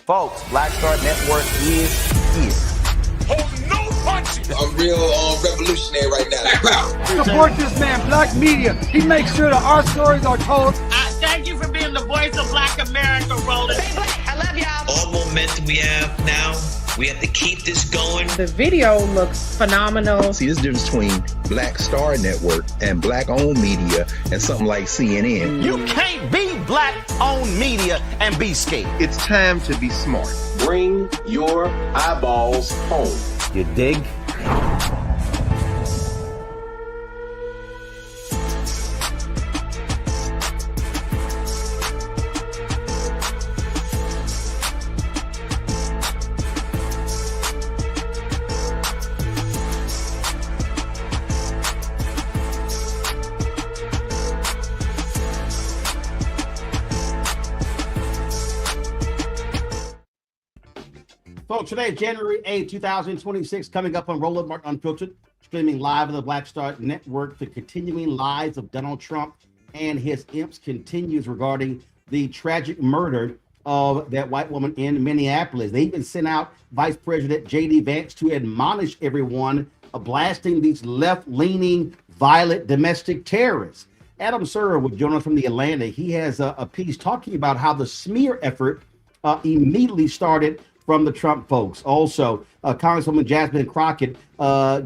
Folks, Black Star Network is here. Hold no punches. I'm real revolutionary right now. Black power. Support this man, Black media. He makes sure that our stories are told. Thank you for being the voice of Black America, Roland. Stay black. I love y'all. All momentum we have now, we have to keep this going. The video looks phenomenal. See, this difference between Black Star Network and Black-owned media and something like CNN. You can't be Black-owned media and be scared. It's time to be smart. Bring your eyeballs home. You dig? Folks, today, January 8, 2026, coming up on Roland Martin Unfiltered, streaming live on the Black Star Network. The continuing lies of Donald Trump and his imps continues regarding the tragic murder of that white woman in Minneapolis. They even sent out Vice President J.D. Vance to admonish everyone of blasting these left-leaning, violent domestic terrorists. Adam Serwer would join us from the Atlantic. He has a piece talking about how the smear effort immediately started from the Trump folks. Also, Congresswoman Jasmine Crockett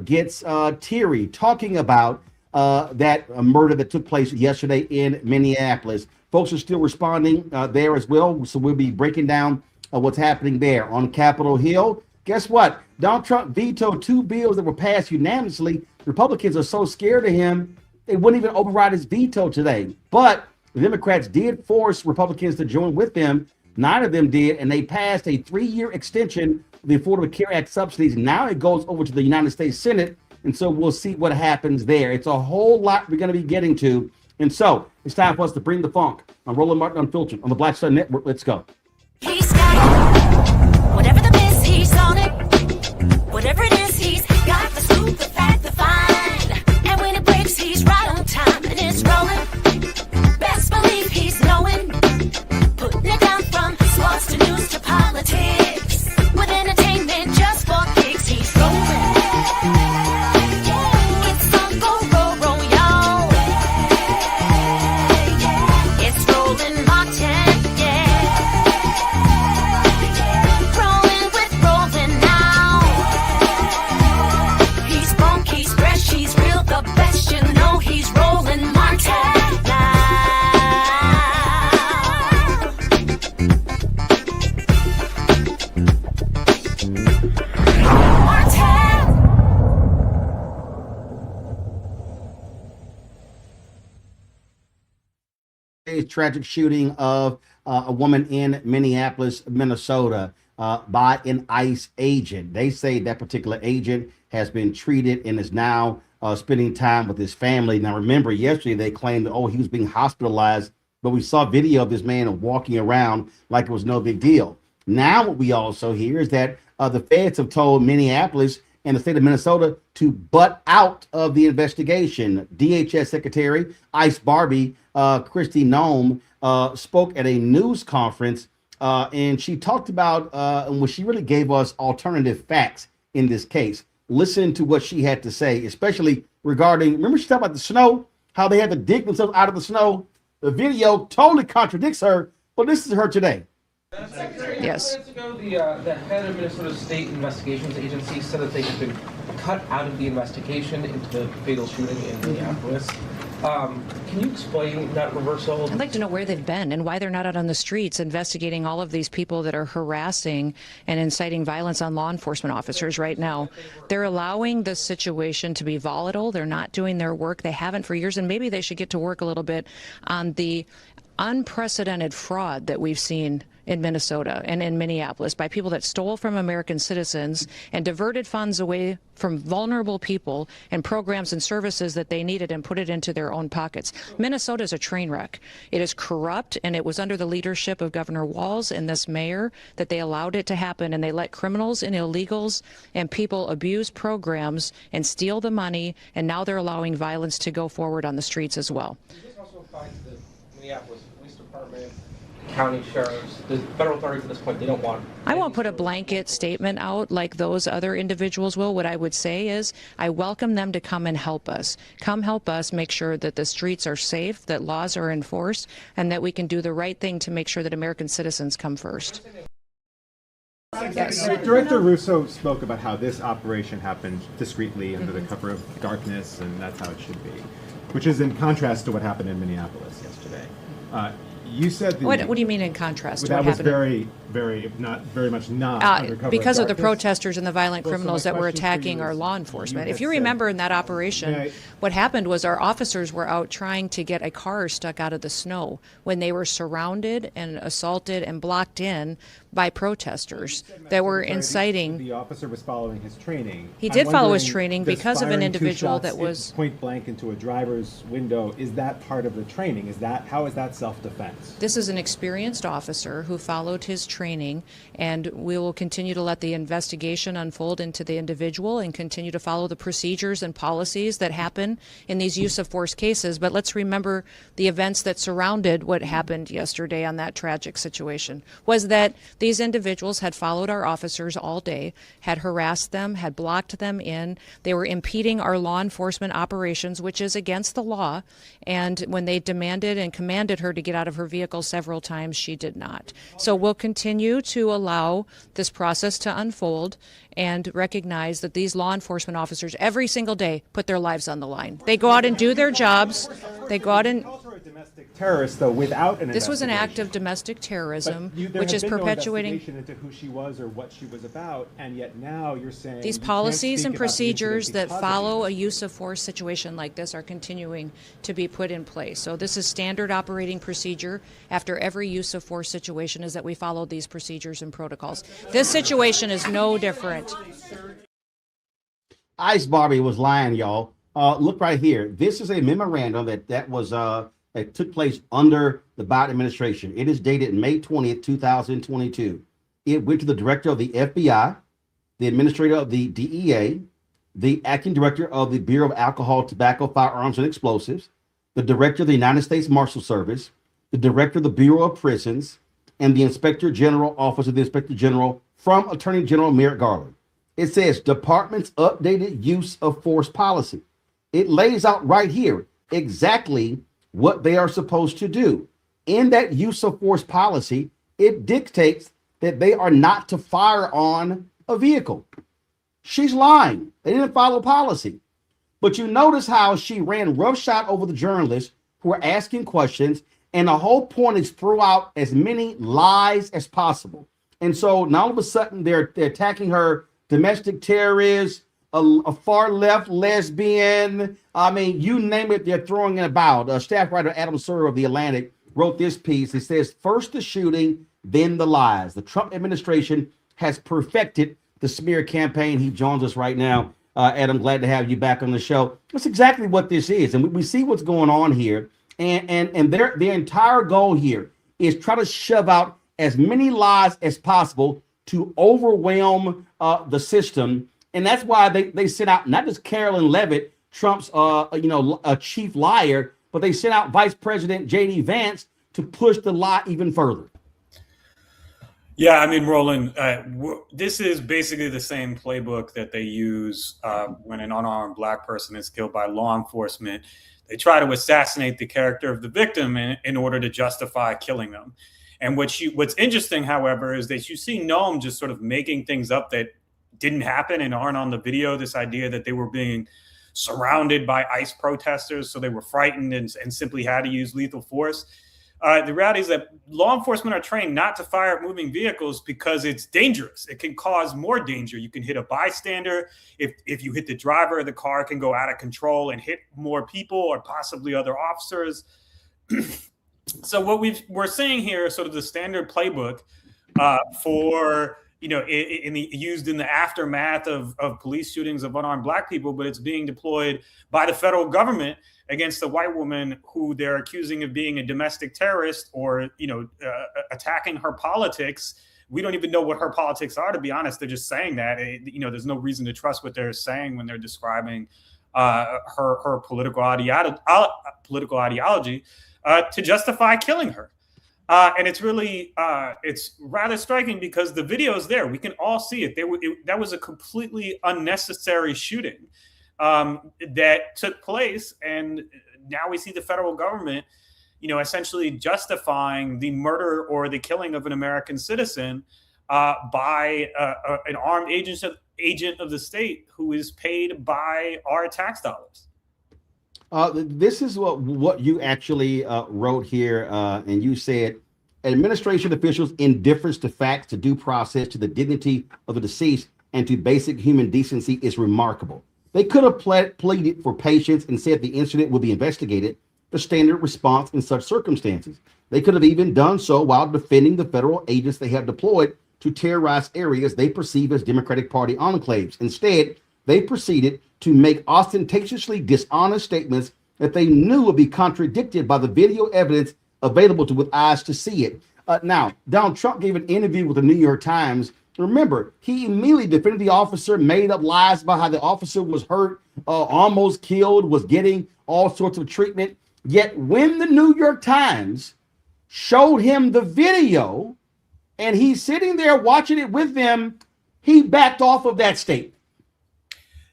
gets teary talking about that murder that took place yesterday in Minneapolis. Folks are still responding there as well, so we'll be breaking down what's happening there. On Capitol Hill, guess what? Donald Trump vetoed 2 bills that were passed unanimously. Republicans are so scared of him, they wouldn't even override his veto today. But the Democrats did force Republicans to join with them. 9 of them did, and they passed a 3-year extension of the Affordable Care Act subsidies. Now it goes over to the United States Senate, and so we'll see what happens there. It's a whole lot we're going to be getting to, and so it's time for us to bring the funk on Roland Martin Unfiltered on the Black Star Network. Let's go. He's got whatever the miss, he's on it. Whatever it is, he's got the scoop, the fact, the find. And when it breaks, he's right on time, and it's rolling. Best believe he's knowing. Putting it down from sports to news to politics. With entertainment just for kicks, he's rolling. It's on go, roll, y'all. It's Roland Martin, yeah. Rolling with Roland now. He's funk, he's fresh, he's real, the best, you know he's Roland Martin. Tragic shooting of a woman in Minneapolis, Minnesota, by an ICE agent. They say that particular agent has been treated and is now spending time with his family. Now, remember, yesterday they claimed that, he was being hospitalized, but we saw video of this man walking around like it was no big deal. Now, what we also hear is that the feds have told Minneapolis and the state of Minnesota to butt out of the investigation. DHS Secretary ICE Barbie Kristi Noem spoke at a news conference, and she talked about and she really gave us alternative facts in this case. Listen to what she had to say, especially regarding, remember she talked about the snow, how they had to dig themselves out of the snow. The video totally contradicts her, but this is her today. Secretary, yes. 2 minutes ago, the head of Minnesota State Investigations Agency said that they had been cut out of the investigation into the fatal shooting in Minneapolis. Can you explain that reversal? I'd like to know where they've been and why they're not out on the streets investigating all of these people that are harassing and inciting violence on law enforcement officers right now. They're allowing the situation to be volatile. They're not doing their work. They haven't for years, and maybe they should get to work a little bit on the unprecedented fraud that we've seen in Minnesota and in Minneapolis by people that stole from American citizens and diverted funds away from vulnerable people and programs and services that they needed and put it into their own pockets. Minnesota is a train wreck. It is corrupt, and it was under the leadership of Governor Walz and this mayor that they allowed it to happen, and they let criminals and illegals and people abuse programs and steal the money, and now they're allowing violence to go forward on the streets as well. This also finds the Minneapolis Police Department county sheriffs, the federal authorities at this point, they don't want. I won't put a blanket statement out like those other individuals will. What I would say is I welcome them to come and help us. Come help us make sure that the streets are safe, that laws are enforced, and that we can do the right thing to make sure that American citizens come first. Yes. Director Russo spoke about how this operation happened discreetly under the cover of darkness, and that's how it should be, which is in contrast to what happened in Minneapolis yesterday. You said what do you mean in contrast to that what was happened? very not very much not undercover because of the darkness. protesters and the violent Well, so criminals my that were question for attacking you our is, law enforcement. you If you had remember in that operation, Yeah. what happened was our officers were out trying to get a car stuck out of the snow when they were surrounded and assaulted and blocked in by protesters that were inciting. The officer was following his training. He did follow his wondering, training does because of an firing 2 individual shots that was point blank into a driver's window. Is that part of the training? How is that self-defense? This is an experienced officer who followed his training, and we will continue to let the investigation unfold into the individual and continue to follow the procedures and policies that happen in these use of force cases. But let's remember the events that surrounded what happened yesterday on that tragic situation was that these individuals had followed our officers all day, had harassed them, had blocked them in. They were impeding our law enforcement operations, which is against the law. And when they demanded and commanded her to get out of her vehicle several times, she did not. So we'll continue to allow this process to unfold and recognize that these law enforcement officers every single day put their lives on the line. They go out and do their jobs. They go out and Terrorist, though, without an this was an act of domestic terrorism, which is perpetuating no investigation into who she was or what she was about, and yet now you're saying these you can't policies speak and about the incident procedures that because of follow it. a use of force situation like this are continuing to be put in place. So this is standard operating procedure after every use of force situation is that we follow these procedures and protocols. This situation is no different. Ice Barbie was lying, y'all. Look right here. This is a memorandum that was that took place under the Biden administration. It is dated May 20th, 2022. It went to the director of the FBI, the administrator of the DEA, the acting director of the Bureau of Alcohol, Tobacco, Firearms, and Explosives, the director of the United States Marshal Service, the director of the Bureau of Prisons, and the Inspector General, Office of the Inspector General from Attorney General Merrick Garland. It says Department's updated use of force policy. It lays out right here exactly what they are supposed to do. In that use of force policy, it dictates that they are not to fire on a vehicle. She's lying. They didn't follow policy. But you notice how she ran roughshod over the journalists who are asking questions, and the whole point is throw out as many lies as possible. And so now all of a sudden they're attacking her domestic terrorist, a far left lesbian. I mean, you name it, they're throwing it about. Staff writer Adam Serwer of The Atlantic wrote this piece. It says, first the shooting, then the lies. The Trump administration has perfected the smear campaign. He joins us right now. Adam, glad to have you back on the show. That's exactly what this is. And we see what's going on here. And their entire goal here is try to shove out as many lies as possible to overwhelm the system. And that's why they sent out not just Carolyn Leavitt, Trump's a chief liar, but they sent out Vice President J.D. Vance to push the lie even further. Yeah, I mean, Roland, this is basically the same playbook that they use when an unarmed Black person is killed by law enforcement. They try to assassinate the character of the victim in order to justify killing them. And what's interesting, however, is that you see Noem just sort of making things up that didn't happen and aren't on the video. This idea that they were being surrounded by ICE protesters, so they were frightened and simply had to use lethal force. The reality is that law enforcement are trained not to fire at moving vehicles because it's dangerous. It can cause more danger. You can hit a bystander. If you hit the driver, the car can go out of control and hit more people or possibly other officers. So what we're seeing here is sort of the standard playbook for, used in the aftermath of police shootings of unarmed Black people, but it's being deployed by the federal government against a white woman who they're accusing of being a domestic terrorist or, attacking her politics. We don't even know what her politics are, to be honest. They're just saying that. There's no reason to trust what they're saying when they're describing her political ideology to justify killing her. And it's really, it's rather striking because the video is there. We can all see it. That was a completely unnecessary shooting that took place. And now we see the federal government, essentially justifying the murder or the killing of an American citizen by an armed agent of the state who is paid by our tax dollars. This is what you actually wrote here, and you said, administration officials' indifference to facts, to due process, to the dignity of the deceased, and to basic human decency is remarkable. They could have pleaded for patience and said the incident will be investigated, the standard response in such circumstances. They could have even done so while defending the federal agents they have deployed to terrorize areas they perceive as Democratic Party enclaves. Instead, they proceeded to make ostentatiously dishonest statements that they knew would be contradicted by the video evidence available with eyes to see it. Now, Donald Trump gave an interview with the New York Times. Remember, he immediately defended the officer, made up lies about how the officer was hurt, almost killed, was getting all sorts of treatment. Yet when the New York Times showed him the video and he's sitting there watching it with them, he backed off of that statement.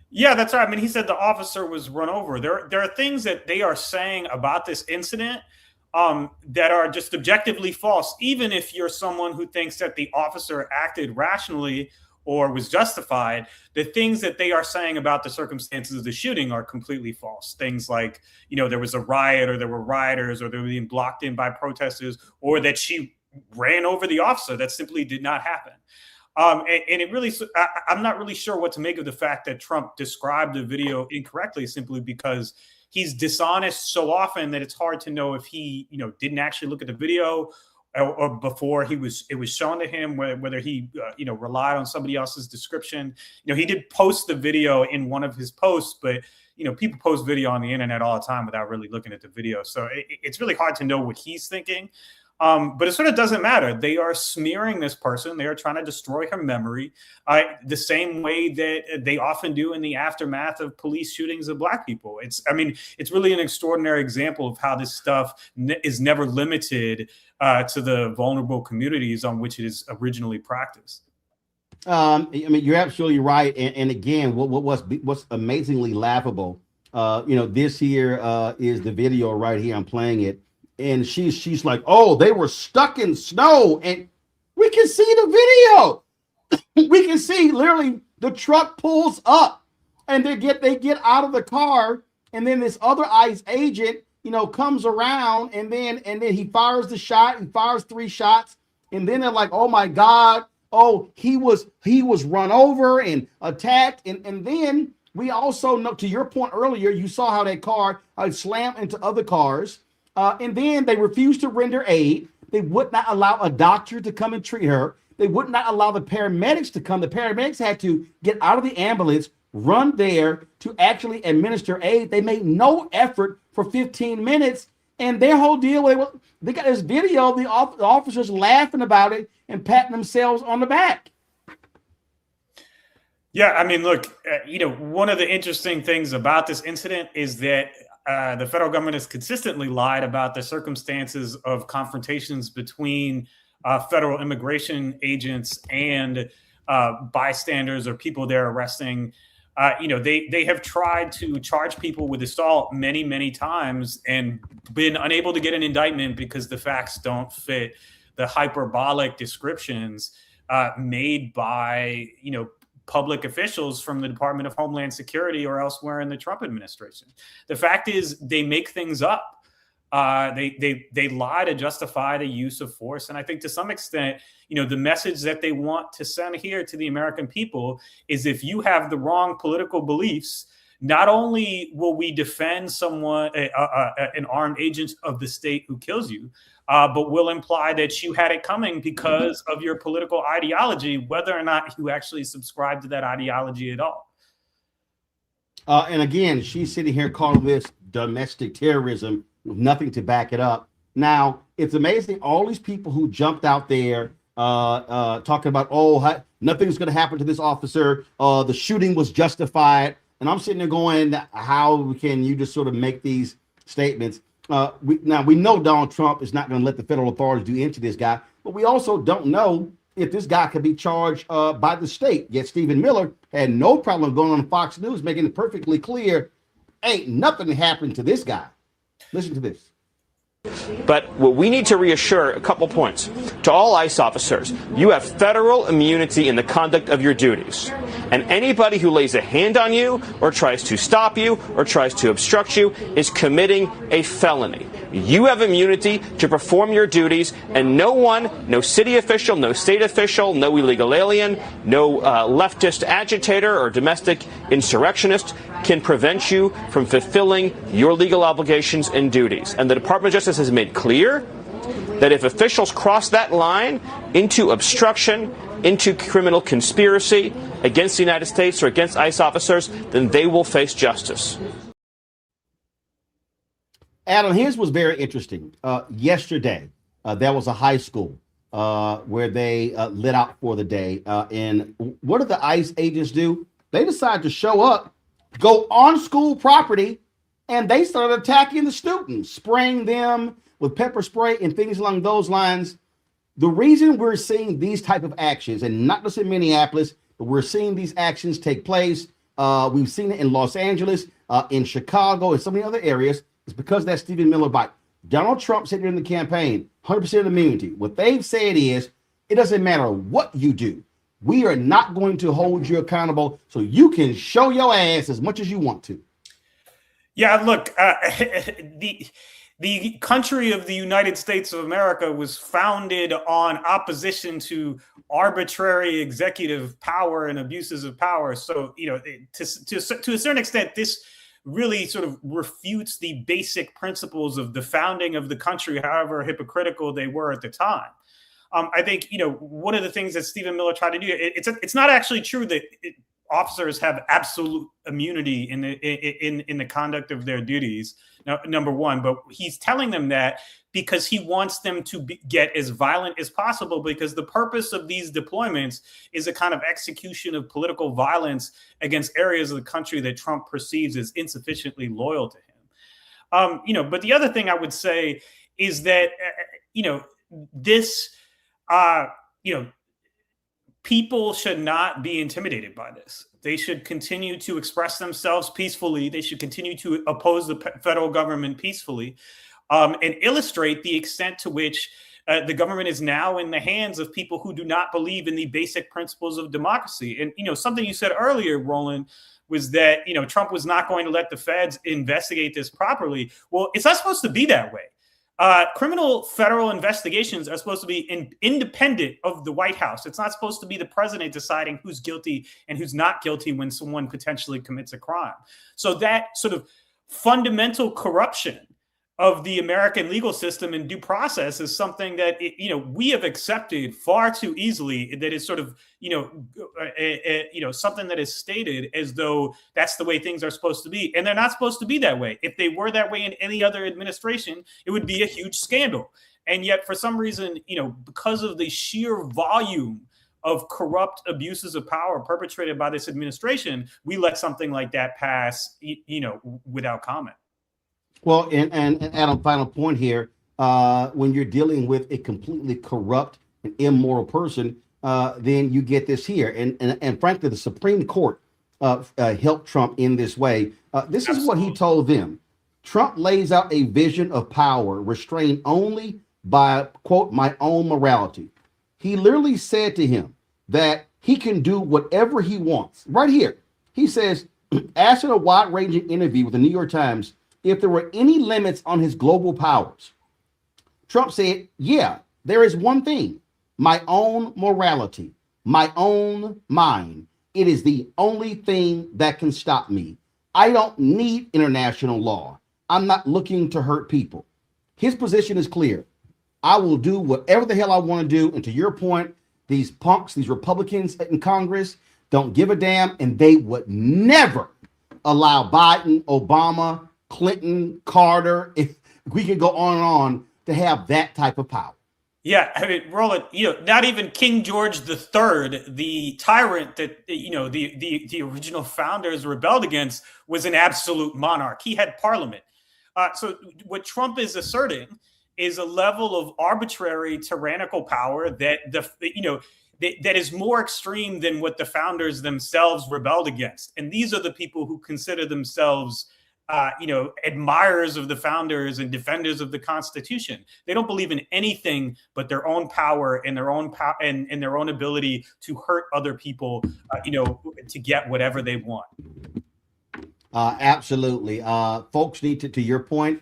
Yeah, that's right. I mean, he said the officer was run over. There are things that they are saying about this incident that are just objectively false, even if you're someone who thinks that the officer acted rationally or was justified. The things that they are saying about the circumstances of the shooting are completely false. Things like, there was a riot, or there were rioters, or they were being blocked in by protesters, or that she ran over the officer. That simply did not happen. And it really, I'm not really sure what to make of the fact that Trump described the video incorrectly, simply because he's dishonest so often that it's hard to know if he, didn't actually look at the video or before it was shown to him, whether he, relied on somebody else's description. He did post the video in one of his posts, but, people post video on the internet all the time without really looking at the video. So it's really hard to know what he's thinking. But it sort of doesn't matter. They are smearing this person. They are trying to destroy her memory the same way that they often do in the aftermath of police shootings of Black people. It's really an extraordinary example of how this stuff is never limited to the vulnerable communities on which it is originally practiced. You're absolutely right. And again, what's amazingly laughable, this here is the video right here. I'm playing it. And she's like, oh, they were stuck in snow. And we can see the video. We can see literally the truck pulls up and they get out of the car. And then this other ICE agent, comes around and then he fires the shot. He fires 3 shots. And then they're like, oh, my God. Oh, he was run over and attacked. And then we also know, to your point earlier, you saw how that car slammed into other cars. And then they refused to render aid. They would not allow a doctor to come and treat her. They would not allow the paramedics to come. The paramedics had to get out of the ambulance, run there to actually administer aid. They made no effort for 15 minutes. And their whole deal, they got this video of the officers laughing about it and patting themselves on the back. Yeah, I mean, look, one of the interesting things about this incident is that the federal government has consistently lied about the circumstances of confrontations between federal immigration agents and bystanders or people they're arresting. They have tried to charge people with assault many, many times and been unable to get an indictment because the facts don't fit the hyperbolic descriptions made by, public officials from the Department of Homeland Security or elsewhere in the Trump administration. The fact is they make things up. They lie to justify the use of force. And I think to some extent, the message that they want to send here to the American people is if you have the wrong political beliefs, not only will we defend someone, an armed agent of the state who kills you, but will imply that you had it coming because of your political ideology, whether or not you actually subscribe to that ideology at all. And again, she's sitting here calling this domestic terrorism with nothing to back it up. Now, it's amazing all these people who jumped out there talking about, nothing's going to happen to this officer. The shooting was justified. And I'm sitting there going, how can you just sort of make these statements? we know Donald Trump is not going to let the federal authorities do into this guy, but we also don't know if this guy could be charged by the state. Yet Stephen Miller had no problem going on Fox News, making it perfectly clear, ain't nothing happened to this guy. Listen to this. But what we need to reassure a couple points to all ICE officers: you have federal immunity in the conduct of your duties. And anybody who lays a hand on you or tries to stop you or tries to obstruct you is committing a felony. You have immunity to perform your duties, and no one, no city official, no state official, no illegal alien, no leftist agitator or domestic insurrectionist can prevent you from fulfilling your legal obligations and duties. And the Department of Justice has made clear that if officials cross that line into obstruction, into criminal conspiracy against the United States or against ICE officers, then they will face justice. Adam, his was very interesting. Yesterday, there was a high school where they lit out for the day. And what did the ICE agents do? They decided to show up, go on school property, and they started attacking the students, spraying them with pepper spray and things along those lines. The reason we're seeing these type of actions, and not just in Minneapolis, but we're seeing these actions take place. We've seen it in Los Angeles, in Chicago, and so many other areas. It's because of that Stephen Miller bite. Donald Trump said during the campaign, 100% immunity. What they've said is, it doesn't matter what you do. We are not going to hold you accountable, so you can show your ass as much as you want to. Yeah, look, the country of the United States of America was founded on opposition to arbitrary executive power and abuses of power. So, you know, to a certain extent, this really sort of refutes the basic principles of the founding of the country, however hypocritical they were at the time. I think, you know, one of the things that Stephen Miller tried to do, it's not actually true that officers have absolute immunity in the conduct of their duties. Now, number one, but he's telling them that because he wants them to get as violent as possible, because the purpose of these deployments is a kind of execution of political violence against areas of the country that Trump perceives as insufficiently loyal to him. You know, but the other thing I would say is that, you know, this, you know, people should not be intimidated by this. They should continue to express themselves peacefully. They should continue to oppose the federal government peacefully, and illustrate the extent to which the government is now in the hands of people who do not believe in the basic principles of democracy. And, you know, something you said earlier, Roland, was that, you know, Trump was not going to let the feds investigate this properly. Well, it's not supposed to be that way. Criminal federal investigations are supposed to be independent of the White House. It's not supposed to be the president deciding who's guilty and who's not guilty when someone potentially commits a crime. So that sort of fundamental corruption of the American legal system and due process is something that, you know, we have accepted far too easily. That is sort of, you know, something that is stated as though that's the way things are supposed to be, and they're not supposed to be that way. If they were that way in any other administration, it would be a huge scandal. And yet, for some reason, you know, because of the sheer volume of corrupt abuses of power perpetrated by this administration, we let something like that pass, you know, without comment. Well, and Adam, final point here, when you're dealing with a completely corrupt and immoral person, then you get this here. And frankly, the Supreme Court helped Trump in this way. This is what he told them. Trump lays out a vision of power restrained only by, quote, my own morality. He literally said to him that he can do whatever he wants. Right here, he says, asked in a wide-ranging interview with the New York Times if there were any limits on his global powers. Trump said, yeah, there is one thing, my own morality, my own mind. It is the only thing that can stop me. I don't need international law. I'm not looking to hurt people. His position is clear. I will do whatever the hell I want to do. And to your point, these punks, these Republicans in Congress don't give a damn, and they would never allow Biden, Obama, Clinton, Carter, if we could go on to have that type of power. Yeah, I mean, Roland, you know, not even King George III, the tyrant that, you know, the original founders rebelled against, was an absolute monarch. He had parliament. So what Trump is asserting is a level of arbitrary, tyrannical power that that is more extreme than what the founders themselves rebelled against. And these are the people who consider themselves, admirers of the founders and defenders of the Constitution. They don't believe in anything but their own power and their own and their own ability to hurt other people, to get whatever they want. Absolutely. Folks need to your point,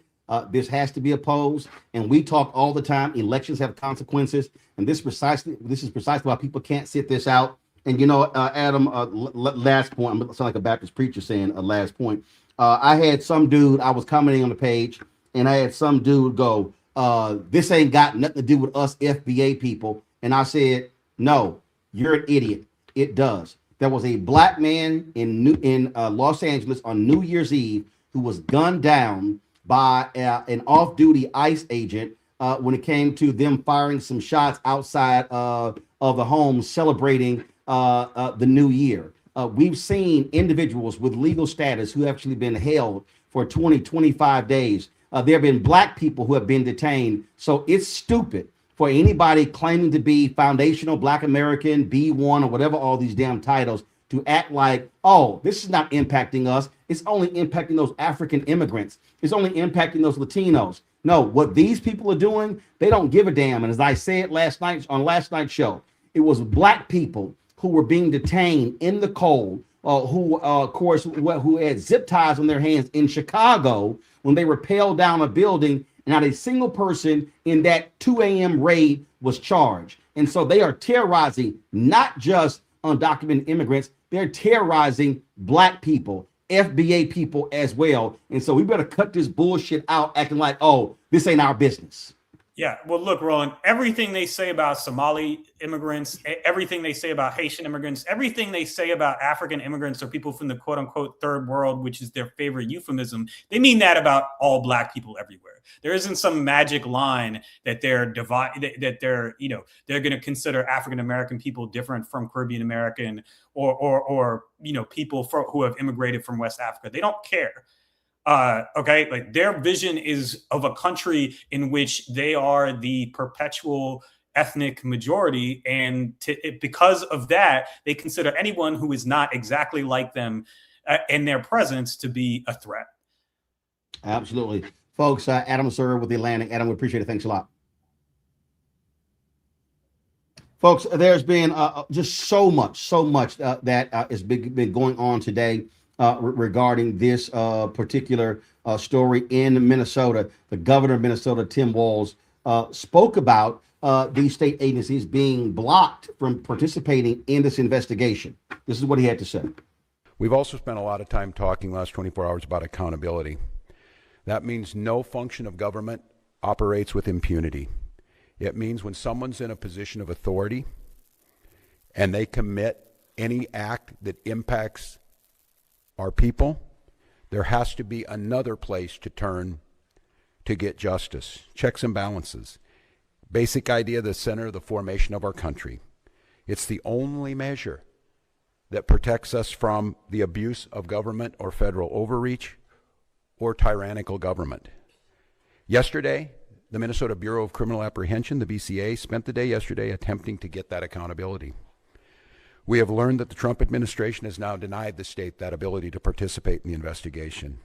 this has to be opposed. And we talk all the time. Elections have consequences. And this is precisely why people can't sit this out. And, Adam, last point, I'm going to sound like a Baptist preacher saying last point. I had some dude, I was commenting on the page, and I had some dude go, this ain't got nothing to do with us FBA people. And I said, no, you're an idiot. It does. There was a black man in Los Angeles on New Year's Eve who was gunned down by an off-duty ICE agent when it came to them firing some shots outside of the home celebrating the new year. We've seen individuals with legal status who have actually been held for 20, 25 days. There have been black people who have been detained. So it's stupid for anybody claiming to be foundational Black American, B1, or whatever all these damn titles to act like, oh, this is not impacting us. It's only impacting those African immigrants. It's only impacting those Latinos. No, what these people are doing, they don't give a damn. And as I said last night on last night's show, it was black people who were being detained in the cold, who had zip ties on their hands in Chicago when they rappelled down a building, and not a single person in that 2 a.m. raid was charged. And so they are terrorizing not just undocumented immigrants, they're terrorizing black people, FBA people as well. And so we better cut this bullshit out, acting like, oh, this ain't our business. Yeah, well, look, Roland, everything they say about Somali immigrants, everything they say about Haitian immigrants, everything they say about African immigrants or people from the quote unquote third world, which is their favorite euphemism, they mean that about all black people everywhere. There isn't some magic line that they're going to consider African American people different from Caribbean American or people who have immigrated from West Africa. They don't care. Okay, like their vision is of a country in which they are the perpetual ethnic majority, and because of that, they consider anyone who is not exactly like them in their presence to be a threat. Absolutely, folks. Adam Serwer with the Atlantic. Adam, we appreciate it. Thanks a lot, folks. There's been just so much that has been going on today. Regarding this particular story in Minnesota. The governor of Minnesota, Tim Walz, spoke about these state agencies being blocked from participating in this investigation. This is what he had to say. We've also spent a lot of time talking the last 24 hours about accountability. That means no function of government operates with impunity. It means when someone's in a position of authority and they commit any act that impacts our people, there has to be another place to turn to get justice. Checks and balances. Basic idea, the center of the formation of our country. It's the only measure that protects us from the abuse of government or federal overreach or tyrannical government. Yesterday, the Minnesota Bureau of Criminal Apprehension, the BCA, spent the day yesterday attempting to get that accountability. We have learned that the Trump administration has now denied the state that ability to participate in the investigation.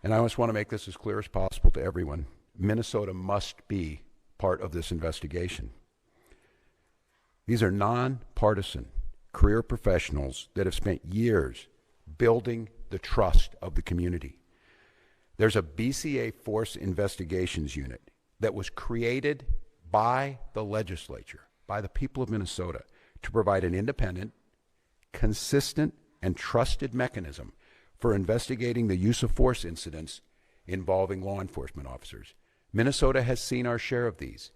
And I just want to make this as clear as possible to everyone. Minnesota must be part of this investigation. These are nonpartisan career professionals that have spent years building the trust of the community. There's a BCA Force Investigations Unit that was created by the legislature, by the people of Minnesota, to provide an independent, consistent, and trusted mechanism for investigating the use of force incidents involving law enforcement officers. Minnesota has seen our share of these.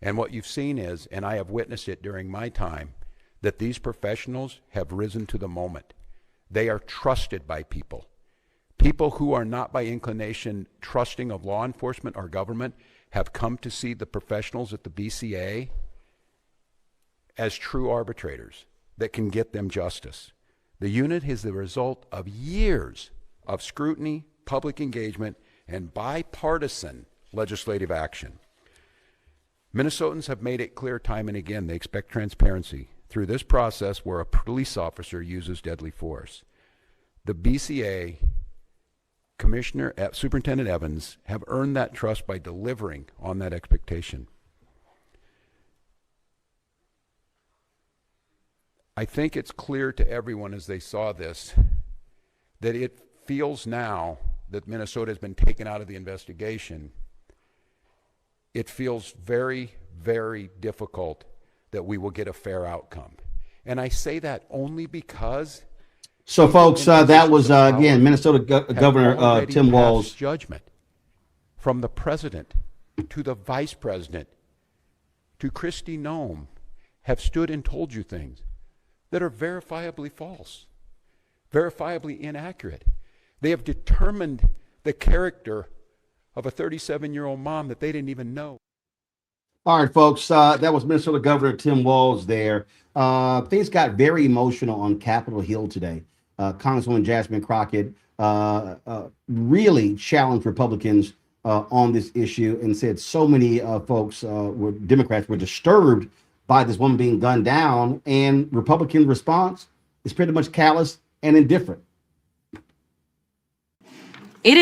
And what you've seen is, and I have witnessed it during my time, that these professionals have risen to the moment. They are trusted by people. People who are not by inclination trusting of law enforcement or government have come to see the professionals at the BCA as true arbitrators that can get them justice. The unit is the result of years of scrutiny, public engagement, and bipartisan legislative action. Minnesotans have made it clear time and again they expect transparency through this process where a police officer uses deadly force. The BCA, Superintendent Evans, have earned that trust by delivering on that expectation. I think it's clear to everyone as they saw this that it feels now that Minnesota has been taken out of the investigation. It feels very, very difficult that we will get a fair outcome. And I say that only because... So, folks, that was, again, Minnesota Governor Tim Walz. Judgment from the president to the vice president to Kristi Noem have stood and told you things that are verifiably false, verifiably inaccurate. They have determined the character of a 37-year-old mom that they didn't even know. All right, folks, that was Minnesota Governor Tim Walz there. Things got very emotional on Capitol Hill today. Congresswoman Jasmine Crockett really challenged Republicans on this issue and said so many Democrats were disturbed by this woman being gunned down, and Republican response is pretty much callous and indifferent. It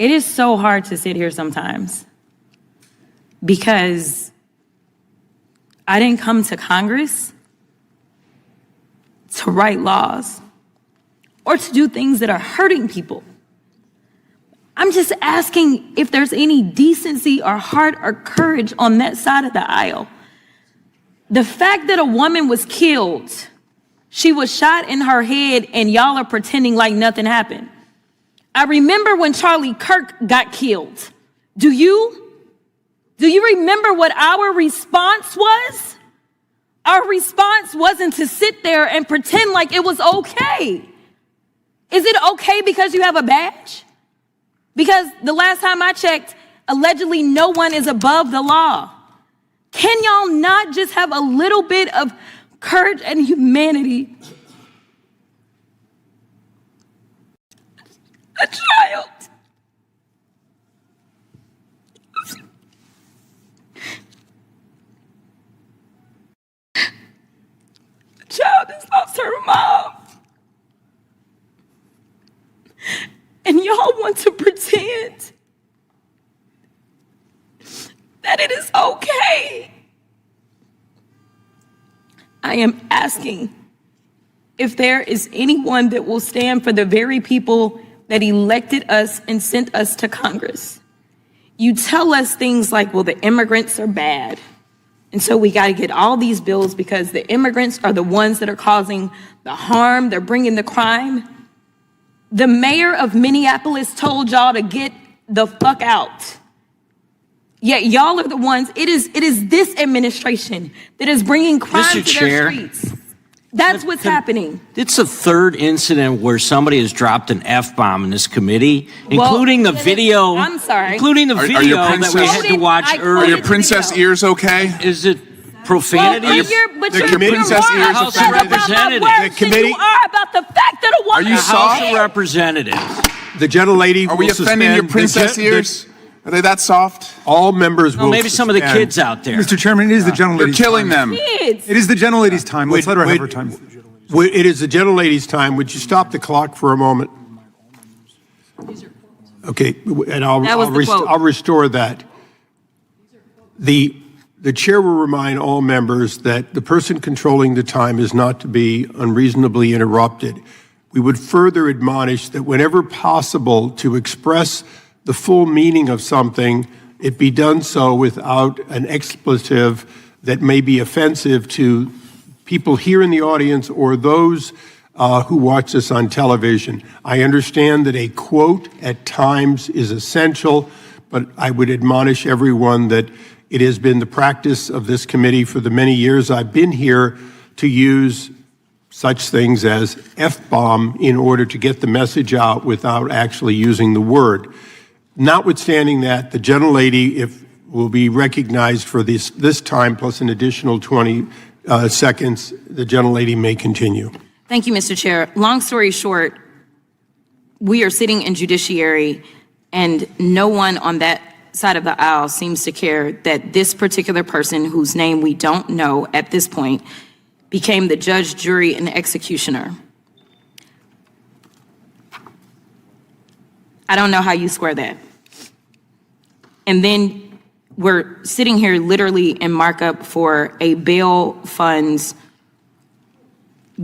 is so hard to sit here sometimes because I didn't come to Congress to write laws or to do things that are hurting people. I'm just asking if there's any decency or heart or courage on that side of the aisle. The fact that a woman was killed, she was shot in her head, and y'all are pretending like nothing happened. I remember when Charlie Kirk got killed. Do you remember what our response was? Our response wasn't to sit there and pretend like it was okay. Is it okay because you have a badge? Because the last time I checked, allegedly no one is above the law. Can y'all not just have a little bit of courage and humanity? A child. A child has lost her mom. And y'all want to pretend that it is okay. I am asking if there is anyone that will stand for the very people that elected us and sent us to Congress. You tell us things like, well, the immigrants are bad. And so we got to get all these bills because the immigrants are the ones that are causing the harm. They're bringing the crime. The mayor of Minneapolis told y'all to get the fuck out. Yet y'all are the ones, it is this administration that is bringing crime to their streets. That's what's happening. It's the third incident where somebody has dropped an F-bomb in this committee, including the video. I'm sorry. Including the video that we had to watch earlier. Are your princess ears okay? Is it profanity? Well, the princess ears House of Representatives. The committee. You are about the fact that a woman. Are you soft? House of Representatives. The gentlelady. Are we offending your princess ears? Are they that soft? All members will. Maybe some of the kids out there. Mr. Chairman, it is the gentlelady's You're killing time. them. Kids. It is the gentlelady's time. Let's let her have her time. It is the gentlelady's time. Would you stop the clock for a moment? Okay, and I'll restore that. The chair will remind all members that the person controlling the time is not to be unreasonably interrupted. We would further admonish that whenever possible to express the full meaning of something, it be done so without an expletive that may be offensive to people here in the audience or those who watch this on television. I understand that a quote at times is essential, but I would admonish everyone that it has been the practice of this committee for the many years I've been here to use such things as F-bomb in order to get the message out without actually using the word. Notwithstanding that, the gentlelady will be recognized for this time plus an additional 20 seconds. The gentlelady may continue. Thank you, Mr. Chair. Long story short, we are sitting in judiciary and no one on that side of the aisle seems to care that this particular person, whose name we don't know at this point, became the judge, jury, and executioner. I don't know how you square that. And then we're sitting here literally in markup for a bail funds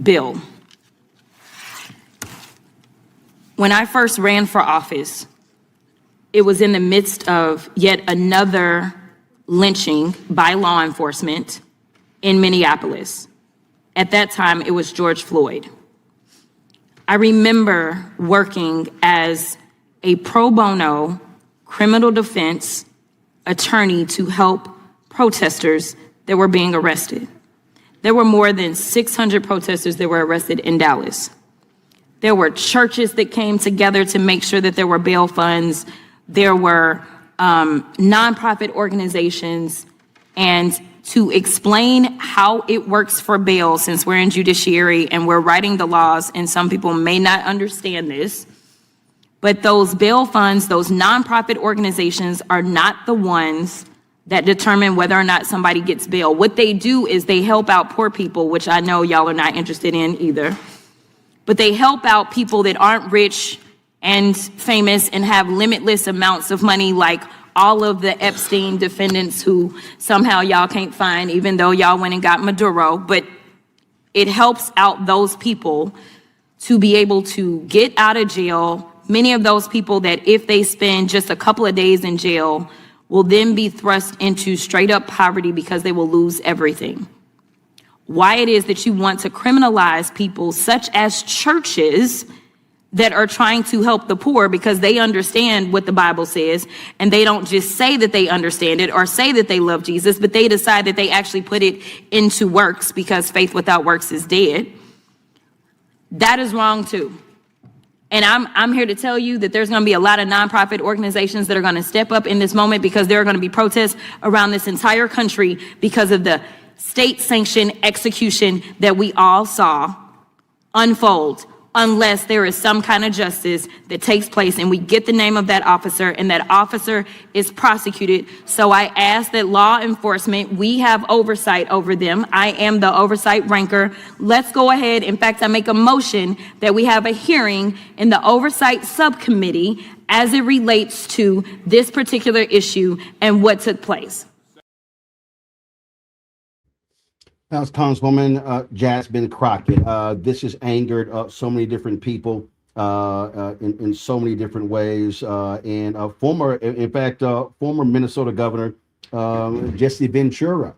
bill. When I first ran for office, it was in the midst of yet another lynching by law enforcement in Minneapolis. At that time, it was George Floyd. I remember working as a pro bono criminal defense attorney to help protesters that were being arrested. There were more than 600 protesters that were arrested in Dallas. There were churches that came together to make sure that there were bail funds. There were nonprofit organizations. And to explain how it works for bail, since we're in judiciary and we're writing the laws, and some people may not understand this, but those bail funds, those nonprofit organizations are not the ones that determine whether or not somebody gets bail. What they do is they help out poor people, which I know y'all are not interested in either. But they help out people that aren't rich and famous and have limitless amounts of money, like all of the Epstein defendants who somehow y'all can't find, even though y'all went and got Maduro. But it helps out those people to be able to get out of jail. Many of those people that if they spend just a couple of days in jail will then be thrust into straight up poverty because they will lose everything. Why it is that you want to criminalize people such as churches that are trying to help the poor because they understand what the Bible says, and they don't just say that they understand it or say that they love Jesus, but they decide that they actually put it into works because faith without works is dead. That is wrong too. And I'm here to tell you that there's going to be a lot of nonprofit organizations that are going to step up in this moment, because there are going to be protests around this entire country because of the state-sanctioned execution that we all saw unfold, unless there is some kind of justice that takes place and we get the name of that officer and that officer is prosecuted. So I ask that law enforcement, we have oversight over them. I am the oversight ranker. Let's go ahead. In fact, I make a motion that we have a hearing in the oversight subcommittee as it relates to this particular issue and what took place. That was Congresswoman Jasmine Crockett. This has angered so many different people in so many different ways. And former Minnesota Governor Jesse Ventura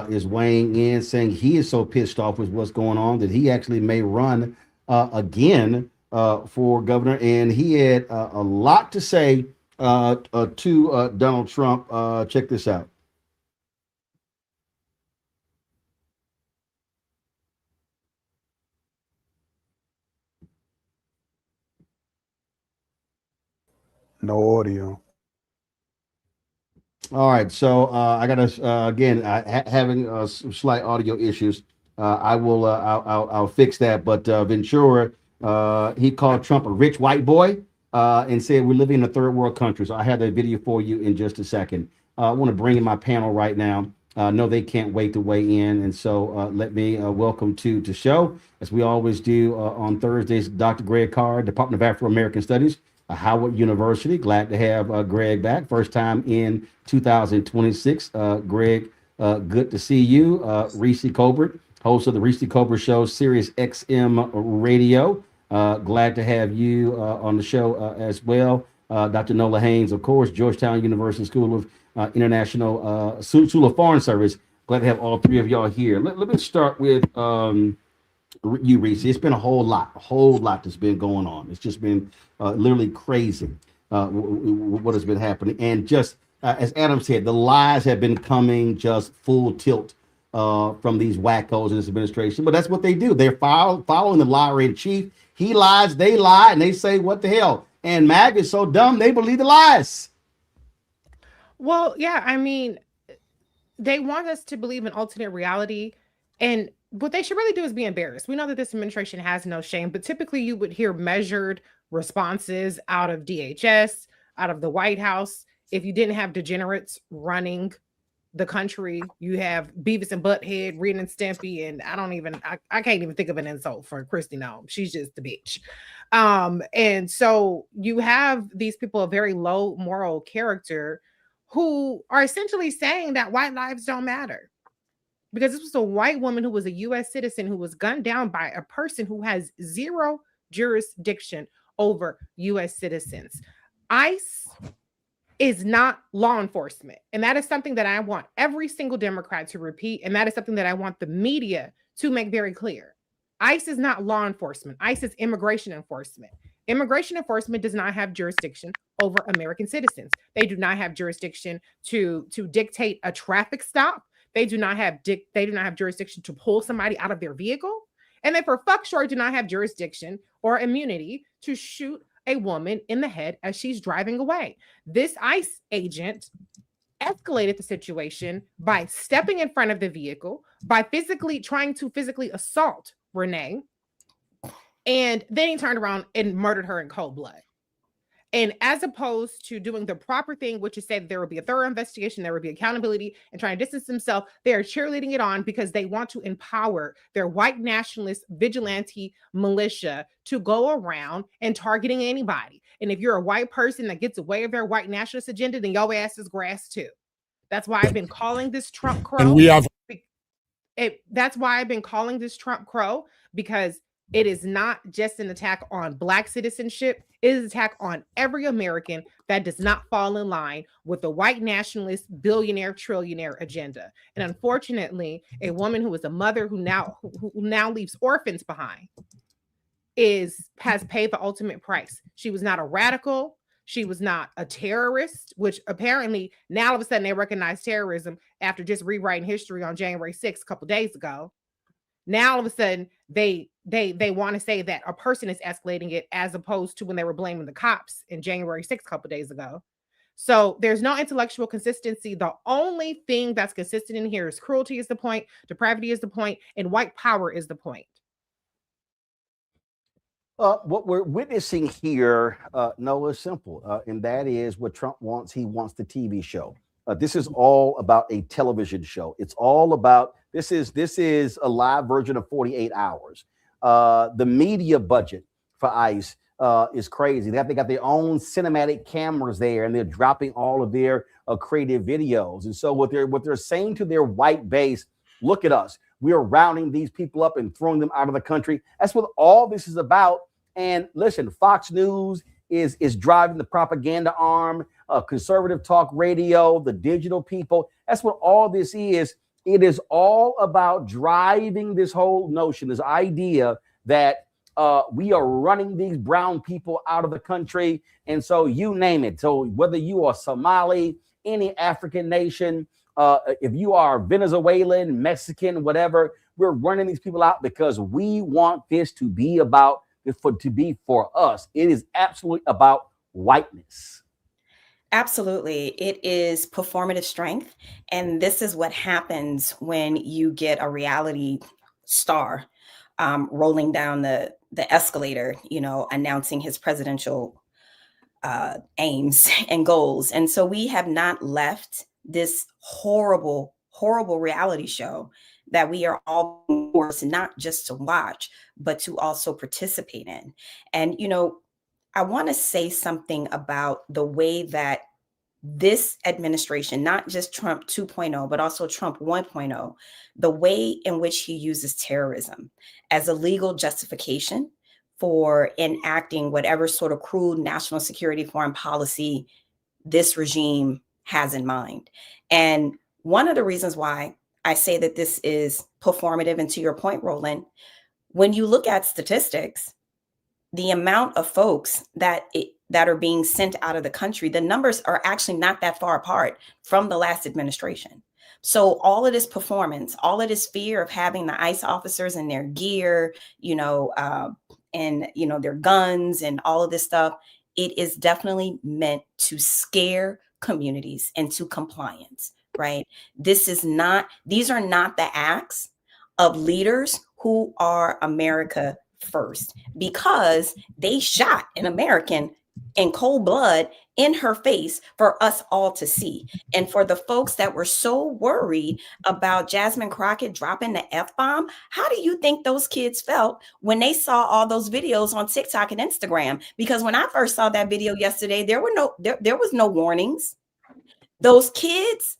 is weighing in, saying he is so pissed off with what's going on that he actually may run again for governor. And he had a lot to say to Donald Trump. Check this out. No audio. All right, so I got to again having some slight audio issues. I'll fix that. But Ventura, he called Trump a rich white boy and said we're living in a third world country. So I have that video for you in just a second. I want to bring in my panel right now. No, they can't wait to weigh in, and so let me welcome to the show, as we always do on Thursdays, Dr. Greg Carr, Department of Afro-American Studies, Howard University. Glad to have Greg back. First time in 2026. Greg, good to see you. Reese Colbert, host of the Reese Colbert Show, Sirius XM Radio. Glad to have you on the show as well. Dr. Nola Haynes, of course, Georgetown University School of International School of Foreign Service. Glad to have all three of y'all here. Let me start with you, Reese. It's been a whole lot that's been going on. It's just been literally crazy what has been happening. And just as Adam said, the lies have been coming just full tilt from these wackos in this administration. But that's what they do. They're following the liar in chief. He lies, they lie, and they say, what the hell? And MAG is so dumb, they believe the lies. Well, yeah, I mean, they want us to believe in alternate reality, and what they should really do is be embarrassed. We know that this administration has no shame, but typically you would hear measured responses out of DHS, out of the White House. If you didn't have degenerates running the country, you have Beavis and Butthead, Ren and Stimpy, and I can't even think of an insult for Kristi Noem. She's just the bitch. And so you have these people of very low moral character who are essentially saying that white lives don't matter. Because this was a white woman who was a U.S. citizen who was gunned down by a person who has zero jurisdiction over U.S. citizens. ICE is not law enforcement. And that is something that I want every single Democrat to repeat. And that is something that I want the media to make very clear. ICE is not law enforcement. ICE is immigration enforcement. Immigration enforcement does not have jurisdiction over American citizens. They do not have jurisdiction to dictate a traffic stop. They do not have jurisdiction to pull somebody out of their vehicle. And they for fuck sure do not have jurisdiction or immunity to shoot a woman in the head as she's driving away. This ICE agent escalated the situation by stepping in front of the vehicle, by trying to physically assault Renee, and then he turned around and murdered her in cold blood. And as opposed to doing the proper thing, which is say that there will be a thorough investigation, there will be accountability, and trying to distance themselves, they are cheerleading it on because they want to empower their white nationalist vigilante militia to go around and targeting anybody. And if you're a white person that gets away with their white nationalist agenda, then your ass is grass too. That's why I've been calling this Trump crow. That's why I've been calling this Trump crow, because it is not just an attack on Black citizenship. It is an attack on every American that does not fall in line with the white nationalist billionaire trillionaire agenda. And unfortunately, a woman who is a mother who now leaves orphans behind has paid the ultimate price. She was not a radical. She was not a terrorist, which apparently now all of a sudden they recognize terrorism after just rewriting history on January 6th a couple days ago. Now all of a sudden they want to say that a person is escalating it, as opposed to when they were blaming the cops in January 6th a couple days ago. So there's no intellectual consistency. The only thing that's consistent in here is cruelty is the point, depravity is the point, and white power is the point. What we're witnessing here, Noah, is simple, and that is what Trump wants. He wants the TV show. This is all about a television show. It's all about, this is a live version of 48 hours. The media budget for ICE is crazy. They got their own cinematic cameras there, and they're dropping all of their creative videos. And so what they're saying to their white base, look at us. We are rounding these people up and throwing them out of the country. That's what all this is about. And listen, Fox News is driving the propaganda arm, conservative talk radio, the digital people. That's what all this is. It is all about driving this whole notion, this idea that we are running these brown people out of the country. And so you name it. So whether you are Somali, any African nation, if you are Venezuelan, Mexican, whatever, we're running these people out because we want this to be for us. It is absolutely about whiteness. Absolutely. It is performative strength. And this is what happens when you get a reality star rolling down the escalator, announcing his presidential aims and goals. And so we have not left this horrible, horrible reality show that we are all forced not just to watch, but to also participate in. And, I want to say something about the way that this administration, not just Trump 2.0, but also Trump 1.0, the way in which he uses terrorism as a legal justification for enacting whatever sort of crude national security foreign policy this regime has in mind. And one of the reasons why I say that this is performative, and to your point, Roland, when you look at statistics, the amount of folks that are being sent out of the country, the numbers are actually not that far apart from the last administration. So all of this performance, all of this fear of having the ICE officers in their gear, and their guns and all of this stuff, it is definitely meant to scare communities into compliance, right? These are not the acts of leaders who are America first because they shot an American in cold blood in her face for us all to see. And for the folks that were so worried about Jasmine Crockett dropping the F-bomb, how do you think those kids felt when they saw all those videos on TikTok and Instagram? Because when I first saw that video yesterday, there was no warnings. Those kids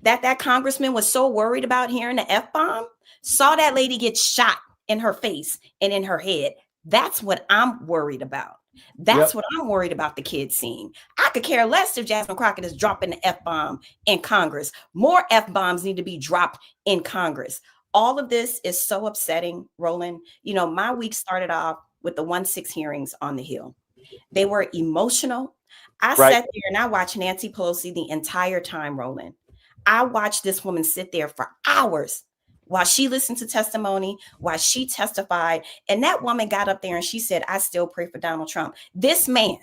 that congressman was so worried about hearing the F-bomb saw that lady get shot in her face and in her head. That's what I'm worried about. That's what I'm worried about the kids seeing. I could care less if Jasmine Crockett is dropping the F-bomb in Congress. More F-bombs need to be dropped in Congress. All of this is so upsetting, Roland. You know, my week started off with the 1-6 hearings on the Hill. They were emotional. I sat there and I watched Nancy Pelosi the entire time, Roland. I watched this woman sit there for hours while she listened to testimony, while she testified. And that woman got up there and she said, I still pray for Donald Trump. This man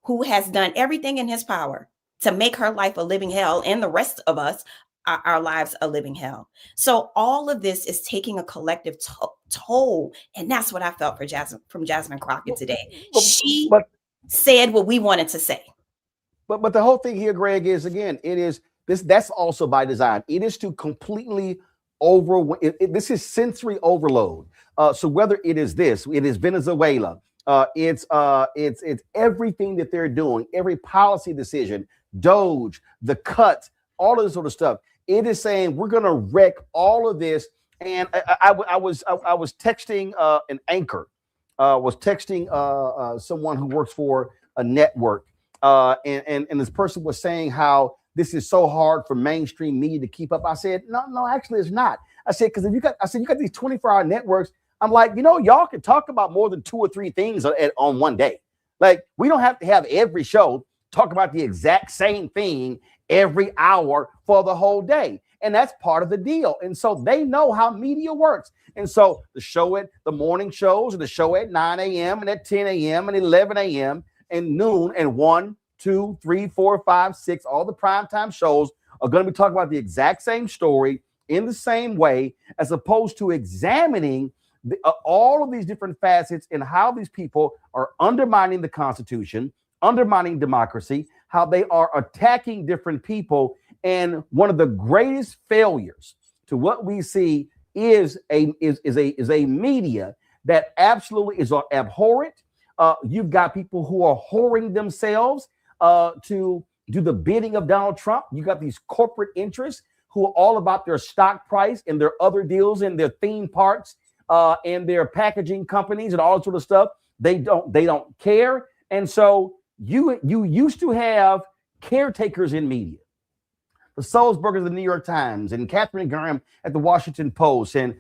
who has done everything in his power to make her life a living hell and the rest of us, our lives a living hell. So all of this is taking a collective toll. And that's what I felt from Jasmine Crockett today. She said what we wanted to say. But the whole thing here, Greg, is again, that's also by design. It is to completely this is sensory overload. So whether it is Venezuela, it's everything that they're doing, every policy decision, Doge, the cut, all of this sort of stuff. It is saying we're going to wreck all of this. And I was texting an anchor, was texting someone who works for a network, and this person was saying how this is so hard for mainstream media to keep up. I said, no, actually it's not. I said, because you got these 24-hour networks. I'm like, y'all can talk about more than 2 or 3 things on one day. Like, we don't have to have every show talk about the exact same thing every hour for the whole day. And that's part of the deal. And so they know how media works. And so the morning shows, and the show at 9 a.m. and at 10 a.m. and 11 a.m. and noon and 1, 2, 3, 4, 5, 6, all the primetime shows are going to be talking about the exact same story in the same way, as opposed to examining all of these different facets and how these people are undermining the Constitution, undermining democracy, how they are attacking different people. And one of the greatest failures to what we see is a media that absolutely is abhorrent. You've got people who are whoring themselves to do the bidding of Donald Trump. You got these corporate interests who are all about their stock price and their other deals and their theme parks and their packaging companies and all that sort of stuff. They don't care. And so you used to have caretakers in media. The Sulzbergers of the New York Times and Catherine Graham at the Washington Post. And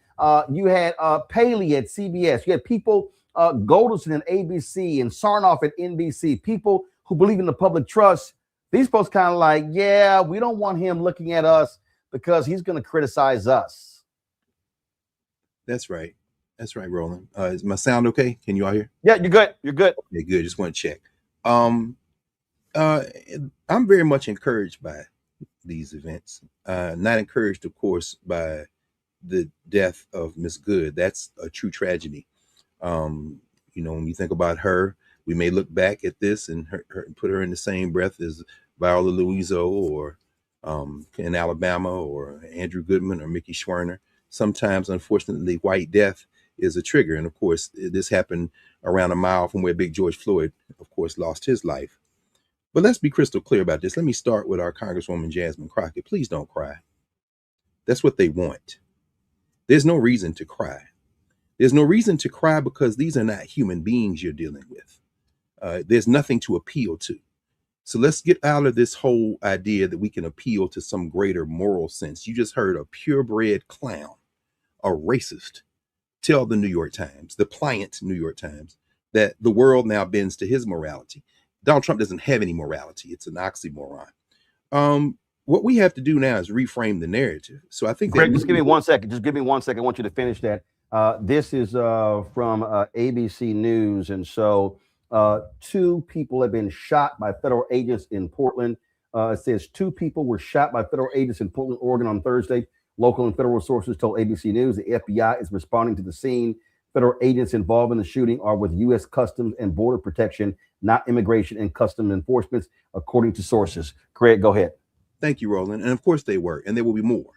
you had Paley at CBS. You had people, Golderson at ABC and Sarnoff at NBC, people who believe in the public trust. These folks kind of like, yeah, we don't want him looking at us because he's going to criticize us. That's right. That's right, Roland. Is my sound okay? Can you all hear? Yeah, you're good. You're good. Okay, good. Just want to check. I'm very much encouraged by these events. Not encouraged, of course, by the death of Miss Good. That's a true tragedy. When you think about her, we may look back at this and put her in the same breath as Viola Luiso or in Alabama or Andrew Goodman or Mickey Schwerner. Sometimes, unfortunately, white death is a trigger. And of course, this happened around a mile from where Big George Floyd, of course, lost his life. But let's be crystal clear about this. Let me start with our Congresswoman Jasmine Crockett. Please don't cry. That's what they want. There's no reason to cry. There's no reason to cry because these are not human beings you're dealing with. There's nothing to appeal to. So let's get out of this whole idea that we can appeal to some greater moral sense. You just heard a purebred clown, a racist, tell the New York Times, the pliant New York Times, that the world now bends to his morality. Donald Trump doesn't have any morality. It's an oxymoron. What we have to do now is reframe the narrative. So I think Greg, just give me 1 second. Just give me 1 second. I want you to finish that. This is from ABC News. And so 2 people have been shot by federal agents in Portland. It says 2 people were shot by federal agents in Portland, Oregon on Thursday. Local and federal sources told ABC News the FBI is responding to the scene. federal agents involved in the shooting are with U.S. Customs and Border Protection, not Immigration and Customs Enforcement, according to sources. Craig, go ahead. Thank you, Roland. And of course they were, and there will be more.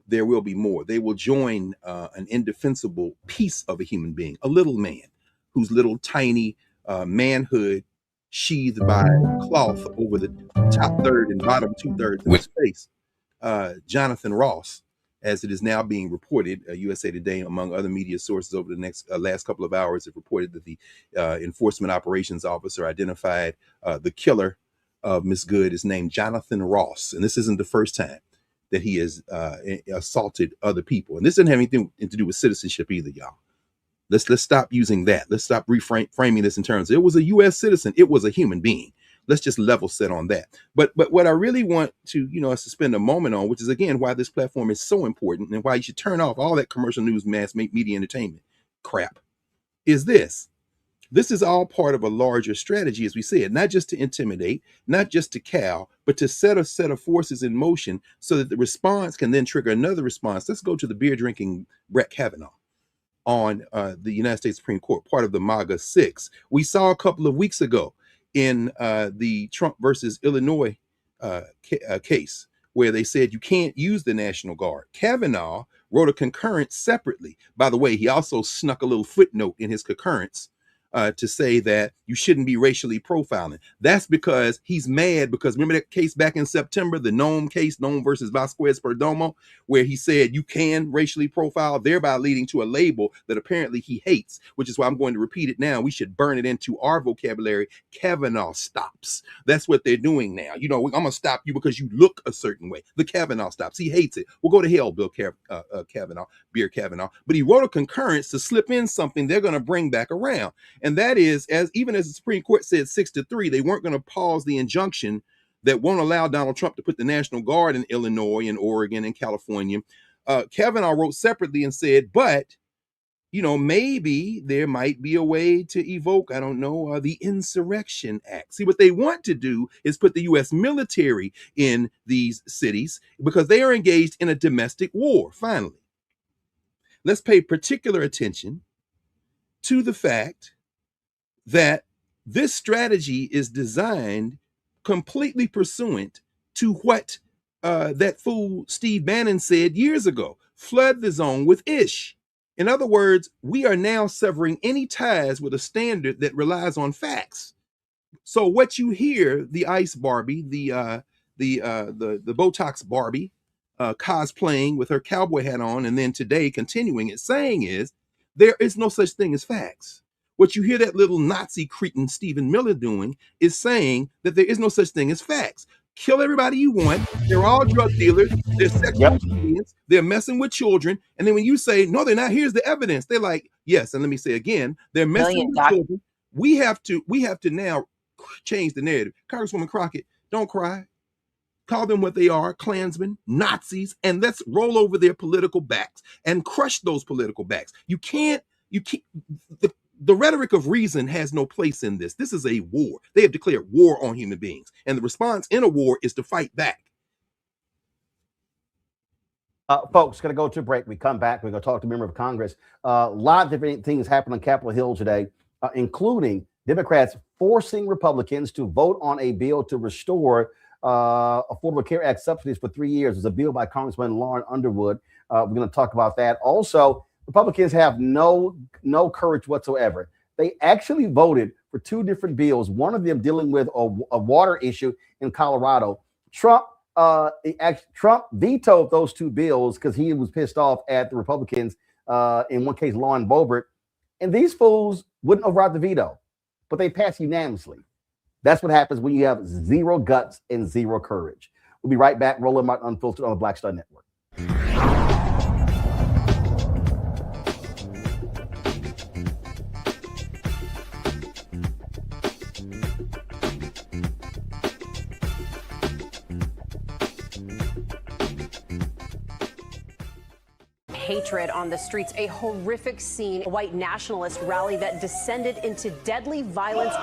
There will be more. They will join an indefensible piece of a human being, a little man whose little tiny manhood sheathed by cloth over the top third and bottom 2/3 of his face. Jonathan Ross, as it is now being reported, USA Today, among other media sources over the last couple of hours, have reported that the enforcement operations officer identified the killer of Miss Good is named Jonathan Ross. And this isn't the first time that he has assaulted other people. And this doesn't have anything to do with citizenship either, y'all. Let's stop using that. Let's stop reframing this in terms of it was a U.S. citizen. It was a human being. Let's just level set on that. But what I really want to, us to spend a moment on, which is again why this platform is so important and why you should turn off all that commercial news, mass media entertainment crap, is this. This is all part of a larger strategy, as we said, not just to intimidate, not just to cow, but to set a set of forces in motion so that the response can then trigger another response. Let's go to the beer drinking Brett Kavanaugh on the United States Supreme Court, part of the MAGA 6. We saw a couple of weeks ago in the Trump versus Illinois case, where they said you can't use the National Guard. Kavanaugh wrote a concurrence separately. By the way, he also snuck a little footnote in his concurrence to say that you shouldn't be racially profiling. That's because he's mad because remember that case back in September, the Noem case, Noem versus Vasquez Perdomo, where he said you can racially profile, thereby leading to a label that apparently he hates, which is why I'm going to repeat it now. We should burn it into our vocabulary. Kavanaugh stops. That's what they're doing now. I'm going to stop you because you look a certain way. The Kavanaugh stops. He hates it. We'll go to hell, Bill Kavanaugh, Beer Kavanaugh. But he wrote a concurrence to slip in something they're going to bring back around. And that is, even as the Supreme Court said 6-3, they weren't going to pause the injunction that won't allow Donald Trump to put the National Guard in Illinois and Oregon and California. Kavanaugh wrote separately and said, but, maybe there might be a way to evoke, the Insurrection Act. See, what they want to do is put the U.S. military in these cities because they are engaged in a domestic war. Finally, let's pay particular attention to the fact that this strategy is designed completely pursuant to what that fool Steve Bannon said years ago, flood the zone with ish. In other words, we are now severing any ties with a standard that relies on facts. So what you hear, the Ice Barbie, the Botox Barbie cosplaying with her cowboy hat on, and then today continuing it saying is, there is no such thing as facts. What you hear that little Nazi cretin Stephen Miller doing is saying that there is no such thing as facts. Kill everybody you want. They're all drug dealers. They're sexual deviants. They're messing with children. And then when you say, no, they're not, here's the evidence. They're like, yes. And let me say again, they're messing with children. We have to now change the narrative. Congresswoman Crockett, don't cry. Call them what they are, Klansmen, Nazis, and let's roll over their political backs and crush those political backs. The rhetoric of reason has no place in this. This is a war. They have declared war on human beings. And the response in a war is to fight back. Folks, going to go to a break. We come back. We're going to talk to a member of Congress. A lot of different things happened on Capitol Hill today, including Democrats forcing Republicans to vote on a bill to restore Affordable Care Act subsidies for 3 years. There's a bill by Congressman Lauren Underwood. We're going to talk about that. Also, Republicans have no courage whatsoever. They actually voted for two different bills, one of them dealing with a water issue in Colorado. Trump vetoed those two bills because he was pissed off at the Republicans, in one case, Lauren Boebert. And these fools wouldn't override the veto, but they passed unanimously. That's what happens when you have zero guts and zero courage. We'll be right back. Roland Martin Unfiltered on the Black Star Network. Hatred on the streets, a horrific scene, a white nationalist rally that descended into deadly violence.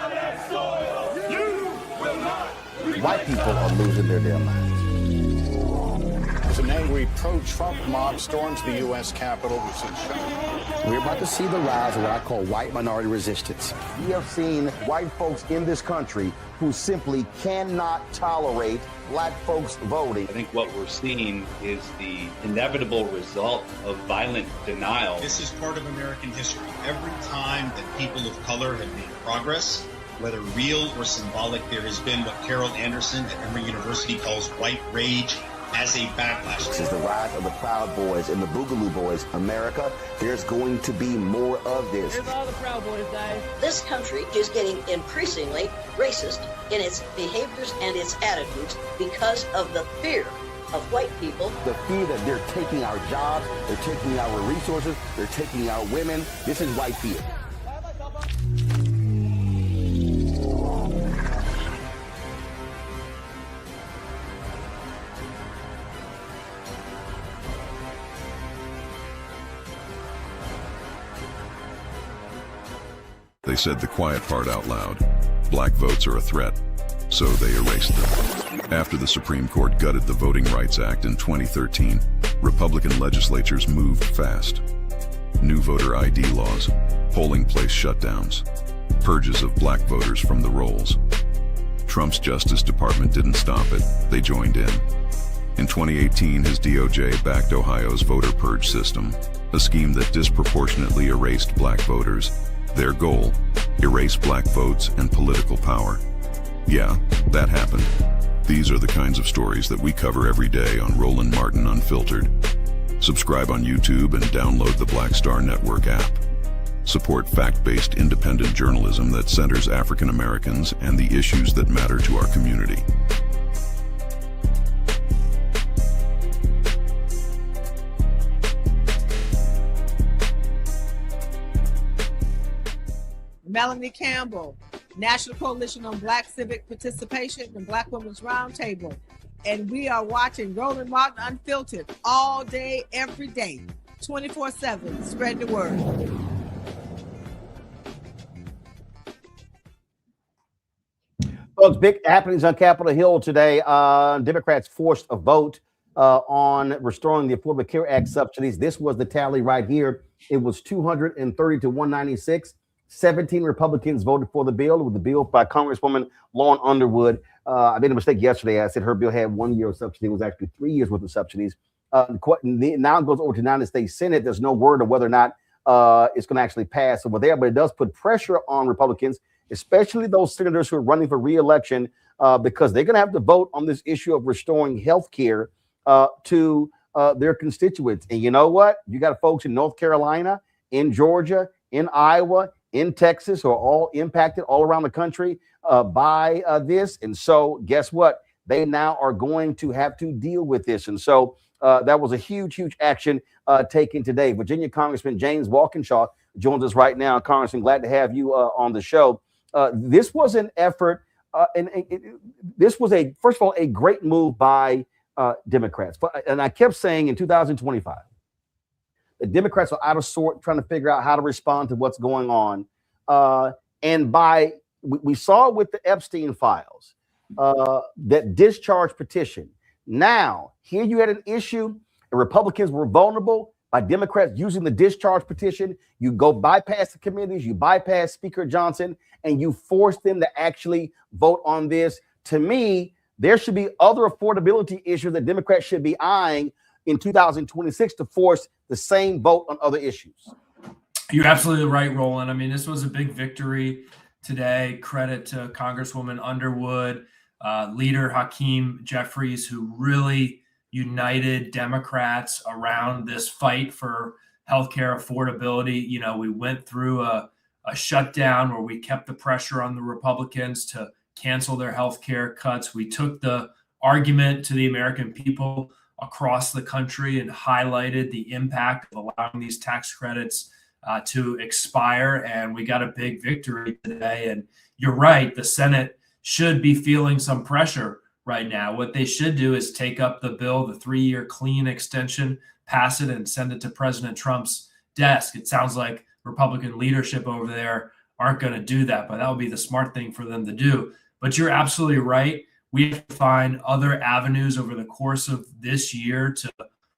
White people are losing their damn minds. as an angry pro-Trump mob storms the U.S. Capitol. We're about to see the rise of what I call white minority resistance. We have seen white folks in this country who simply cannot tolerate black folks voting. I think what we're seeing is the inevitable result of violent denial. This is part of American history. Every time that people of color have made progress, whether real or symbolic, there has been what Carol Anderson at Emory University calls white rage as a backlash. This is the rise of the Proud Boys and the Boogaloo Boys. America, there's going to be more of this. Here's all the Proud Boys, guys. This country is getting increasingly racist in its behaviors and its attitudes because of the fear of white people. The fear that they're taking our jobs, they're taking our resources, they're taking our women. This is white fear. They said the quiet part out loud. Black votes are a threat, so they erased them. After the Supreme Court gutted the Voting Rights Act in 2013, Republican legislatures moved fast. New voter ID laws, polling place shutdowns, purges of black voters from the rolls. Trump's Justice Department didn't stop it, they joined in. In 2018, his DOJ backed Ohio's voter purge system, a scheme that disproportionately erased black voters. Their goal, erase black votes and political power. Yeah, that happened. These are the kinds of stories that we cover every day on Roland Martin Unfiltered. Subscribe on YouTube and download the Black Star Network app. Support fact-based independent journalism that centers African Americans and the issues that matter to our community. Melanie Campbell, National Coalition on Black Civic Participation and Black Women's Roundtable. And we are watching Roland Martin Unfiltered all day, every day, 24/7. Spread the word. Folks, big happenings on Capitol Hill today. Democrats forced a vote on restoring the Affordable Care Act subsidies. This was the tally right here. It was 230 to 196. 17 Republicans voted for the bill. It was the bill by Congresswoman Lauren Underwood. I made a mistake yesterday. I said her bill had 1 year of subsidy. It was actually 3 years worth of subsidies. Now it goes over to the United States Senate. There's no word of whether or not it's going to actually pass over there, but it does put pressure on Republicans, especially those senators who are running for re-election, because they're going to have to vote on this issue of restoring health care to their constituents. And you know what? You got folks in North Carolina, in Georgia, in Iowa, in Texas, who are all impacted all around the country by this. And so guess what? They now are going to have to deal with this. And so that was a huge, huge action taken today. Virginia Congressman James Walkinshaw joins us right now. Congressman, glad to have you on the show. This was an effort, this was first of all, a great move by Democrats. And I kept saying in 2025, the Democrats are out of sort trying to figure out how to respond to what's going on. And we saw with the Epstein files, that discharge petition. Now, here you had an issue, and Republicans were vulnerable by Democrats using the discharge petition. You go bypass the committees, you bypass Speaker Johnson, and you force them to actually vote on this. To me, there should be other affordability issues that Democrats should be eyeing in 2026 to force the same vote on other issues. You're absolutely right, Roland. I mean, this was a big victory today. Credit to Congresswoman Underwood, leader Hakeem Jeffries, who really united Democrats around this fight for healthcare affordability. You know, we went through a shutdown where we kept the pressure on the Republicans to cancel their healthcare cuts. We took the argument to the American people across the country and highlighted the impact of allowing these tax credits to expire. And we got a big victory today. And you're right, the Senate should be feeling some pressure right now. What they should do is take up the bill, the 3-year clean extension, pass it and send it to President Trump's desk. It sounds like Republican leadership over there aren't going to do that, but that would be the smart thing for them to do. But you're absolutely right. We have to find other avenues over the course of this year to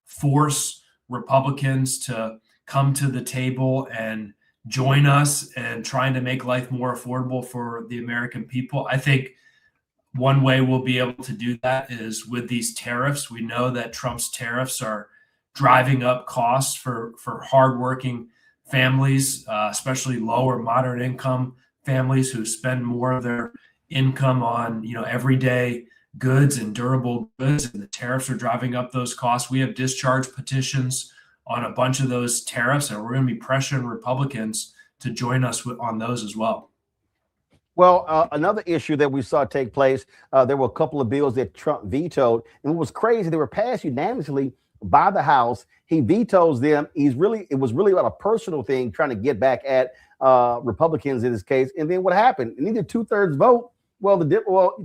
force Republicans to come to the table and join us in trying to make life more affordable for the American people. I think one way we'll be able to do that is with these tariffs. We know that Trump's tariffs are driving up costs for hardworking families, especially low or moderate income families who spend more of their income on, everyday goods and durable goods, and the tariffs are driving up those costs. We have discharge petitions on a bunch of those tariffs, and we're going to be pressuring Republicans to join us on those as well. Well, another issue that we saw take place, there were a couple of bills that Trump vetoed, and what was crazy, they were passed unanimously by the House. He vetoes them. It was really about a personal thing, trying to get back at Republicans in this case. And then what happened? It needed 2/3 vote. Well,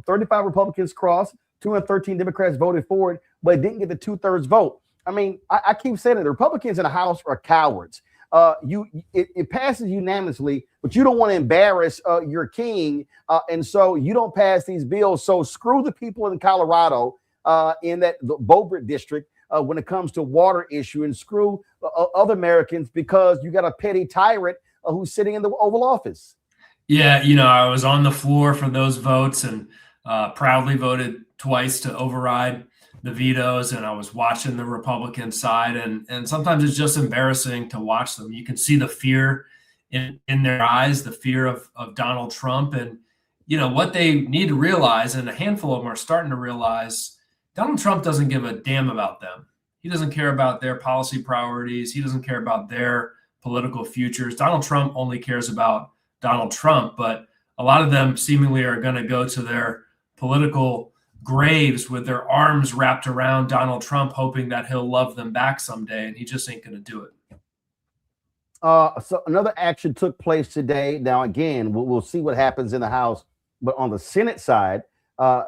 35 Republicans crossed, 213 Democrats voted for it, but it didn't get the 2/3 vote. I mean, I keep saying it. The Republicans in the House are cowards. It passes unanimously, but you don't want to embarrass your king, and so you don't pass these bills. So screw the people in Colorado in the Beaufort district when it comes to water issue, and screw other Americans because you got a petty tyrant who's sitting in the Oval Office. Yeah, I was on the floor for those votes and proudly voted twice to override the vetoes, and I was watching the Republican side, and sometimes it's just embarrassing to watch them. You can see the fear in their eyes, the fear of Donald Trump, and what they need to realize, and a handful of them are starting to realize, Donald Trump doesn't give a damn about them. He doesn't care about their policy priorities. He doesn't care about their political futures. Donald Trump only cares about Donald Trump, but a lot of them seemingly are going to go to their political graves with their arms wrapped around Donald Trump, hoping that he'll love them back someday, and he just ain't going to do it. So another action took place today. Now, again, we'll see what happens in the House, but on the Senate side,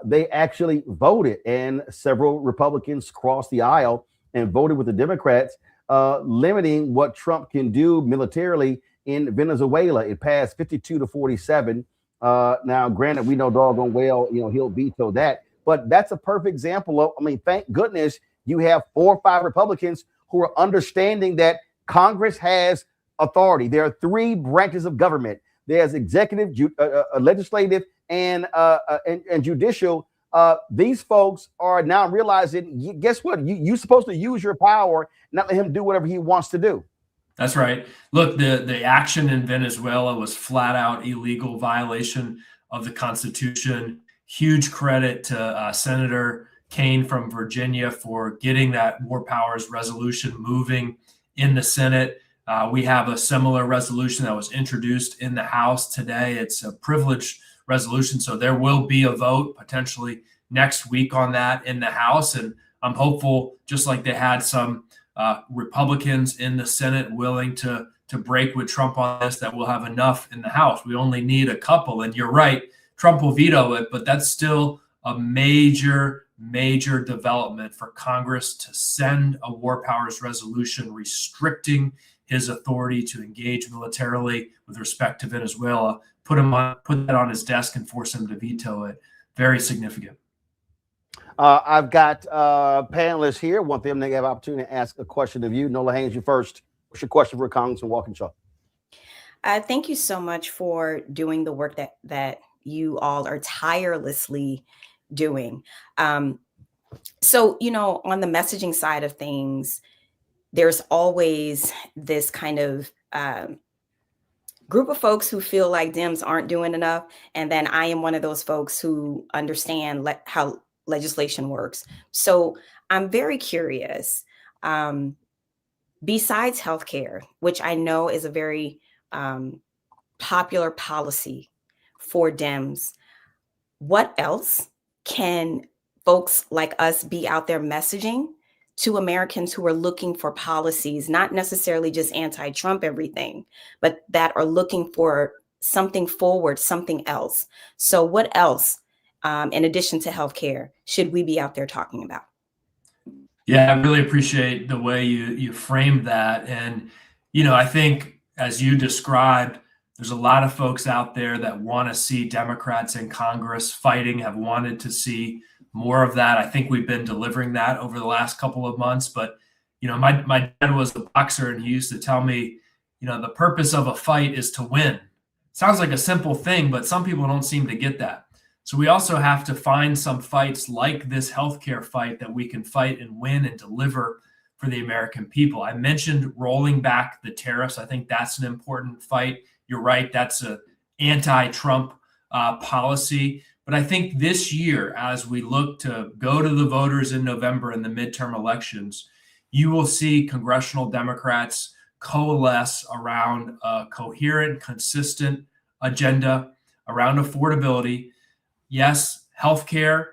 they actually voted, and several Republicans crossed the aisle and voted with the Democrats, limiting what Trump can do militarily in Venezuela. It passed 52-47. Now, granted, we know doggone well, he'll veto that, but that's a perfect example of, thank goodness you have 4 or 5 Republicans who are understanding that Congress has authority. There are 3 branches of government. There's executive, legislative, and judicial. These folks are now realizing, guess what? You're supposed to use your power, not let him do whatever he wants to do. That's right. Look, the action in Venezuela was flat out illegal, violation of the Constitution. Huge credit to Senator Kaine from Virginia for getting that War Powers resolution moving in the Senate. We have a similar resolution that was introduced in the House today. It's a privileged resolution, so there will be a vote potentially next week on that in the House. And I'm hopeful, just like they had some Republicans in the Senate willing to break with Trump on this, that we'll have enough in the House. We only need a couple. And you're right, Trump will veto it, but that's still a major development for Congress to send a War Powers resolution restricting his authority to engage militarily with respect to Venezuela. Put that on his desk and force him to veto it. Very significant. I've got panelists here. Want them to have opportunity to ask a question of you. Nola Haynes, you first. What's your question for Congressman Walkinshaw? Thank you so much for doing the work that you all are tirelessly doing. So, on the messaging side of things, there's always this kind of group of folks who feel like Dems aren't doing enough. And then I am one of those folks who understand how legislation works. So I'm very curious, besides healthcare, which I know is a very popular policy for Dems, what else can folks like us be out there messaging to Americans who are looking for policies, not necessarily just anti-Trump everything, but that are looking for something forward, something else? So what else, in addition to healthcare, should we be out there talking about? Yeah, I really appreciate the way you framed that. And, I think as you described, There's a lot of folks out there that want to see Democrats in Congress fighting, have wanted to see more of that. I think we've been delivering that over the last couple of months. But, you know, my dad was a boxer, and he used to tell me, you know, the purpose of a fight is to win. Sounds like a simple thing, but some people don't seem to get that. So we also have to find some fights like this healthcare fight that we can fight and win and deliver for the American people. I mentioned rolling back the tariffs. I think that's an important fight. You're right. That's an anti-Trump policy. But I think this year, as we look to go to the voters in November in the midterm elections, you will see congressional Democrats coalesce around a coherent, consistent agenda around affordability. Yes, healthcare,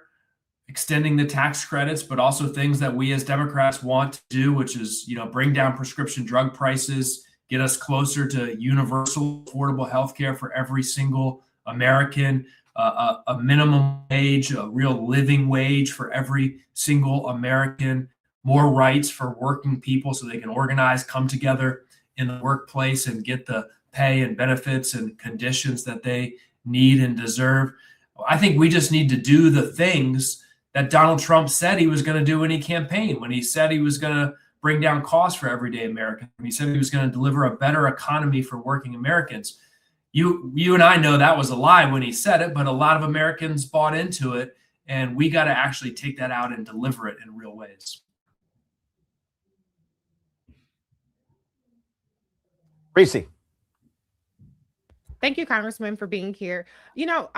extending the tax credits, but also things that we as Democrats want to do, which is, you know, bring down prescription drug prices, get us closer to universal affordable healthcare for every single American, a minimum wage, a real living wage for every single American, more rights for working people so they can organize, come together in the workplace and get the pay and benefits and conditions that they need and deserve. I think we just need to do the things that Donald Trump said he was going to do when he campaigned, when he said he was going to bring down costs for everyday Americans. He said he was going to deliver a better economy for working Americans. You and I know that was a lie when he said it, but a lot of Americans bought into it, and we got to actually take that out and deliver it in real ways. Kristi. Thank you, Congressman, for being here. You know,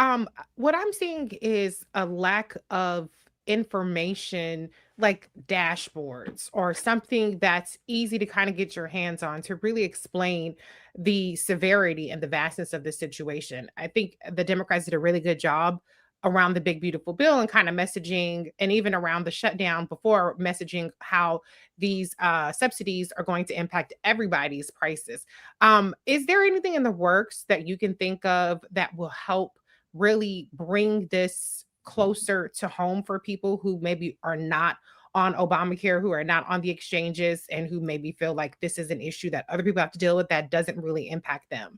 what I'm seeing is a lack of information like dashboards or something that's easy to kind of get your hands on to really explain the severity and the vastness of the situation. I think the Democrats did a really good job around the big, beautiful bill and kind of messaging, and even around the shutdown before, messaging how these subsidies are going to impact everybody's prices. Is there anything in the works that you can think of that will help really bring this closer to home for people who maybe are not on Obamacare, who are not on the exchanges, and who maybe feel like this is an issue that other people have to deal with that doesn't really impact them?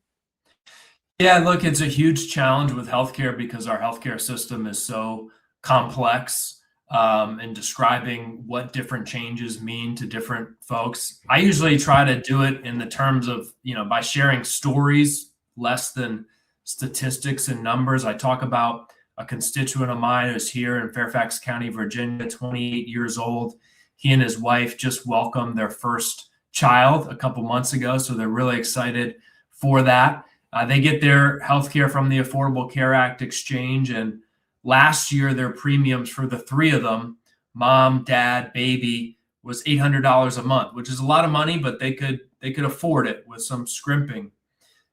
Yeah, look, it's a huge challenge with healthcare because our healthcare system is so complex, and describing what different changes mean to different folks. I usually try to do it in the terms of, you know, by sharing stories less than statistics and numbers. I talk about a constituent of mine who's here in Fairfax County, Virginia, 28 years old. He and his wife just welcomed their first child a couple months ago, so they're really excited for that. They get their health care from the Affordable Care Act exchange, and last year their premiums for the three of them, mom, dad, baby, was $800 a month, which is a lot of money, but they could afford it with some scrimping.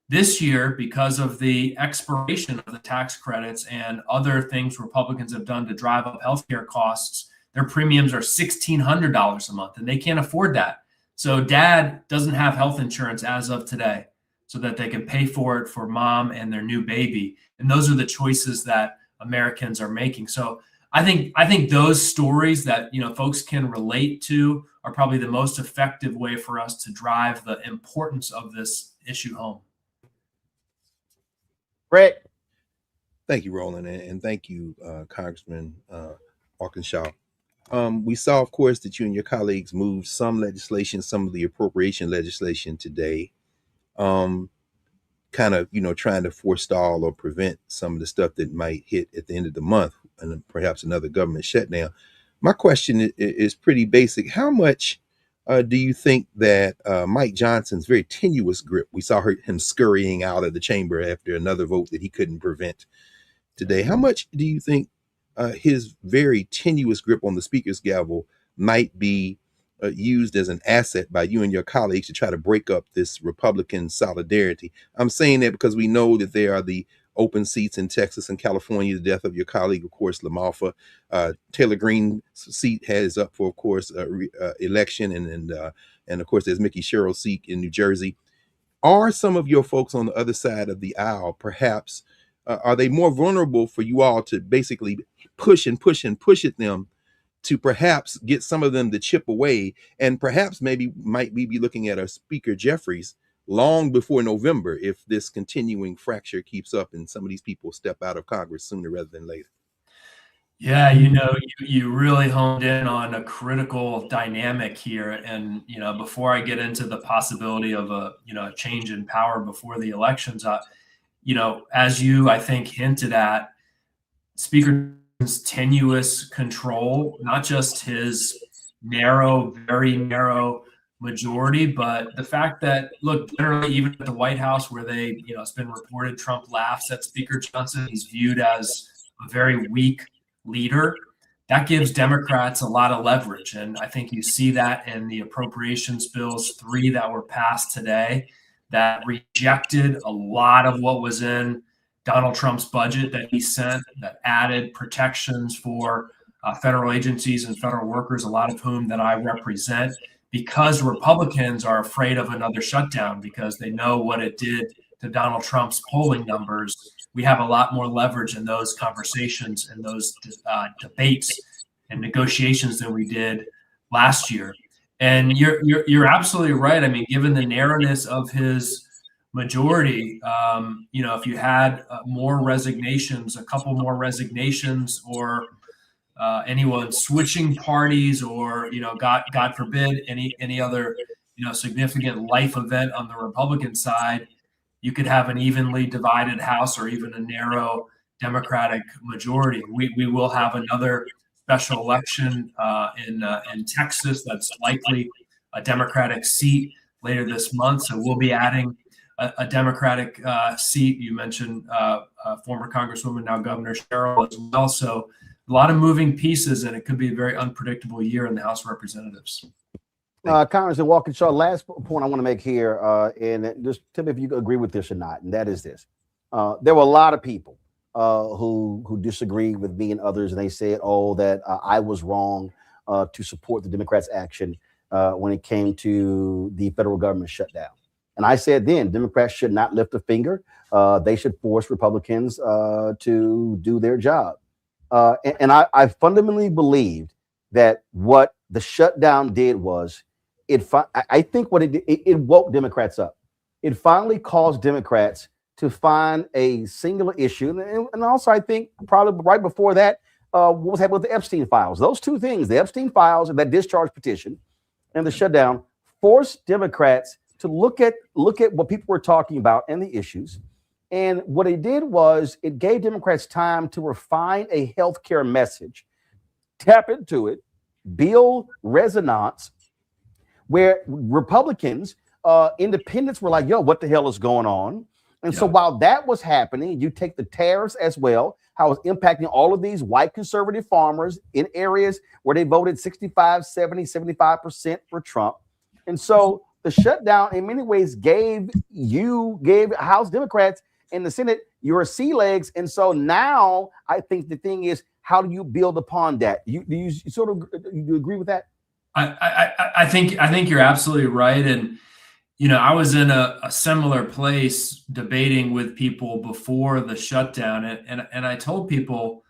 This year, because of the expiration of the tax credits and other things Republicans have done to drive up healthcare costs, their premiums are $1,600 a month, and they can't afford that. So dad doesn't have health insurance as of today, so that they can pay for it for mom and their new baby. And those are the choices that Americans are making. So I think those stories that, you know, folks can relate to are probably the most effective way for us to drive the importance of this issue home. Brett. Thank you, Roland, and thank you, Congressman Arkansas. We saw, of course, that you and your colleagues moved some legislation, some of the appropriation legislation today, kind of, you know, trying to forestall or prevent some of the stuff that might hit at the end of the month and perhaps another government shutdown. My question is pretty basic. How much do you think that Mike Johnson's very tenuous grip, we saw him scurrying out of the chamber after another vote that he couldn't prevent today, how much do you think his very tenuous grip on the speaker's gavel might be used as an asset by you and your colleagues to try to break up this Republican solidarity? I'm saying that because we know that there are the open seats in Texas and California, the death of your colleague, of course, LaMalfa. Taylor Greene's seat has up for, of course, election. And of course, there's Mickey Sherrill's seat in New Jersey. Are some of your folks on the other side of the aisle, perhaps, are they more vulnerable for you all to basically push and push and push at them to perhaps get some of them to chip away? And perhaps maybe might we be looking at a Speaker Jeffries long before November if this continuing fracture keeps up and some of these people step out of Congress sooner rather than later. Yeah, you really honed in on a critical dynamic here. And, before I get into the possibility of a change in power before the elections, as you, I think, hinted at, Speaker's tenuous control, not just his very narrow majority, but the fact that, look, generally, even at the White House where it's been reported Trump laughs at Speaker Johnson, he's viewed as a very weak leader. That gives Democrats a lot of leverage. And I think you see that in the appropriations bills, 3 that were passed today that rejected a lot of what was in Donald Trump's budget that he sent, that added protections for federal agencies and federal workers, a lot of whom that I represent, because Republicans are afraid of another shutdown because they know what it did to Donald Trump's polling numbers. We have a lot more leverage in those conversations and those debates and negotiations than we did last year. And you're absolutely right. I mean, given the narrowness of his majority, if you had more resignations, a couple more resignations, or anyone switching parties, or God forbid, any other significant life event on the Republican side, you could have an evenly divided House or even a narrow Democratic majority. We will have another special election in Texas that's likely a Democratic seat later this month. So we'll be adding a Democratic seat. You mentioned former Congresswoman, now Governor Sherrill as well. So a lot of moving pieces, and it could be a very unpredictable year in the House of Representatives. Congressman Walkinshaw, last point I want to make here, and just tell me if you agree with this or not, and that is this. There were a lot of people who disagreed with me and others, and they said, that I was wrong to support the Democrats' action when it came to the federal government shutdown. And I said then, Democrats should not lift a finger. They should force Republicans to do their job. And I fundamentally believed that what the shutdown did was, I think what it did, it woke Democrats up. It finally caused Democrats to find a singular issue. And also, I think probably right before that, what was happening with the Epstein files. Those two things, the Epstein files and that discharge petition and the shutdown, forced Democrats to look at what people were talking about and the issues. And what it did was it gave Democrats time to refine a healthcare message, tap into it, build resonance, where Republicans, independents were like, what the hell is going on? And so while that was happening, you take the tariffs as well, how it's impacting all of these white conservative farmers in areas where they voted 65, 70, 75% for Trump. And so the shutdown in many ways gave House Democrats in the Senate your sea legs. And so now I think the thing is, how do you build upon that? Do you sort of you agree with that? I think you're absolutely right. And, I was in a similar place debating with people before the shutdown. And I told people,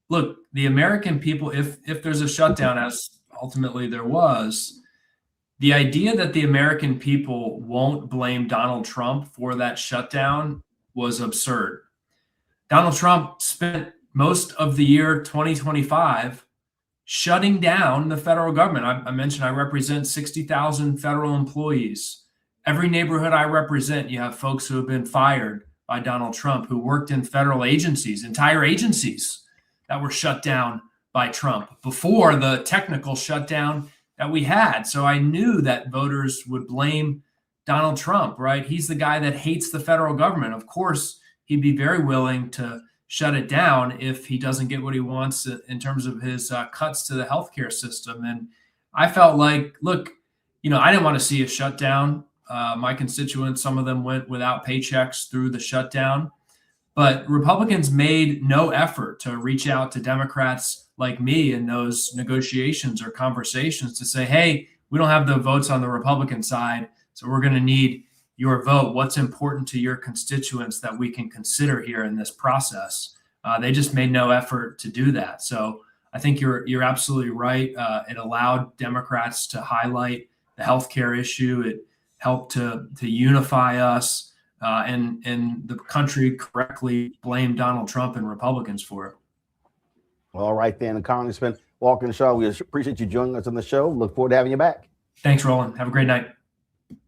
look, the American people, if there's a shutdown, as ultimately there was, the idea that the American people won't blame Donald Trump for that shutdown was absurd. Donald Trump spent most of the year 2025 shutting down the federal government. I mentioned I represent 60,000 federal employees. Every neighborhood I represent, you have folks who have been fired by Donald Trump, who worked in federal agencies, entire agencies that were shut down by Trump before the technical shutdown that we had. So I knew that voters would blame Donald Trump, right? He's the guy that hates the federal government. Of course, he'd be very willing to shut it down if he doesn't get what he wants in terms of his cuts to the healthcare system. And I felt like, look, I didn't want to see a shutdown. My constituents, some of them went without paychecks through the shutdown. But Republicans made no effort to reach out to Democrats like me in those negotiations or conversations to say, hey, we don't have the votes on the Republican side, so we're going to need your vote. What's important to your constituents that we can consider here in this process? They just made no effort to do that. So I think you're absolutely right. It allowed Democrats to highlight the healthcare issue. It help to unify us and the country correctly blame Donald Trump and Republicans for it. All right, then, Congressman Walker and Shaw, we appreciate you joining us on the show. Look forward to having you back. Thanks, Roland. Have a great night.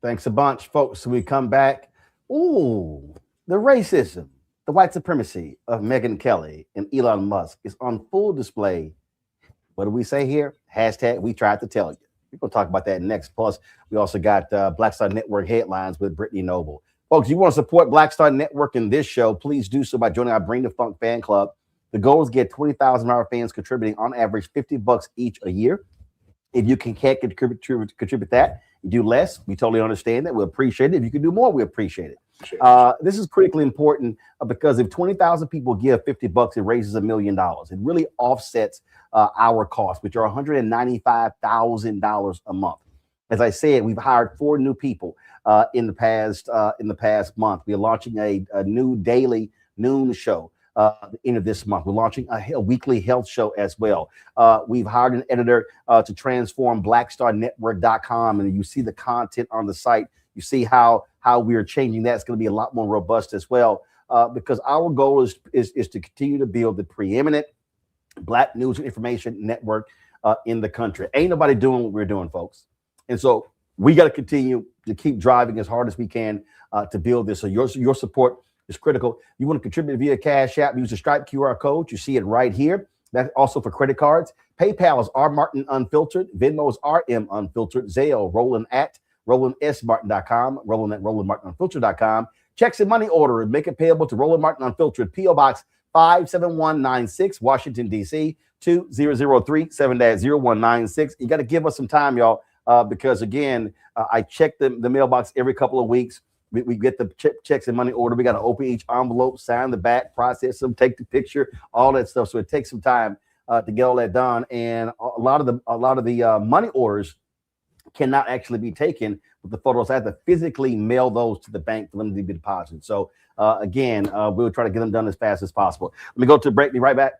Thanks a bunch, folks. We come back. Ooh, the racism, the white supremacy of Megyn Kelly and Elon Musk is on full display. What do we say here? Hashtag we tried to tell you. We're going to talk about that next. Plus, we also got Black Star Network headlines with Brittany Noble. Folks, you want to support Black Star Network in this show, please do so by joining our Bring the Funk fan club. The goal is to get 20,000 of our fans contributing on average $50 each a year. If you can't contribute that, you do less. We totally understand that. We appreciate it. If you can do more, we appreciate it. This is critically important because if 20,000 people give $50, it raises $1 million. It really offsets our costs, which are $195,000 a month. As I said, we've hired 4 new people in the past month. We are launching a new daily noon show. The end of this month. We're launching a weekly health show as well. We've hired an editor to transform blackstarnetwork.com, and you see the content on the site. You see how we are changing that. It's going to be a lot more robust as well, because our goal is to continue to build the preeminent Black news and information network in the country. Ain't nobody doing what we're doing, folks. And so we got to continue to keep driving as hard as we can to build this. So your support is critical. You want to contribute via Cash App, use the Stripe QR code. You see it right here. That's also for credit cards. PayPal is R Martin Unfiltered. Venmo is RM Unfiltered. Zelle, Roland at RolandSMartin.com. Roland at RolandMartinUnfiltered.com. Checks and money order. Make it payable to Roland Martin Unfiltered. P.O. Box 57196, Washington, D.C. 2003 7-0196. You got to give us some time, y'all, because, again, I check the mailbox every couple of weeks. We get the checks and money order. We got to open each envelope, sign the back, process them, take the picture, all that stuff. So it takes some time to get all that done. And a lot of the money orders cannot actually be taken with the photos. I have to physically mail those to the bank for them to be deposited. So again, we'll try to get them done as fast as possible. Let me go to break. Be right back.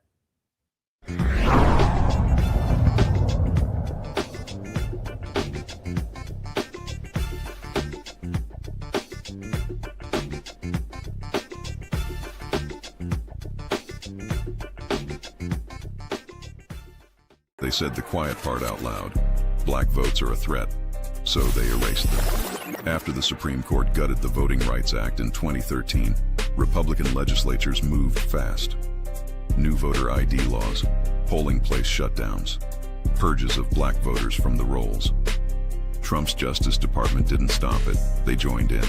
They said the quiet part out loud. Black votes are a threat, so they erased them. After the Supreme Court gutted the Voting Rights Act in 2013, Republican legislatures moved fast. New voter ID laws, polling place shutdowns, purges of black voters from the rolls. Trump's Justice Department didn't stop it, they joined in.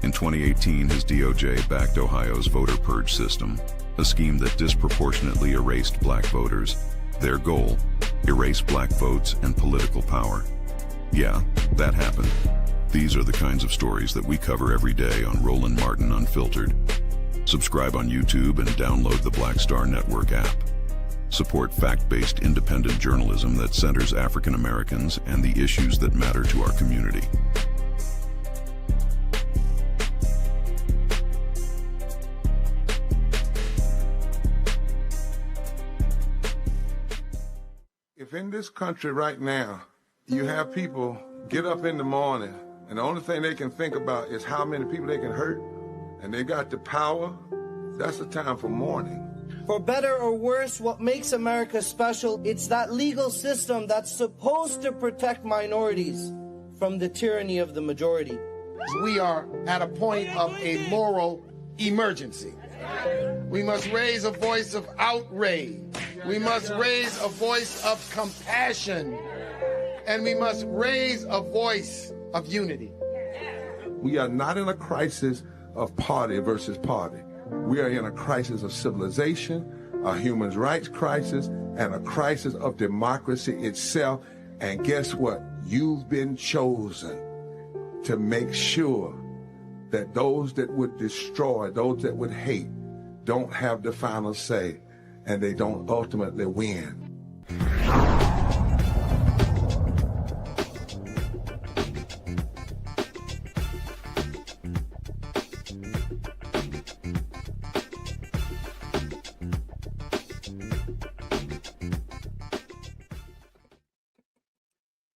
In 2018, his DOJ backed Ohio's voter purge system, a scheme that disproportionately erased black voters. Their goal, erase black votes and political power. Yeah, that happened. These are the kinds of stories that we cover every day on Roland Martin Unfiltered. Subscribe on YouTube and download the Black Star Network app. Support fact-based independent journalism that centers African Americans and the issues that matter to our community. If in this country right now, you have people get up in the morning and the only thing they can think about is how many people they can hurt, and they got the power, that's the time for mourning. For better or worse, what makes America special, it's that legal system that's supposed to protect minorities from the tyranny of the majority. We are at a point of a moral emergency. We must raise a voice of outrage. We must raise a voice of compassion. And we must raise a voice of unity. We are not in a crisis of party versus party. We are in a crisis of civilization, a human rights crisis, and a crisis of democracy itself. And guess what? You've been chosen to make sure that those that would destroy, those that would hate, don't have the final say, and they don't ultimately win.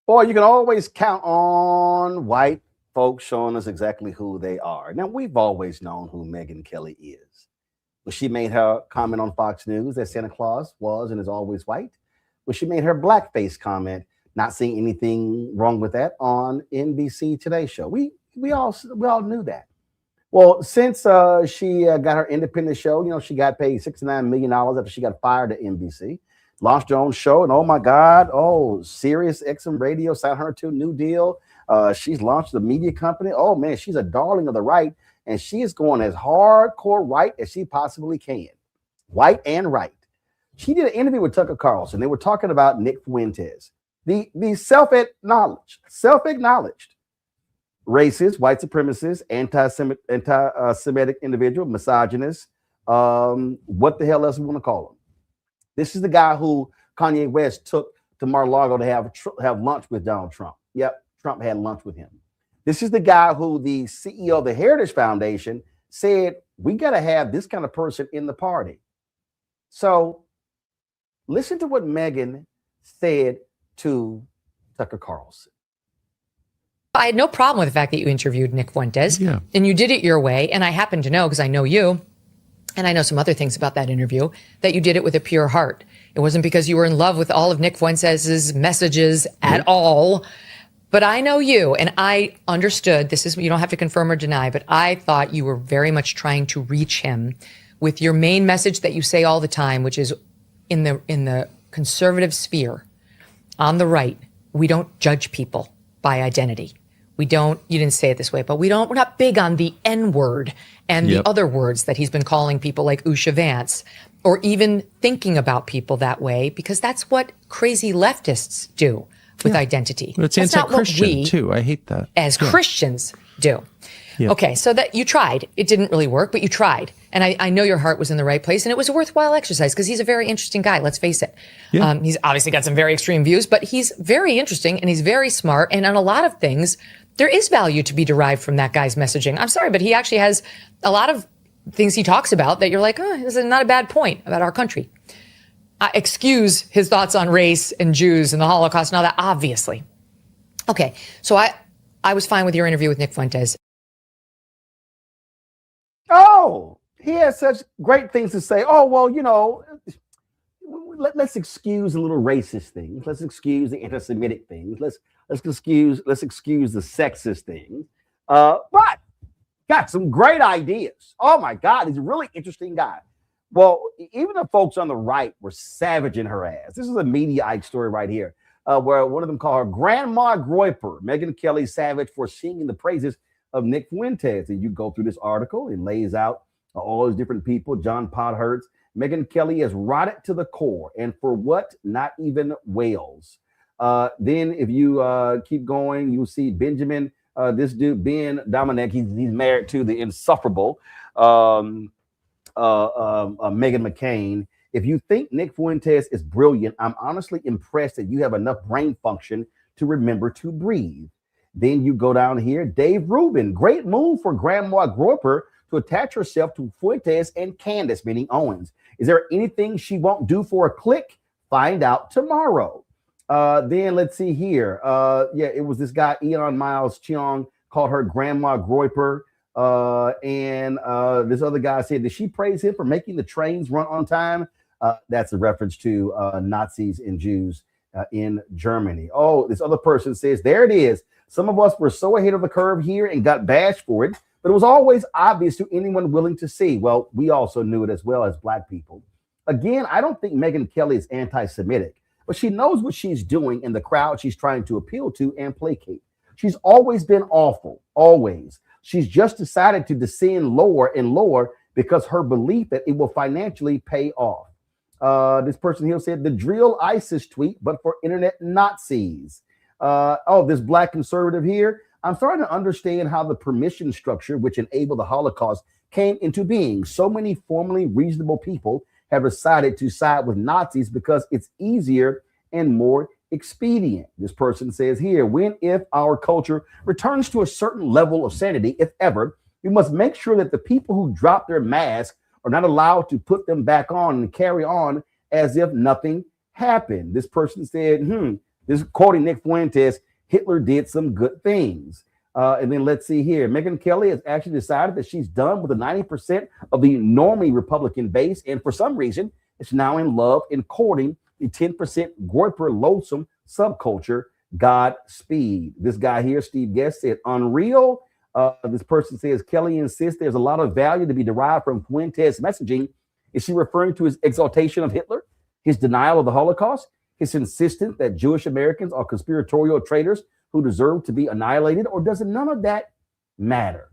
Boy, you can always count on white folks showing us exactly who they are. Now, we've always known who Megyn Kelly is. When she made her comment on Fox News that Santa Claus was and is always white, when she made her blackface comment, not seeing anything wrong with that, on NBC Today show. We all knew that. Well, since she got her independent show, you know, she got paid $69 million after she got fired at NBC, launched her own show, and oh my God, Sirius XM Radio signed her to a new deal. She's launched a media company. Oh man, she's a darling of the right, and she is going as hardcore right as she possibly can. White and right. She did an interview with Tucker Carlson. They were talking about Nick Fuentes, the self-acknowledged racist, white supremacist, anti-Semitic individual, misogynist. What the hell else we want to call him? This is the guy who Kanye West took to Mar-a-Lago to have lunch with Donald Trump. Yep, Trump had lunch with him. This is the guy who the CEO of the Heritage Foundation said, we got to have this kind of person in the party. So listen to what Megyn said to Tucker Carlson. I had no problem with the fact that you interviewed Nick Fuentes, and you did it your way. And I happen to know, because I know you, and I know some other things about that interview, that you did it with a pure heart. It wasn't because you were in love with all of Nick Fuentes' messages at all. But I know you, and I understood, this is, you don't have to confirm or deny, but I thought you were very much trying to reach him with your main message that you say all the time, which is in the conservative sphere, on the right, we don't judge people by identity. You didn't say it this way, but we're not big on the N word and the other words that he's been calling people like Usha Vance, or even thinking about people that way, because that's what crazy leftists do with identity. But it's anti-Christian too. I hate that. As Christians do. Yeah. Okay, so that you tried. It didn't really work, but you tried. And I know your heart was in the right place, and it was a worthwhile exercise because he's a very interesting guy, let's face it. Yeah. He's obviously got some very extreme views, but he's very interesting and he's very smart. And on a lot of things, there is value to be derived from that guy's messaging. I'm sorry, but he actually has a lot of things he talks about that you're like, this is not a bad point about our country. Excuse his thoughts on race and Jews and the Holocaust and all that, obviously. Okay, so I was fine with your interview with Nick Fuentes. Oh, he has such great things to say. Oh, well, you know, let's excuse the little racist things. Let's excuse the anti-Semitic things. Let's excuse the sexist things. But got some great ideas. Oh my God, he's a really interesting guy. Well, even the folks on the right were savaging her ass. This is a Mediaite story right here, where one of them called her Grandma Groyper, Megyn Kelly savage for singing the praises of Nick Fuentes. And you go through this article, it lays out all those different people. John Podhurst, Megyn Kelly is rotted to the core. And for what? Not even whales. Then if you keep going, you'll see Benjamin, this dude, Ben Dominic, he's married to the insufferable Meghan McCain. If you think Nick Fuentes is brilliant, I'm honestly impressed that you have enough brain function to remember to breathe. Then you go down here, Dave Rubin, great move for Grandma Groper to attach herself to Fuentes and Candace, meaning Owens. Is there anything she won't do for a click? Find out tomorrow. Then let's see here. It was this guy, Eon Miles Cheong, called her Grandma Groper. And this other guy said, did she praise him for making the trains run on time? That's a reference to Nazis and Jews in Germany. Oh, this other person says, there it is. Some of us were so ahead of the curve here and got bashed for it, but it was always obvious to anyone willing to see. Well, we also knew it as well as Black people. Again, I don't think Megyn Kelly is anti-Semitic, but she knows what she's doing in the crowd she's trying to appeal to and placate. She's always been awful, always. She's just decided to descend lower and lower because her belief that it will financially pay off. This person here said, the drill ISIS tweet, but for internet Nazis. This Black conservative here, I'm starting to understand how the permission structure which enabled the Holocaust came into being. So many formerly reasonable people have decided to side with Nazis because it's easier and more expedient. This person says here, if our culture returns to a certain level of sanity, if ever, we must make sure that the people who drop their masks are not allowed to put them back on and carry on as if nothing happened. This person said, this quoting Nick Fuentes, Hitler did some good things. And then let's see here. Megyn Kelly has actually decided that she's done with the 90% of the normally Republican base. And for some reason, it's now in love and courting the 10% groyper loathsome subculture. Godspeed. This guy here, Steve Guest, said unreal. This person says Kelly insists there's a lot of value to be derived from Fuentes' messaging. Is she referring to his exaltation of Hitler, his denial of the Holocaust, his insistence that Jewish Americans are conspiratorial traitors who deserve to be annihilated, or does none of that matter?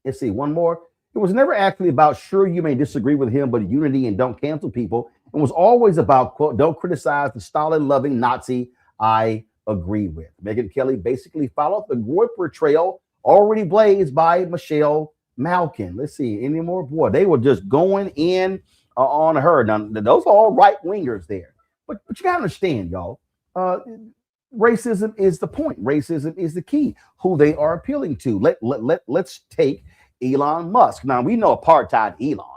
Let's see, one more. It was never actually about, sure, you may disagree with him, but unity and don't cancel people. It was always about, quote, don't criticize the Stalin-loving Nazi I agree with. Megyn Kelly basically followed the groyper trail already blazed by Michelle Malkin. Let's see, any more? Boy, they were just going in on her. Now, those are all right-wingers there. But you got to understand, y'all, racism is the point. Racism is the key, who they are appealing to. Let's take Elon Musk. Now, we know apartheid Elon.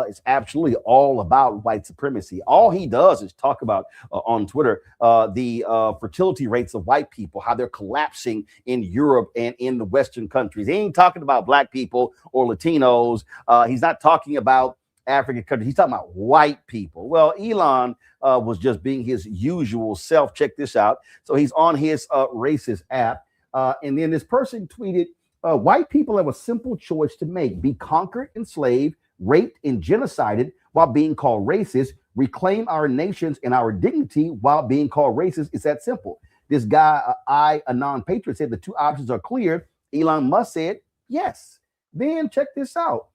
It's absolutely all about white supremacy. All he does is talk about on Twitter the fertility rates of white people, how they're collapsing in Europe and in the Western countries. He ain't talking about black people or Latinos. He's not talking about African countries. He's talking about white people. Well, Elon was just being his usual self. Check this out. So he's on his racist app. And then this person tweeted, white people have a simple choice to make: be conquered, enslaved, raped, and genocided while being called racist, reclaim our nations and our dignity while being called racist. It's that simple. This guy, a non-patriot, said the two options are clear. Elon Musk said yes. Then check this out.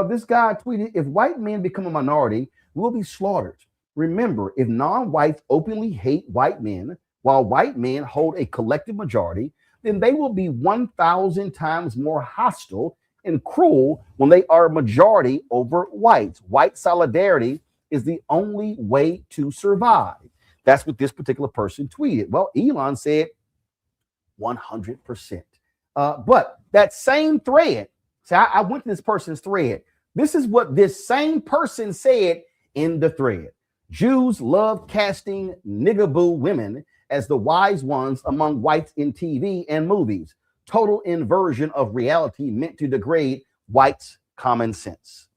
This guy tweeted, if white men become a minority, we'll be slaughtered. Remember, if non-whites openly hate white men while white men hold a collective majority, then they will be 1,000 times more hostile and cruel when they are a majority over whites. White solidarity is the only way to survive. That's what this particular person tweeted. Well, Elon said 100%. But that same thread, so I went to this person's thread. This is what this same person said in the thread. Jews love casting niggaboo women as the wise ones among whites in TV and movies. Total inversion of reality meant to degrade whites' common sense.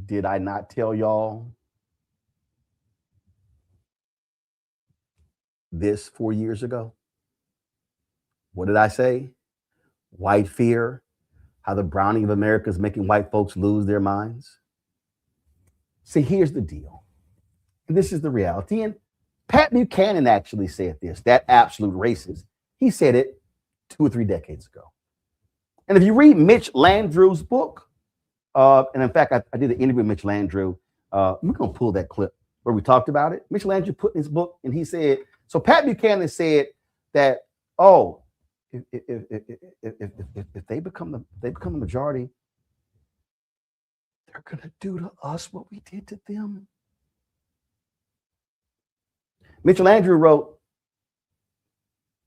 Did I not tell y'all this 4 years ago? What did I say? White fear, how the browning of America is making white folks lose their minds. See, here's the deal. And this is the reality. And Pat Buchanan actually said this, that absolute racist. He said it 2 or 3 decades ago. And if you read Mitch Landrieu's book, and in fact, I did an interview with Mitch Landrieu. We're going to pull that clip where we talked about it. Mitch Landrieu put in his book, and he said, so Pat Buchanan said that, oh, if they become the majority, they're going to do to us what we did to them. Mitchell Landrieu wrote,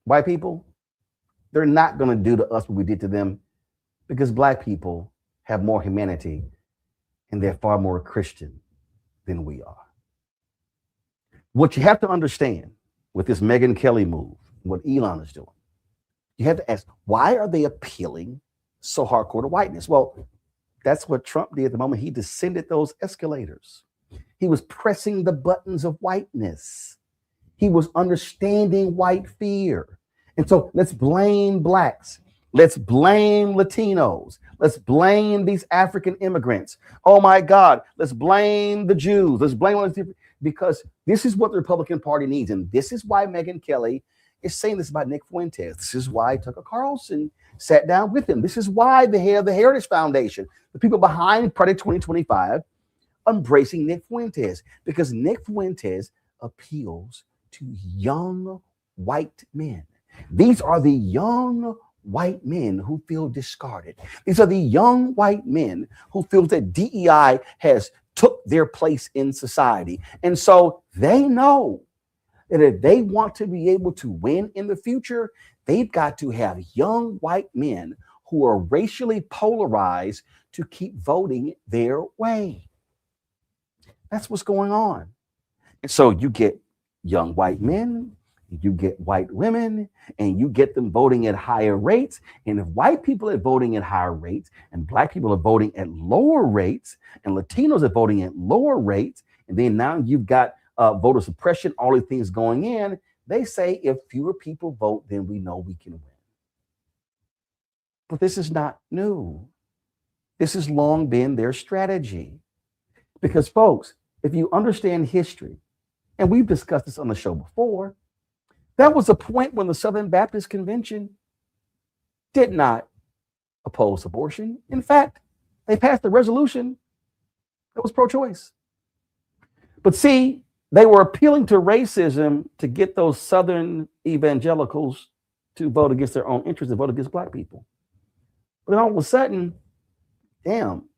white people, they're not going to do to us what we did to them because black people have more humanity and they're far more Christian than we are. What you have to understand with this Megyn Kelly move, what Elon is doing, you have to ask, why are they appealing so hardcore to whiteness? Well, that's what Trump did the moment he descended those escalators. He was pressing the buttons of whiteness. He was understanding white fear. And so let's blame blacks. Let's blame Latinos. Let's blame these African immigrants. Oh my God, let's blame the Jews. Let's blame all these different, because this is what the Republican Party needs. And this is why Megyn Kelly is saying this about Nick Fuentes. This is why Tucker Carlson sat down with him. This is why the head of the Heritage Foundation, the people behind Project 2025, embracing Nick Fuentes, because Nick Fuentes appeals to young white men. These are the young white men who feel discarded. These are the young white men who feel that DEI has took their place in society. And so they know that if they want to be able to win in the future, they've got to have young white men who are racially polarized to keep voting their way. That's what's going on. And so you get young white men, you get white women, and you get them voting at higher rates. And if white people are voting at higher rates, and black people are voting at lower rates, and Latinos are voting at lower rates, and then now you've got voter suppression, all these things going in, they say if fewer people vote, then we know we can win. But this is not new. This has long been their strategy. Because folks, if you understand history, and we've discussed this on the show before, that was a point when the Southern Baptist Convention did not oppose abortion. In fact, they passed a resolution that was pro-choice. But see, they were appealing to racism to get those Southern evangelicals to vote against their own interests and vote against black people. But then all of a sudden, damn,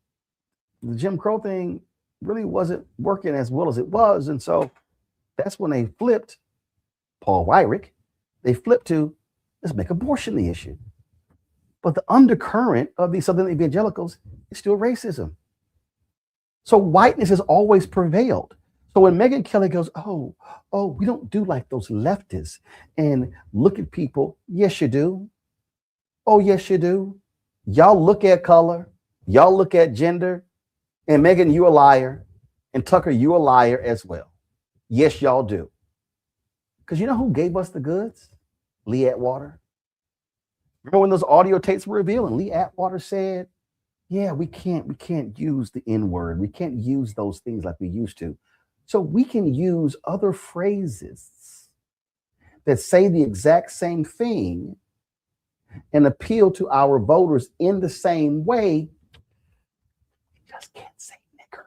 the Jim Crow thing really wasn't working as well as it was. And so that's when they flipped Paul Weyrich. They flipped to, let's make abortion the issue. But the undercurrent of these Southern evangelicals is still racism. So whiteness has always prevailed. So when Megyn Kelly goes, oh, we don't do like those leftists and look at people. Yes, you do. Oh, yes, you do. Y'all look at color. Y'all look at gender. And Megyn, you a liar. And Tucker, you a liar as well. Yes, y'all do. Because you know who gave us the goods? Lee Atwater. Remember when those audio tapes were revealing? Lee Atwater said, yeah, we can't use the N-word. We can't use those things like we used to. So we can use other phrases that say the exact same thing and appeal to our voters in the same way. We just can't say nigger.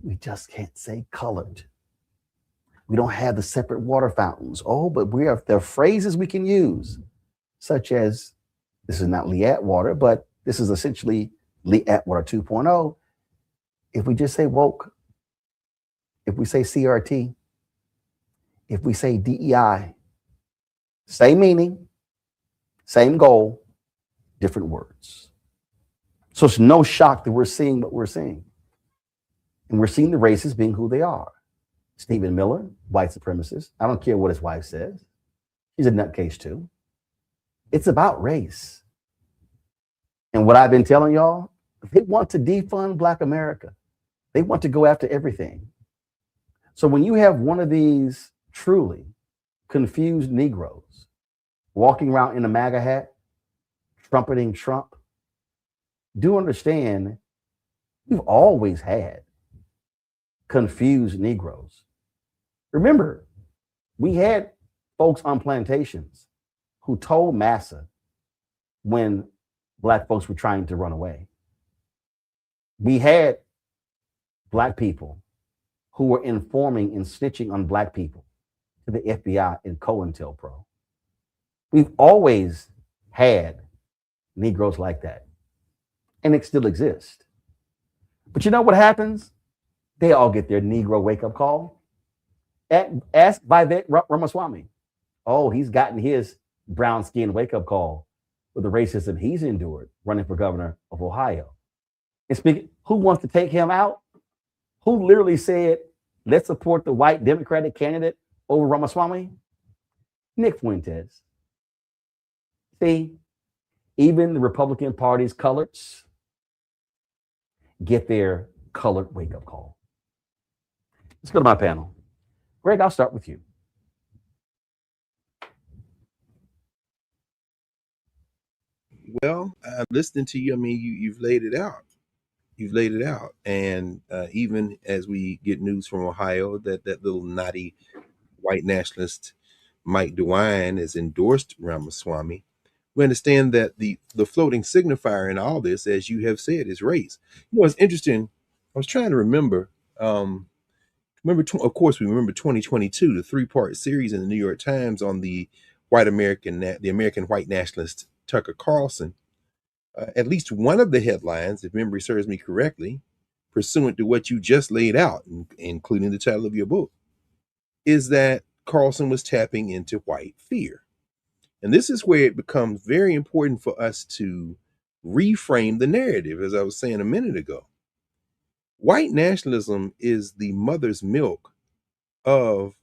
We just can't say colored. We don't have the separate water fountains. Oh, but there are phrases we can use, such as, this is not Lee Atwater, but this is essentially Lee Atwater 2.0. If we just say woke, if we say CRT, if we say DEI, same meaning, same goal, different words. So it's no shock that we're seeing what we're seeing. And we're seeing the racists being who they are. Stephen Miller, white supremacist. I don't care what his wife says. He's a nutcase too. It's about race. And what I've been telling y'all, they want to defund Black America. They want to go after everything. So when you have one of these truly confused Negroes walking around in a MAGA hat, trumpeting Trump, do understand we've always had confused Negroes. Remember, we had folks on plantations who told massa when Black folks were trying to run away. We had Black people who were informing and snitching on Black people to the FBI and COINTELPRO. We've always had Negroes like that, and it still exists. But you know what happens? They all get their Negro wake-up call. Ask Vivek Ramaswamy. Oh, he's gotten his brown skin wake-up call with the racism he's endured running for governor of Ohio. And speaking, who wants to take him out? Who literally said, let's support the white Democratic candidate over Ramaswamy? Nick Fuentes. See, even the Republican Party's coloreds get their colored wake-up call. Let's go to my panel. Greg, I'll start with you. Well, listening to you, I mean, you've laid it out. You've laid it out. And even as we get news from Ohio that little naughty white nationalist Mike DeWine has endorsed Ramaswamy, we understand that the floating signifier in all this, as you have said, is race. You know, it's interesting. I was trying to remember. Of course, we remember 2022, the 3-part series in the New York Times on the American white nationalist Tucker Carlson. At least one of the headlines, if memory serves me correctly, pursuant to what you just laid out, including the title of your book, is that Carlson was tapping into white fear. And this is where it becomes very important for us to reframe the narrative, as I was saying a minute ago. White nationalism is the mother's milk of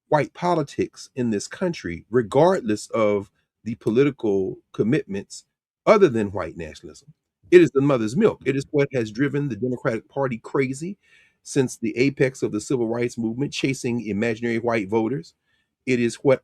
white politics in this country, regardless of the political commitments other than white nationalism. It is the mother's milk. It is what has driven the Democratic Party crazy since the apex of the civil rights movement, chasing imaginary white voters. It is what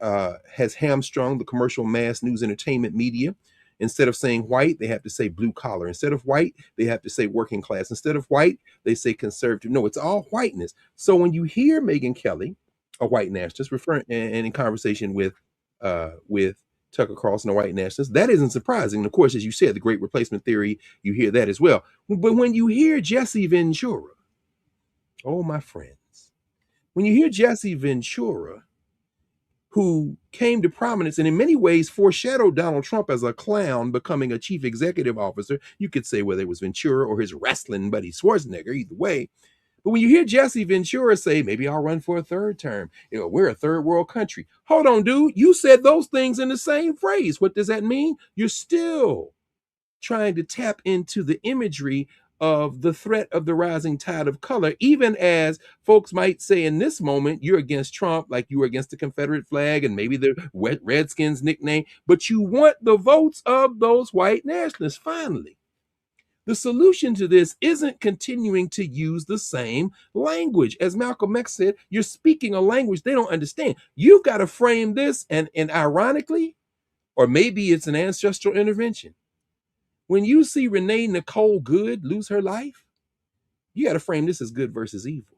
has hamstrung the commercial mass news entertainment media. Instead of saying white, they have to say blue collar. Instead of white, they have to say working class. Instead of white, they say conservative. No, it's all whiteness. So when you hear Megyn Kelly, a white nationalist, referring and in conversation with Tucker Carlson, a white nationalist, that isn't surprising. And of course, as you said, the great replacement theory, you hear that as well. But when you hear Jesse Ventura, oh, my friends, when you hear Jesse Ventura, who came to prominence and in many ways foreshadowed Donald Trump as a clown becoming a chief executive officer, you could say whether it was Ventura or his wrestling buddy Schwarzenegger, either way. But when you hear Jesse Ventura say, maybe I'll run for a third term, we're a third world country. Hold on, dude. You said those things in the same phrase. What does that mean? You're still trying to tap into the imagery of the threat of the rising tide of color, even as folks might say in this moment, you're against Trump like you were against the Confederate flag and maybe the Redskins nickname, but you want the votes of those white nationalists. Finally, the solution to this isn't continuing to use the same language. As Malcolm X said, you're speaking a language they don't understand. You've got to frame this, and ironically, or maybe it's an ancestral intervention. When you see Renee Good lose her life, you got to frame this as good versus evil.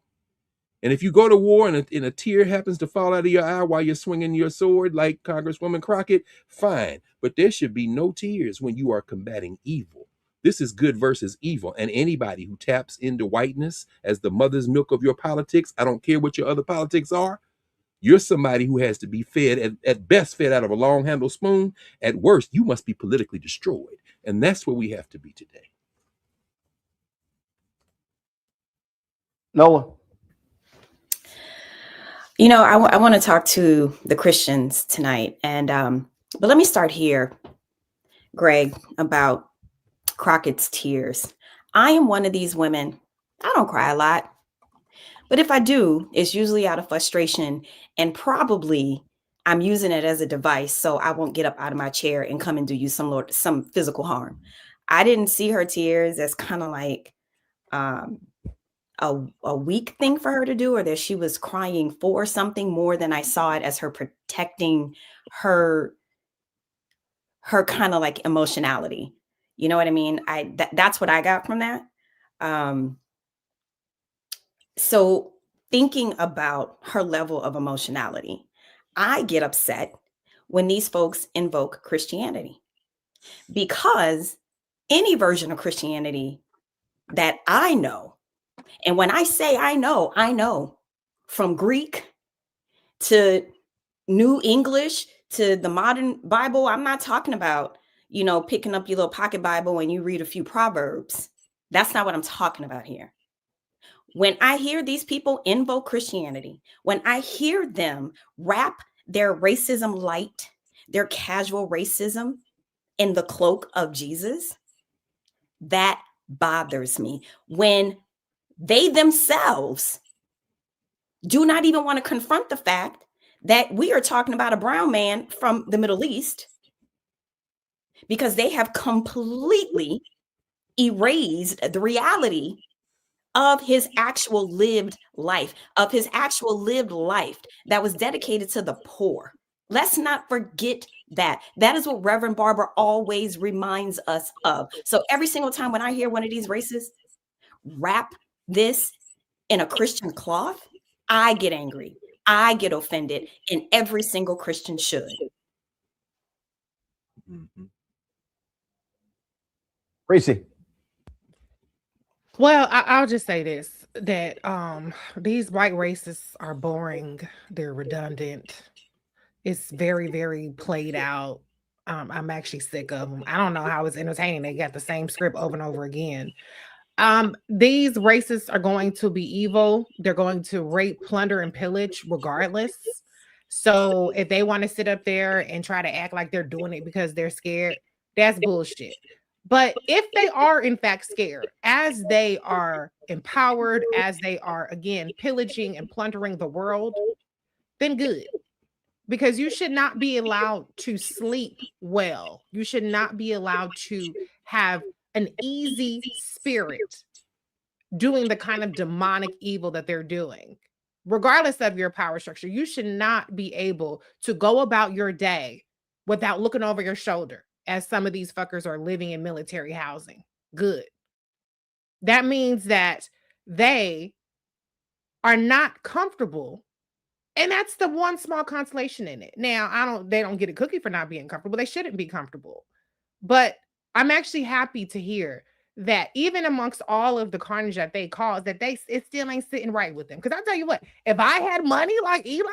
And if you go to war and a tear happens to fall out of your eye while you're swinging your sword like Congresswoman Crockett, fine. But there should be no tears when you are combating evil. This is good versus evil. And anybody who taps into whiteness as the mother's milk of your politics, I don't care what your other politics are, you're somebody who has to be fed, at best fed out of a long-handled spoon. At worst, you must be politically destroyed. And that's where we have to be today. Noah. I want to talk to the Christians tonight. And but let me start here, Greg, about Crockett's tears. I am one of these women. I don't cry a lot. But if I do, it's usually out of frustration, and probably I'm using it as a device so I won't get up out of my chair and come and do you some physical harm. I didn't see her tears as kind of like a weak thing for her to do, or that she was crying for something, more than I saw it as her protecting her kind of like emotionality. You know what I mean? That's what I got from that. So thinking about her level of emotionality, I get upset when these folks invoke Christianity, because any version of Christianity that I know, and when I say I know from Greek to New English to the modern Bible, I'm not talking about, picking up your little pocket Bible and you read a few Proverbs. That's not what I'm talking about here. When I hear these people invoke Christianity, when I hear them wrap their racism light, their casual racism in the cloak of Jesus, that bothers me. When they themselves do not even want to confront the fact that we are talking about a brown man from the Middle East, because they have completely erased the reality of his actual lived life, that was dedicated to the poor. Let's not forget that. That is what Reverend Barber always reminds us of. So every single time when I hear one of these racists wrap this in a Christian cloth, I get angry. I get offended, and every single Christian should. Mm-hmm. Kristi. Well, I'll just say this, that these white racists are boring. They're redundant. It's very, very played out. I'm actually sick of them. I don't know how it's entertaining. They got the same script over and over again. These racists are going to be evil. They're going to rape, plunder, and pillage regardless. So if they want to sit up there and try to act like they're doing it because they're scared, that's bullshit. But if they are in fact scared, as they are empowered, as they are again pillaging and plundering the world, then good. Because you should not be allowed to sleep well. You should not be allowed to have an easy spirit doing the kind of demonic evil that they're doing. Regardless of your power structure, you should not be able to go about your day without looking over your shoulder as some of these fuckers are living in military housing. Good. That means that they are not comfortable. And that's the one small consolation in it. Now, they don't get a cookie for not being comfortable. They shouldn't be comfortable. But I'm actually happy to hear that even amongst all of the carnage that they cause, that it still ain't sitting right with them. Because I tell you what, if I had money like Elon,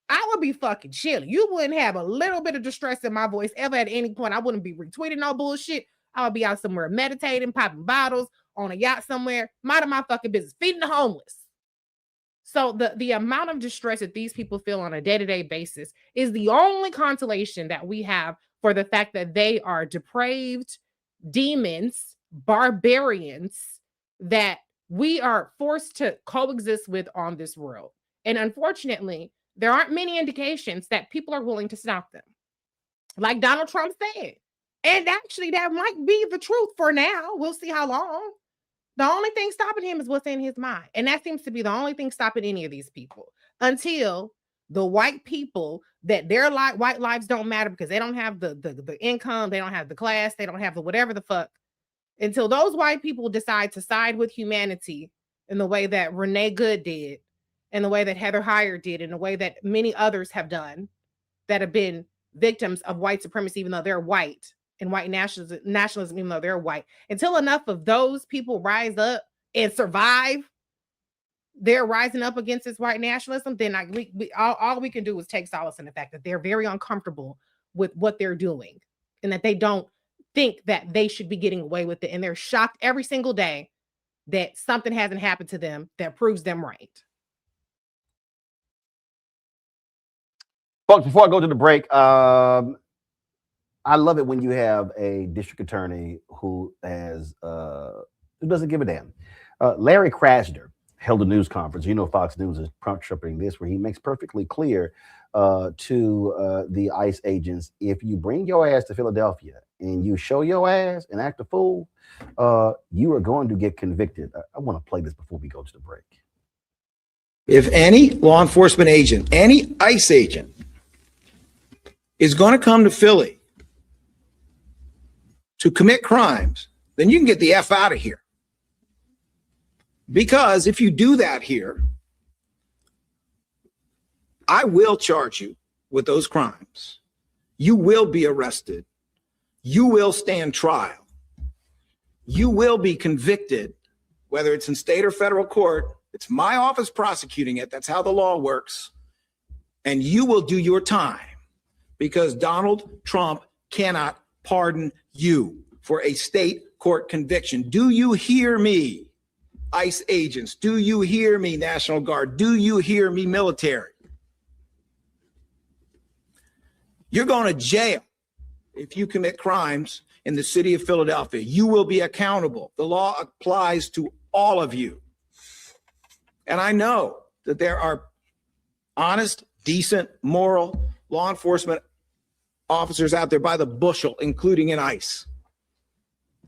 I would be fucking chilling. You wouldn't have a little bit of distress in my voice ever at any point. I wouldn't be retweeting no bullshit. I would be out somewhere meditating, popping bottles on a yacht somewhere, minding my fucking business, feeding the homeless. So the amount of distress that these people feel on a day-to-day basis is the only consolation that we have for the fact that they are depraved demons, barbarians that we are forced to coexist with on this world. And unfortunately, there aren't many indications that people are willing to stop them. Like Donald Trump said. And actually, that might be the truth for now. We'll see how long. The only thing stopping him is what's in his mind. And that seems to be the only thing stopping any of these people until the white people that their white lives don't matter because they don't have the income, they don't have the class, they don't have the whatever the fuck. Until those white people decide to side with humanity in the way that Renee Good did, in the way that Heather Heyer did, in the way that many others have done that have been victims of white supremacy, even though they're white, and white nationalism, even though they're white. Until enough of those people rise up and survive their rising up against this white nationalism, then all we can do is take solace in the fact that they're very uncomfortable with what they're doing and that they don't think that they should be getting away with it. And they're shocked every single day that something hasn't happened to them that proves them right. Folks, before I go to the break, I love it when you have a district attorney who doesn't give a damn. Larry Krasner held a news conference. You know, Fox News is trumpeting this, where he makes perfectly clear to the ICE agents, if you bring your ass to Philadelphia and you show your ass and act a fool, you are going to get convicted. I want to play this before we go to the break. If any law enforcement agent, any ICE agent is going to come to Philly to commit crimes, then you can get the F out of here. Because if you do that here, I will charge you with those crimes. You will be arrested. You will stand trial. You will be convicted, whether it's in state or federal court. It's my office prosecuting it. That's how the law works. And you will do your time because Donald Trump cannot pardon you for a state court conviction. Do you hear me, ICE agents? Do you hear me, National Guard? Do you hear me, military? You're going to jail if you commit crimes in the city of Philadelphia. You will be accountable. The law applies to all of you. And I know that there are honest, decent, moral law enforcement officers out there by the bushel, including in ICE.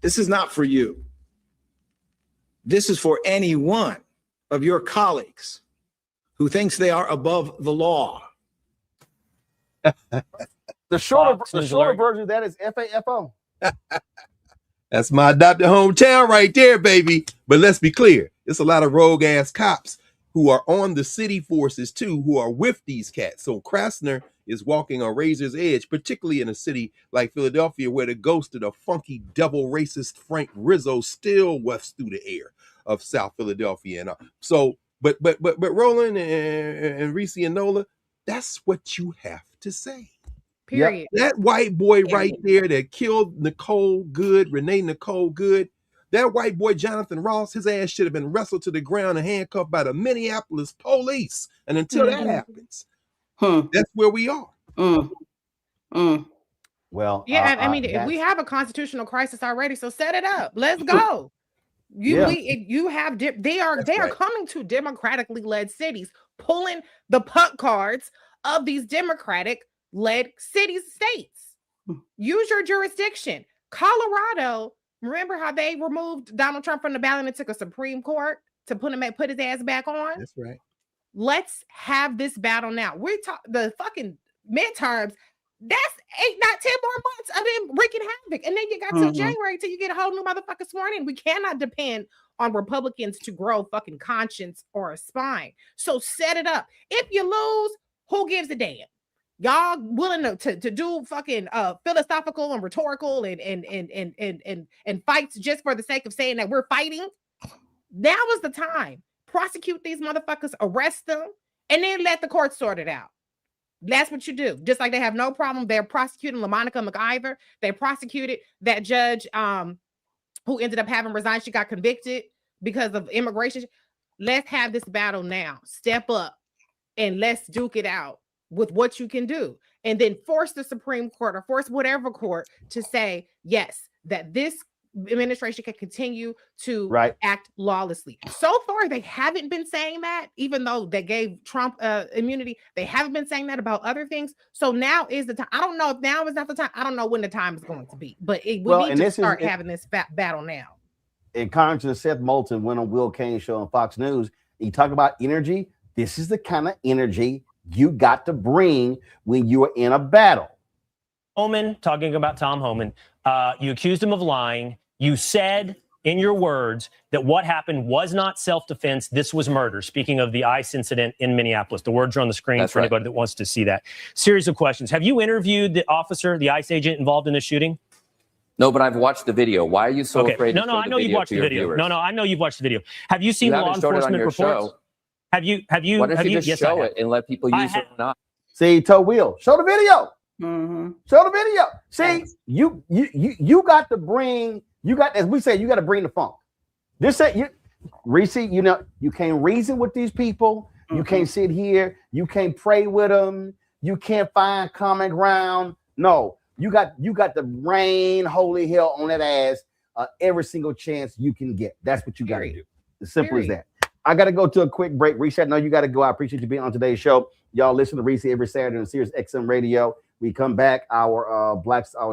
This is not for you. This is for any one of your colleagues who thinks they are above the law. The shorter version of that is FAFO. That's my adopted hometown right there, baby. But let's be clear. It's a lot of rogue ass cops who are on the city forces too, who are with these cats. So Krasner is walking on razor's edge, particularly in a city like Philadelphia, where the ghost of the funky double racist Frank Rizzo still wafts through the air of South Philadelphia. And but Roland and Reese and Nola, that's what you have to say. Period. That white boy right there that killed Renee Nicole Good, that white boy Jonathan Ross, his ass should have been wrestled to the ground and handcuffed by the Minneapolis police. And until that happens, that's where we are. Well, yeah, I mean, we have a constitutional crisis already, so set it up. Let's go. You have they are coming to democratically led cities, pulling the puck cards of these democratic led cities, states. Use your jurisdiction. Colorado, remember how they removed Donald Trump from the ballot and took a Supreme Court to put his ass back on? That's right. Let's have this battle now. We're the fucking midterms. That's 8, not 10 more months of them wreaking havoc. And then you got till January till you get a whole new motherfucker sworn in. We cannot depend on Republicans to grow fucking conscience or a spine. So set it up. If you lose, who gives a damn? Y'all willing to do fucking philosophical and rhetorical and fights just for the sake of saying that we're fighting? Now is the time. Prosecute these motherfuckers, arrest them, and then let the court sort it out. That's what you do. Just like they have no problem. They're prosecuting LaMonica McIver. They prosecuted that judge who ended up having resigned. She got convicted because of immigration. Let's have this battle now. Step up and let's duke it out with what you can do. And then force the Supreme Court or force whatever court to say, yes, that this administration can continue to act lawlessly. So far, they haven't been saying that, even though they gave Trump immunity. They haven't been saying that about other things. So now is the time. I don't know if now is not the time. I don't know when the time is going to be, but we need to start having this battle now. And Congressman Seth Moulton went on Will Cain's show on Fox News. He talked about energy. This is the kind of energy you got to bring when you are in a battle. Homan, talking about Tom Homan, you accused him of lying. You said in your words that what happened was not self-defense. This was murder. Speaking of the ICE incident in Minneapolis, the words are on the screen for anybody that wants to see that. Series of questions. Have you interviewed the officer, the ICE agent involved in the shooting? No, but I've watched the video. Why are you so afraid? No, I know you've watched the video. Viewers? No, I know you've watched the video. Have you seen law enforcement reports? Show. Have you? Why don't you just show it and let people use it or not? See, Will, show the video. Show the video. See, you got to bring. You got, as we say, you got to bring the funk. This Reese, you can't reason with these people. You can't sit here. You can't pray with them. You can't find common ground. No, you got to rain holy hell on that ass every single chance you can get. That's what you got to do. As simple as that. I got to go to a quick break. Reese, I know you got to go. I appreciate you being on today's show. Y'all listen to Reese every Saturday on Sirius XM Radio. We come back, our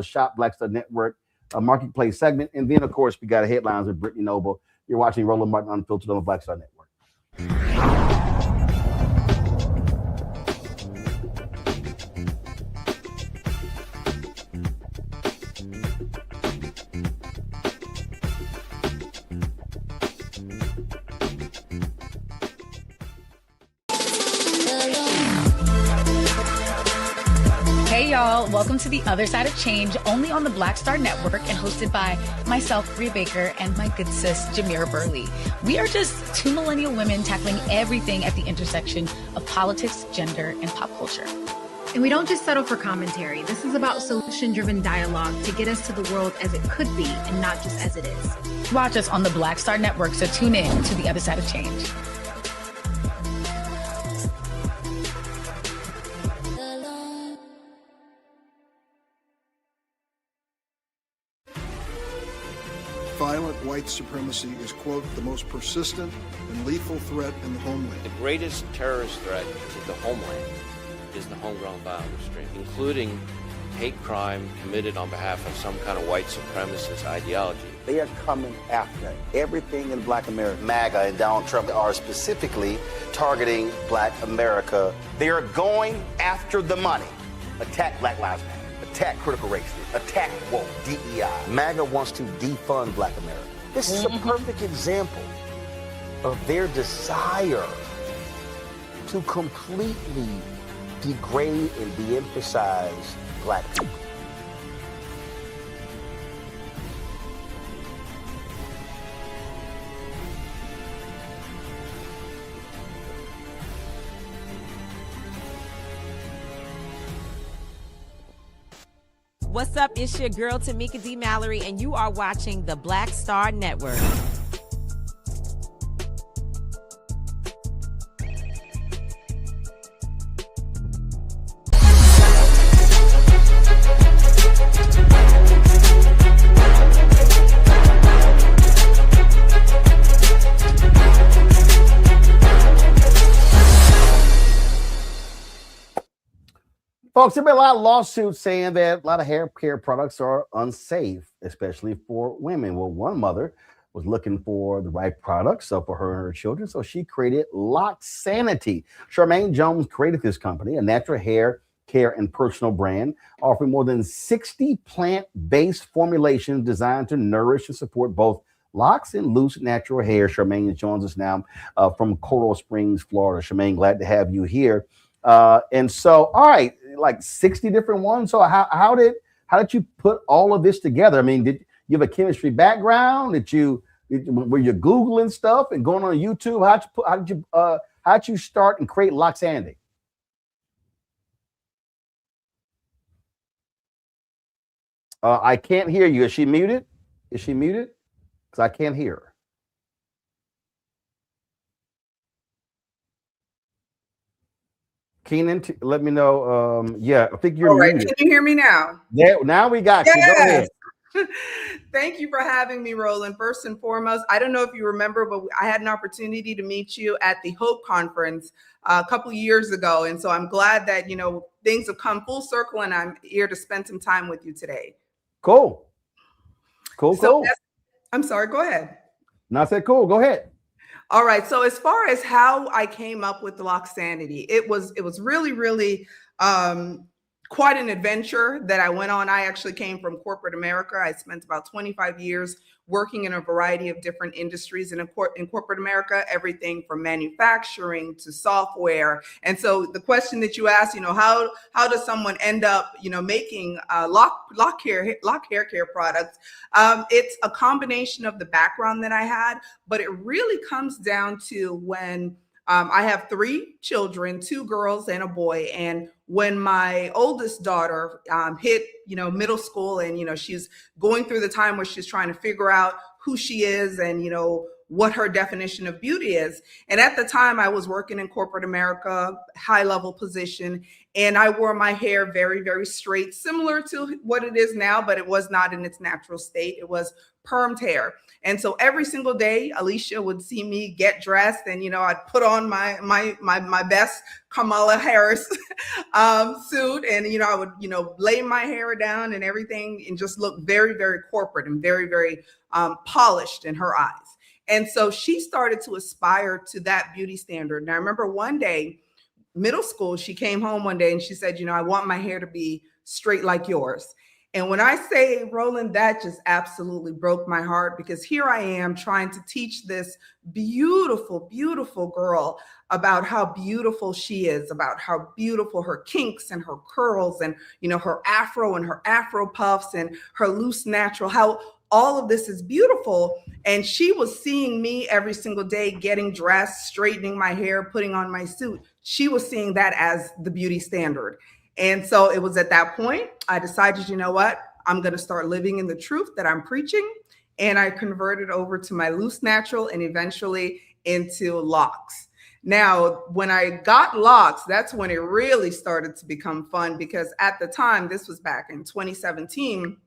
Shop Blackstar Network Marketplace segment. And then, of course, we got a headlines with Brittany Noble. You're watching Roland Martin Unfiltered on the Black Star Network. Hey y'all, welcome to The Other Side of Change, only on the Black Star Network and hosted by myself, Bria Baker, and my good sis, Jamira Burley. We are just two millennial women tackling everything at the intersection of politics, gender, and pop culture. And we don't just settle for commentary. This is about solution-driven dialogue to get us to the world as it could be and not just as it is. Watch us on the Black Star Network, so tune in to The Other Side of Change. Violent white supremacy is, quote, the most persistent and lethal threat in the homeland. The greatest terrorist threat to the homeland is the homegrown violence stream, including hate crime committed on behalf of some kind of white supremacist ideology. They are coming after everything in Black America. MAGA and Donald Trump are specifically targeting Black America. They are going after the money. Attack Black Lives Matter. Attack critical race theory, attack woke, DEI. MAGA wants to defund Black America. This is a perfect example of their desire to completely degrade and de-emphasize Black people. What's up? It's your girl, Tamika D. Mallory, and you are watching the Black Star Network. Folks, there have been a lot of lawsuits saying that a lot of hair care products are unsafe, especially for women. Well, one mother was looking for the right products for her and her children, so she created Loxanity. Charmaine Jones created this company, a natural hair care and personal brand, offering more than 60 plant-based formulations designed to nourish and support both locks and loose natural hair. Charmaine joins us now from Coral Springs, Florida. Charmaine, glad to have you here. And so, all right, like 60 different ones. So how did you put all of this together? I mean, did you have a chemistry background? Were you Googling stuff and going on YouTube? How did you start and create Loxanity? I can't hear you. Is she muted? Because I can't hear her. Keenan, let me know. Yeah, I think you're muted. Can you hear me now? Yeah, now we got you. Go ahead. Thank you for having me, Roland. First and foremost, I don't know if you remember, but I had an opportunity to meet you at the Hope Conference a couple of years ago. And so I'm glad that, things have come full circle and I'm here to spend some time with you today. Cool. I'm sorry, go ahead. No, I said cool. Go ahead. All right. So as far as how I came up with the Loxanity, it was really, really quite an adventure that I went on. I actually came from corporate America. I spent about 25 years working in a variety of different industries in corporate America, everything from manufacturing to software. And so the question that you asked, how does someone end up, making lock hair care products? It's a combination of the background that I had, but it really comes down to when I have 3 children, 2 girls and a boy. And when my oldest daughter hit, middle school and, she's going through the time where she's trying to figure out who she is and, what her definition of beauty is. And at the time I was working in corporate America, high level position, and I wore my hair very, very straight, similar to what it is now, but it was not in its natural state. It was permed hair. And so every single day, Alicia would see me get dressed and, I'd put on my best Kamala Harris suit. And, I would, lay my hair down and everything and just look very, very corporate and very, very polished in her eyes. And so she started to aspire to that beauty standard. And I remember one day, middle school, she came home one day and she said, I want my hair to be straight like yours. And when I say, Roland, that just absolutely broke my heart, because here I am trying to teach this beautiful, beautiful girl about how beautiful she is, about how beautiful her kinks and her curls and, her afro and her afro puffs and her loose natural, how all of this is beautiful. And she was seeing me every single day, getting dressed, straightening my hair, putting on my suit. She was seeing that as the beauty standard. And so it was at that point I decided, you know what, I'm going to start living in the truth that I'm preaching. And I converted over to my loose natural and eventually into locks. Now, when I got locks, that's when it really started to become fun, because at the time, this was back in 2017,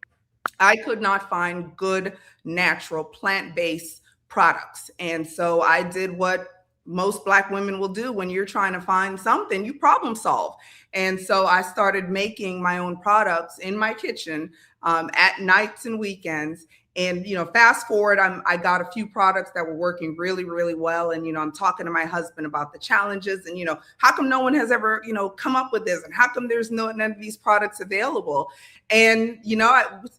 I could not find good, natural, plant-based products. And so I did what most Black women will do when you're trying to find something, you problem solve. And so I started making my own products in my kitchen at nights and weekends. And, fast forward, I got a few products that were working really, really well. And, I'm talking to my husband about the challenges and, how come no one has ever, come up with this? And how come there's none of these products available? And,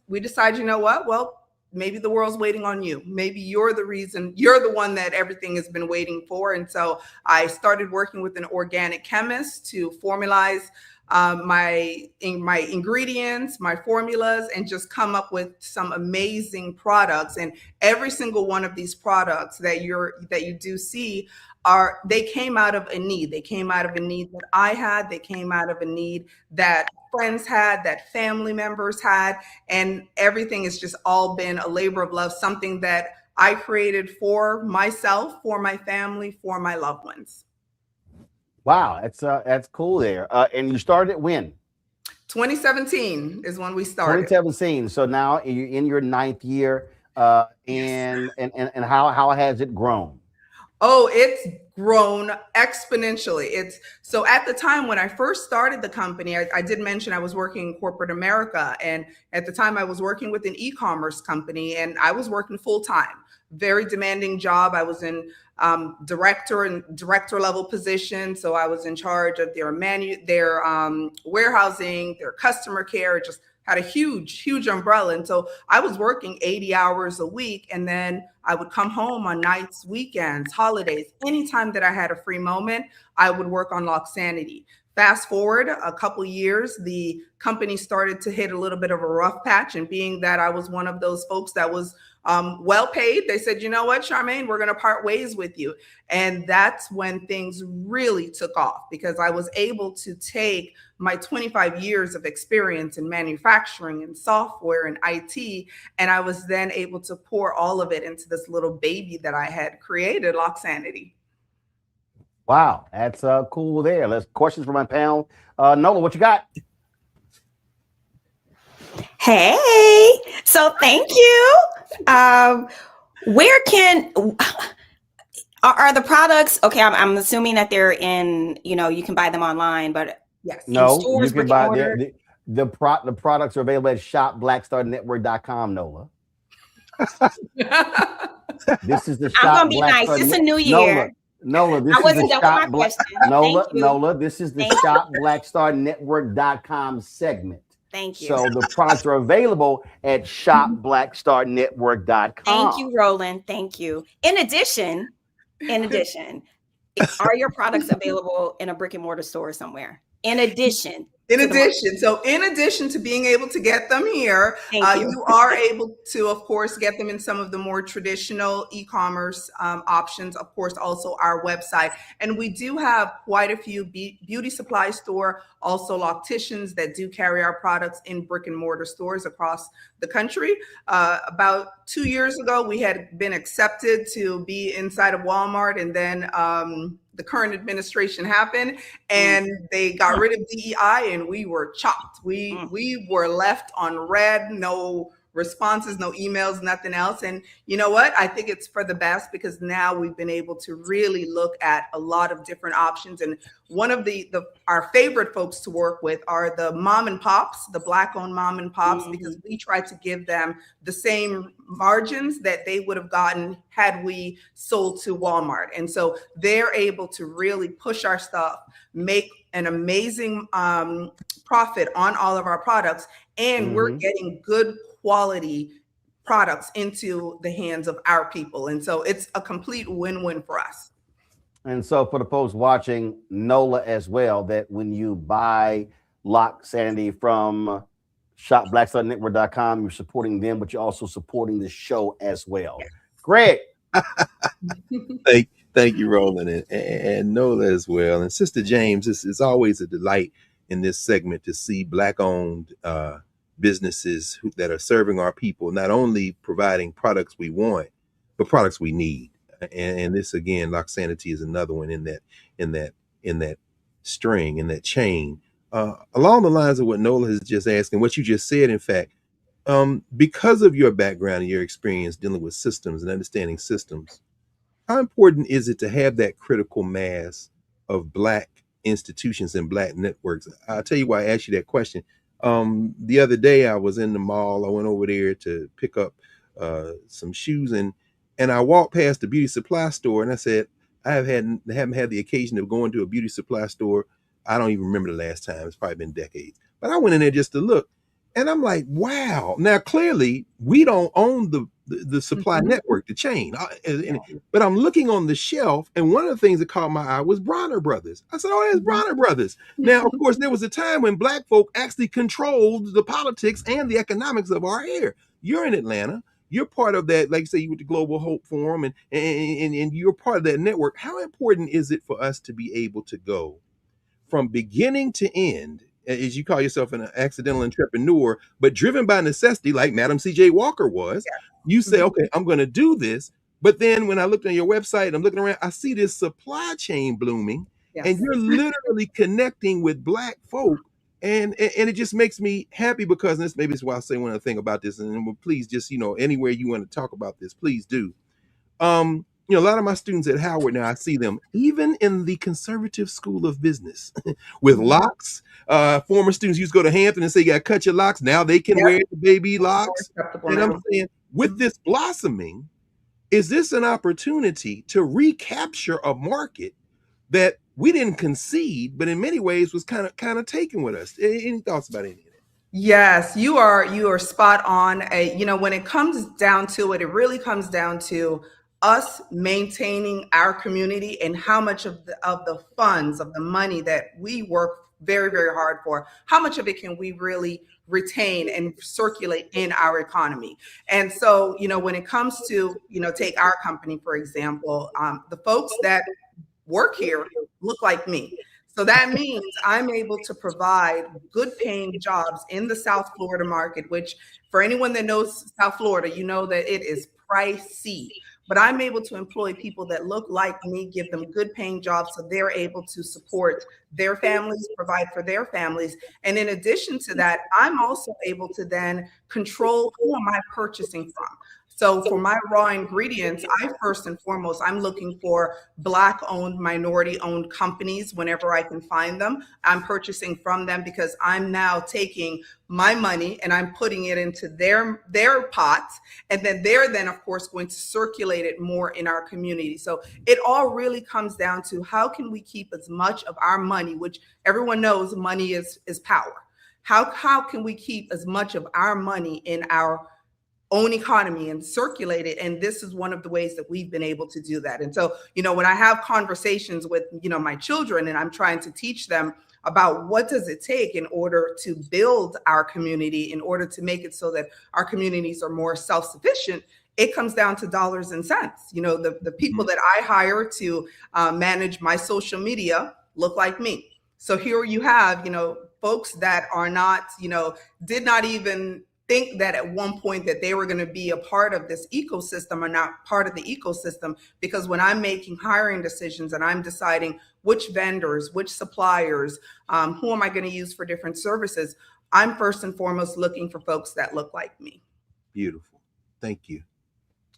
we decided, you know what? Well, maybe the world's waiting on you. Maybe you're the reason, you're the one that everything has been waiting for. And so I started working with an organic chemist to formalize my ingredients, my formulas, and just come up with some amazing products. And every single one of these products that you do see they came out of a need. They came out of a need that I had. They came out of a need that friends had, that family members had, and everything has just all been a labor of love, something that I created for myself, for my family, for my loved ones. Wow, that's cool there. And you started when? 2017 is when we started. 2017. So now you're in your 9th year, and how has it grown? Oh, it's grown exponentially. It's so at the time when I first started the company, I did mention I was working in corporate America. And at the time I was working with an e-commerce company and I was working full time, very demanding job. I was in director level position. So I was in charge of their warehousing, their customer care, just had a huge umbrella. And so I was working 80 hours a week. And then I would come home on nights, weekends, holidays, anytime that I had a free moment, I would work on Loxanity. Fast forward a couple years, the company started to hit a little bit of a rough patch. And being that I was one of those folks that was well paid, they said, you know what, Charmaine, we're going to part ways with you. And that's when things really took off, because I was able to take my 25 years of experience in manufacturing and software and IT, and I was then able to pour all of it into this little baby that I had created, Loxanity. Wow, that's cool there. Let's questions from my panel. Nola, what you got? Hey, so thank you. Where are the products? Okay, I'm assuming that they're in, you can buy them online, but yes, no, stores, you can buy the products are available at shopblackstarnetwork.com, Nola. This is the shop. I'm gonna be nice. It's a new year. Nola, this I wasn't is the done shop. with my question. Nola, this is the shopblackstarnetwork.com segment. Thank you. So the products are available at shopblackstarnetwork.com. Thank you, Roland. Thank you. In addition, are your products available in a brick and mortar store somewhere? In addition to being able to get them here, you are able to, of course, get them in some of the more traditional e-commerce options, of course, also our website. And we do have quite a few beauty supply store, also locticians that do carry our products in brick and mortar stores across the country. About 2 years ago, we had been accepted to be inside of Walmart, and then the current administration happened and they got rid of DEI and we were chopped. We were left on red, no responses, no emails, nothing else. And you know what? I think it's for the best, because now we've been able to really look at a lot of different options. And one of our favorite folks to work with are the mom and pops, the Black-owned mom and pops, because we try to give them the same margins that they would have gotten had we sold to Walmart. And so they're able to really push our stuff, make an amazing profit on all of our products, and we're getting good quality products into the hands of our people. And so it's a complete win-win for us. And so for the folks watching, Nola as well, that when you buy Loxanity from shopblackstarnetwork.com, you're supporting them, but you're also supporting the show as well. Greg. Thank you, Roland, and Nola as well. And Sister James, it's always a delight in this segment to see Black-owned businesses that are serving our people, not only providing products we want, but products we need. And this, again, Loxanity is another one in that string, in that chain. Along the lines of what Nola has just asked and what you just said, in fact, because of your background and your experience dealing with systems and understanding systems, how important is it to have that critical mass of Black institutions and Black networks? I'll tell you why I asked you that question. The other day I was in the mall. I went over there to pick up some shoes, and I walked past the beauty supply store, and I said, I haven't had the occasion of going to a beauty supply store. I don't even remember the last time. It's probably been decades. But I went in there just to look, and I'm like, wow. Now, clearly, we don't own the supply network, the chain. But I'm looking on the shelf, and one of the things that caught my eye was Bronner Brothers. I said, oh, there's Bronner Brothers. Now, of course, there was a time when Black folk actually controlled the politics and the economics of our hair. You're in Atlanta. You're part of that, like you say, you with the Global Hope Forum, and you're part of that network. How important is it for us to be able to go from beginning to end, as you call yourself an accidental entrepreneur, but driven by necessity, like Madam C.J. Walker was? Yeah. You say, okay, I'm going to do this. But then when I looked on your website, I'm looking around, I see this supply chain blooming, and you're literally connecting with Black folk. And it just makes me happy, because this maybe is why I say one other thing about this. And please, just, anywhere you want to talk about this, please do. You know, a lot of my students at Howard now, I see them even in the conservative school of business with locks. Former students used to go to Hampton and say, you got to cut your locks. Now they can wear the baby locks. And I'm saying, with this blossoming, is this an opportunity to recapture a market that we didn't concede, but in many ways was kind of taken with us? Any thoughts about any of that? Yes, you are spot on. You know, when it comes down to it, it really comes down to us maintaining our community and how much of the funds, of the money that we work very, very hard for, how much of it can we really retain and circulate in our economy. And so, you know, when it comes to, you know, take our company, for example, the folks that work here look like me. So that means I'm able to provide good paying jobs in the South Florida market, which for anyone that knows South Florida, you know that it is pricey. But I'm able to employ people that look like me, give them good paying jobs so they're able to support their families, provide for their families. And in addition to that, I'm also able to then control who am I purchasing from. So for my raw ingredients, first and foremost, I'm looking for Black-owned, minority-owned companies whenever I can find them. I'm purchasing from them because I'm now taking my money and I'm putting it into their pots. And then they're of course, going to circulate it more in our community. So it all really comes down to how can we keep as much of our money, which everyone knows money is power. How can we keep as much of our money in our own economy and circulate it? And this is one of the ways that we've been able to do that. And so, you know, when I have conversations with, you know, my children and I'm trying to teach them about what does it take in order to build our community, in order to make it so that our communities are more self-sufficient, it comes down to dollars and cents. You know, the people that I hire to manage my social media look like me. So here you have, you know, folks that are not, you know, did not even think that at one point that they were going to be a part of this ecosystem or not part of the ecosystem, because when I'm making hiring decisions and I'm deciding which vendors, which suppliers, who am I going to use for different services, I'm first and foremost looking for folks that look like me. Beautiful. Thank you.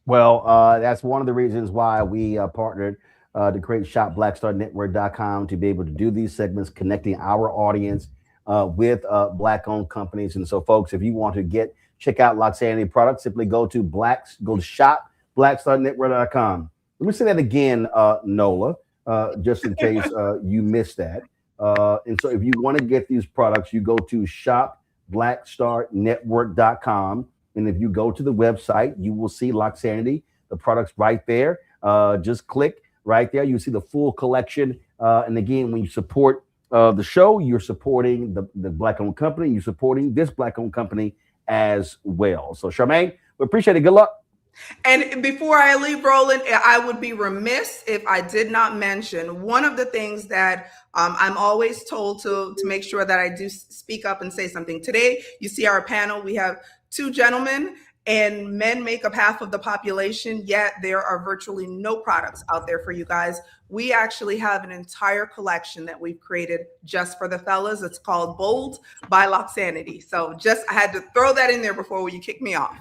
Well, that's one of the reasons why we partnered to create shopblackstarnetwork.com to be able to do these segments, connecting our audience with Black-owned companies. And so, folks, if you want to check out Loxanity products, simply go to shop.blackstarnetwork.com. Let me say that again, Nola, just in case you missed that. And so if you want to get these products, you go to shop.blackstarnetwork.com. And if you go to the website, you will see Loxanity, the products right there. Just click right there. You see the full collection. And again, when you support the show, you're supporting the Black-owned company. You're supporting this Black-owned company as well. So, Charmaine, we appreciate it. Good luck. And before I leave, Roland, I would be remiss if I did not mention one of the things that I'm always told to make sure that I do speak up and say something. Today, you see our panel. We have two gentlemen, and men make up half of the population, yet there are virtually no products out there for you guys. We actually have an entire collection that we've created just for the fellas. It's called Bold by Loxanity. So I had to throw that in there before you kick me off.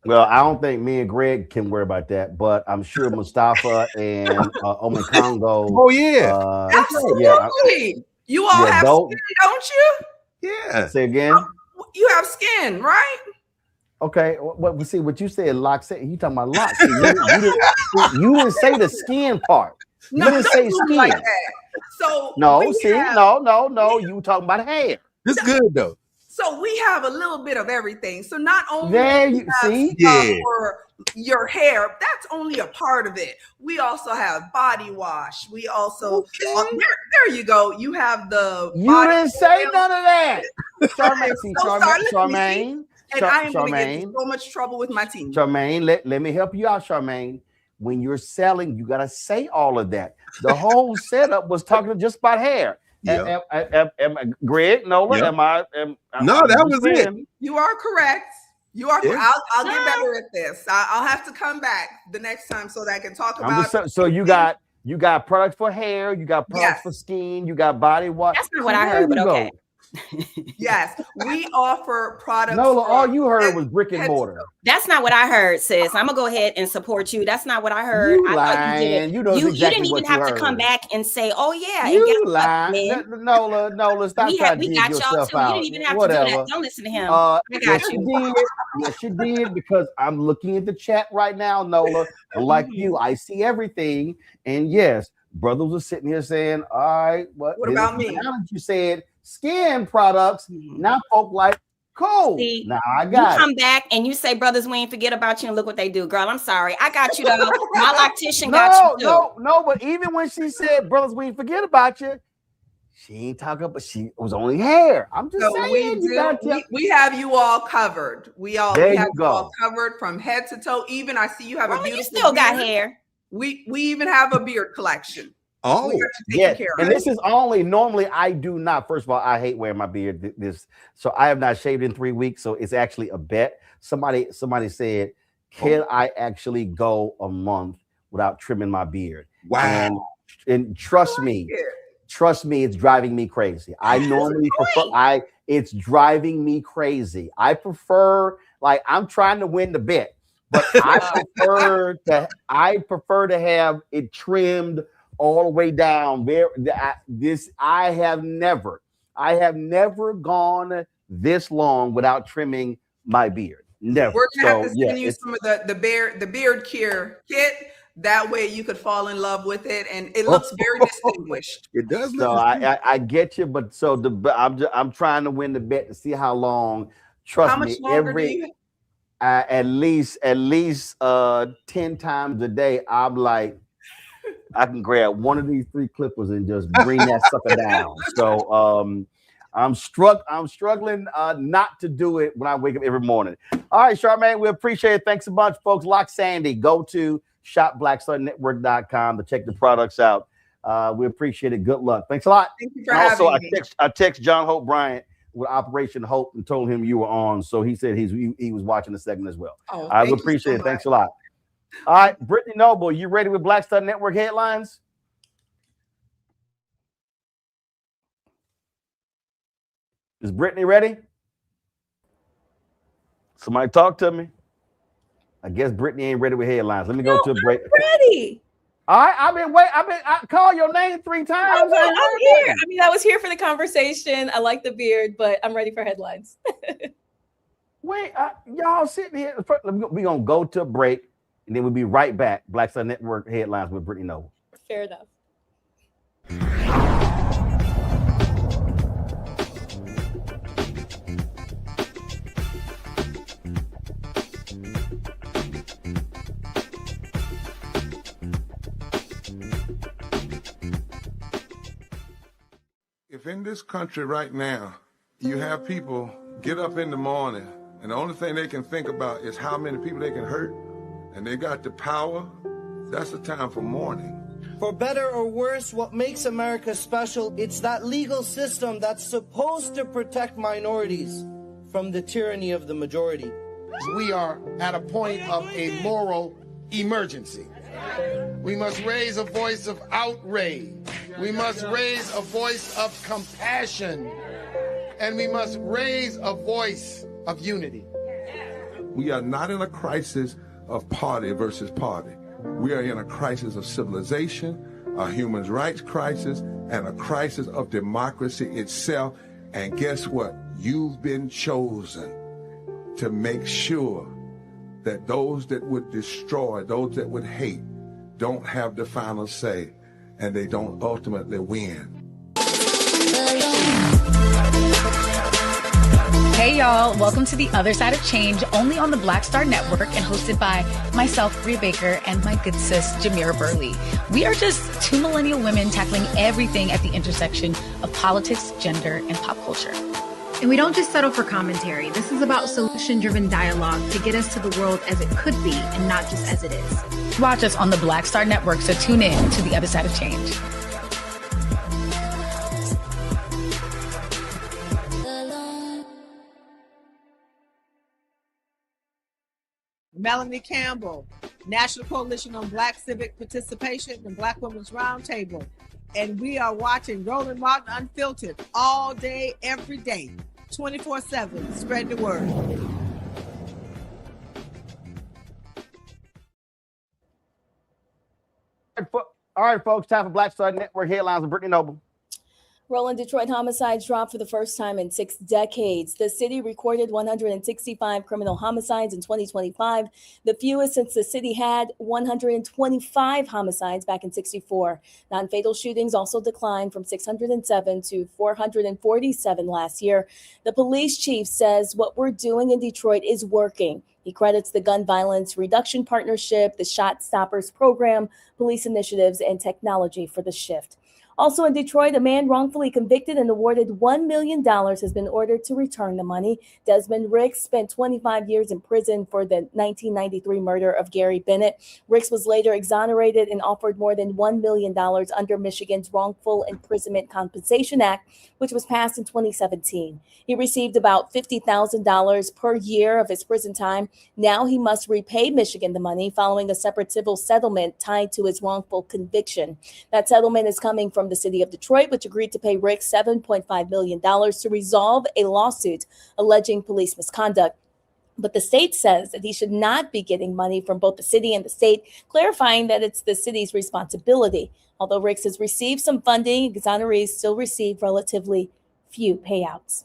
Well, I don't think me and Greg can worry about that, but I'm sure Mustafa and Omen Congo. Oh, yeah. Absolutely. Yeah, you all have skin, don't you? Yeah. Say again? You have skin, right? Okay, well, see what you said, locks. You talking about locks? You didn't say the skin part. You didn't say skin. Like that. So no. You talking about hair. This is good though. So we have a little bit of everything. So not only there you see for your hair, that's only a part of it. We also have body wash. We also there you go. You have the. You didn't say none of that, Charmaine. And I am going to get in so much trouble with my team. Charmaine, let me help you out, Charmaine. When you're selling, you got to say all of that. The whole setup was talking just about hair. Yeah. Greg, Nola, yep. No, that was it. You are correct. You are. Yeah. I'll get better at this. I'll have to come back the next time so that I can talk about. So you got products for hair, you got products for skin, you got body wash. That's not what I heard, but okay. Yes, we offer products. Nola, all you heard was brick and mortar. That's not what I heard, sis. I'm gonna go ahead and support you. That's not what I heard. You I thought you did it. You know exactly you didn't even what have you to come heard. back and say, "Oh yeah." You lying, Nola. Stop trying to dig got yourself y'all too. out. You didn't even have Whatever. to do that. Don't listen to him. I got yes, you. you did. Yes, you did. Because I'm looking at the chat right now, Nola. Like you, I see everything. And yes, brothers were sitting here saying, "All right, what about me?" Now that you said skin products, now folk like. Cool. See, now I got you come back and you say, brothers, we ain't forget about you, and look what they do. Girl, I'm sorry. I got you though. My lactation got you too. No, but even when she said, brothers, we ain't forget about you, she ain't talking about, she was only hair. I'm just saying. We have you all covered. We have you all covered from head to toe. Even I see you have a beautiful you still got beard. hair. We even have a beard collection. Oh, yeah. And this is only normally I do not. First of all, I hate wearing my beard. So I have not shaved in 3 weeks. So it's actually a bet. Somebody said, can I actually go a month without trimming my beard? Wow. And trust me, it's driving me crazy. I normally prefer. It's driving me crazy. I prefer, like, I'm trying to win the bet, but I prefer to have it trimmed all the way down. I have never gone this long without trimming my beard. Never. We're gonna have to send you some of the beard cure kit. That way you could fall in love with it, and it looks very distinguished. It does. So I get you, but I'm trying to win the bet to see how long. Trust how much me, longer do you? At least 10 times a day. I'm like, I can grab one of these 3 clippers and just bring that sucker down. So I'm struggling not to do it when I wake up every morning. All right, Charmaine, we appreciate it. Thanks a bunch, folks. Lock Sandy. Go to shopblackstarnetwork.com to check the products out. We appreciate it. Good luck. Thanks a lot. Thank you for having me. I text John Hope Bryant with Operation Hope and told him you were on. So he said he was watching the segment as well. Oh, I would appreciate it. Thanks a lot. All right, Brittany Noble, you ready with Black Star Network headlines? Is Brittany ready? Somebody talk to me. I guess Brittany ain't ready with headlines. Let me go to a break. Ready. All right, I called your name 3 times. I'm here. I mean, I was here for the conversation. I like the beard, but I'm ready for headlines. Wait, y'all sitting here. We're going to go to a break, and then we'll be right back. Black Star Network headlines with Brittany Noble. Fair enough. If in this country right now, you have people get up in the morning and the only thing they can think about is how many people they can hurt, and they got the power, that's the time for mourning. For better or worse, what makes America special, it's that legal system that's supposed to protect minorities from the tyranny of the majority. We are at a point of a moral emergency. We must raise a voice of outrage. We must raise a voice of compassion. And we must raise a voice of unity. We are not in a crisis of party versus party. We are in a crisis of civilization, a human rights crisis, and a crisis of democracy itself. And guess what? You've been chosen to make sure that those that would destroy, those that would hate, don't have the final say, and they don't ultimately win. Hey y'all, welcome to The Other Side of Change, only on the Black Star Network and hosted by myself, Rhea Baker, and my good sis, Jamira Burley. We are just 2 millennial women tackling everything at the intersection of politics, gender, and pop culture. And we don't just settle for commentary. This is about solution-driven dialogue to get us to the world as it could be and not just as it is. Watch us on the Black Star Network, so tune in to The Other Side of Change. Melanie Campbell, National Coalition on Black Civic Participation and Black Women's Roundtable. and we are watching Roland Martin Unfiltered all day, every day, 24/7. Spread the word. All right, folks, time for Black Star Network headlines with Brittany Noble. Roland, Detroit homicides dropped for the first time in 6 decades. The city recorded 165 criminal homicides in 2025, the fewest since the city had 125 homicides back in 64. Non-fatal shootings also declined from 607 to 447 last year. The police chief says what we're doing in Detroit is working. He credits the Gun Violence Reduction Partnership, the Shot Stoppers Program, police initiatives, and technology for the shift. Also in Detroit, a man wrongfully convicted and awarded $1 million has been ordered to return the money. Desmond Ricks spent 25 years in prison for the 1993 murder of Gary Bennett. Ricks was later exonerated and offered more than $1 million under Michigan's Wrongful Imprisonment Compensation Act, which was passed in 2017. He received about $50,000 per year of his prison time. Now he must repay Michigan the money following a separate civil settlement tied to his wrongful conviction. That settlement is coming from the city of Detroit, which agreed to pay Rick $7.5 million to resolve a lawsuit alleging police misconduct. But the state says that he should not be getting money from both the city and the state, clarifying that it's the city's responsibility. Although Ricks has received some funding, exonerees still receive relatively few payouts.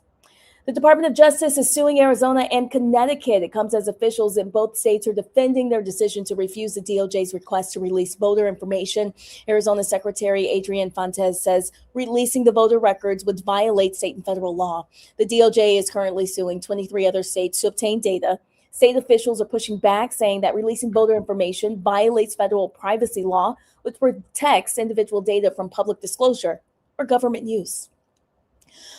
The Department of Justice is suing Arizona and Connecticut. It comes as officials in both states are defending their decision to refuse the DOJ's request to release voter information. Arizona Secretary Adrian Fontes says releasing the voter records would violate state and federal law. The DOJ is currently suing 23 other states to obtain data. State officials are pushing back, saying that releasing voter information violates federal privacy law, which protects individual data from public disclosure or government use.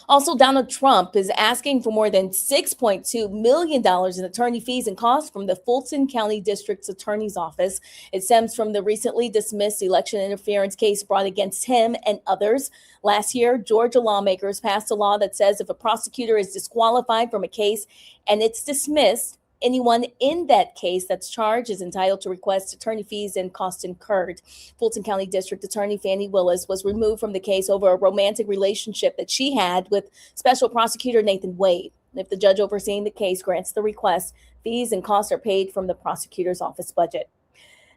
Also, Donald Trump is asking for more than $6.2 million in attorney fees and costs from the Fulton County District's Attorney's Office. It stems from the recently dismissed election interference case brought against him and others. Last year, Georgia lawmakers passed a law that says if a prosecutor is disqualified from a case and it's dismissed, anyone in that case that's charged is entitled to request attorney fees and costs incurred. Fulton County District Attorney Fannie Willis was removed from the case over a romantic relationship that she had with Special Prosecutor Nathan Wade. If the judge overseeing the case grants the request, fees and costs are paid from the prosecutor's office budget.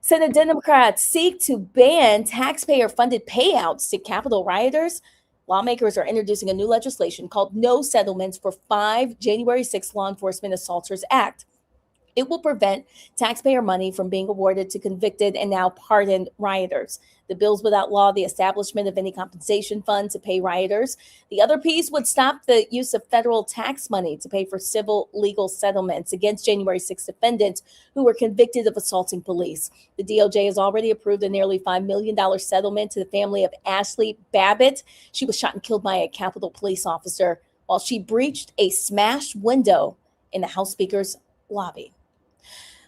Senate Democrats seek to ban taxpayer-funded payouts to Capitol rioters. Lawmakers are introducing a new legislation called No Settlements for 5 January 6 Law Enforcement Assaulters Act. It will prevent taxpayer money from being awarded to convicted and now pardoned rioters. The bills would outlaw the establishment of any compensation fund to pay rioters. The other piece would stop the use of federal tax money to pay for civil legal settlements against January 6 defendants who were convicted of assaulting police. The DOJ has already approved a nearly $5 million settlement to the family of Ashley Babbitt. She was shot and killed by a Capitol police officer while she breached a smashed window in the House Speaker's lobby.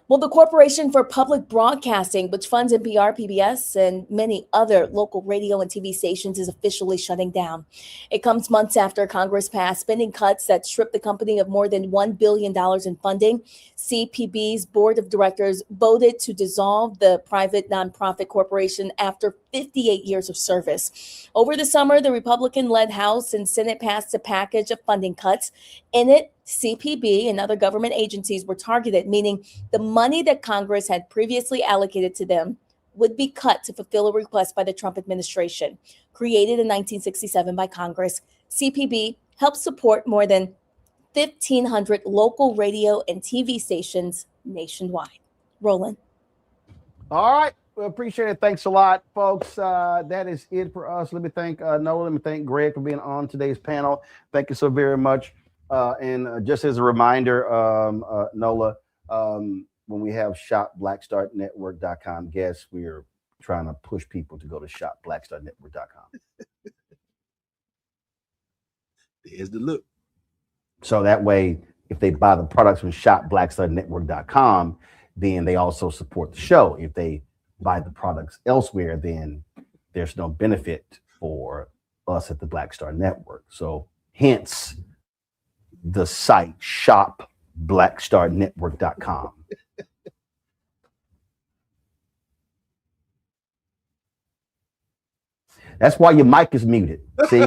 Well, the Corporation for Public Broadcasting, which funds NPR, PBS, and many other local radio and TV stations, is officially shutting down. It comes months after Congress passed spending cuts that stripped the company of more than $1 billion in funding. CPB's board of directors voted to dissolve the private nonprofit corporation after 58 years of service. Over the summer, the Republican-led House and Senate passed a package of funding cuts. In it, CPB and other government agencies were targeted, meaning the money that Congress had previously allocated to them would be cut to fulfill a request by the Trump administration. Created in 1967 by Congress, CPB helps support more than 1,500 local radio and TV stations nationwide. Roland. All right. We appreciate it. Thanks a lot, folks. That is it for us. Let me thank Noah. Let me thank Greg for being on today's panel. Thank you so very much. And just as a reminder, Nola, when we have shopblackstarnetwork.com guests, we are trying to push people to go to shopblackstarnetwork.com. There's the look. So that way, if they buy the products from shopblackstarnetwork.com, then they also support the show. If they buy the products elsewhere, then there's no benefit for us at the Black Star Network. So hence the site shopblackstarnetwork.com. That's why your mic is muted. See,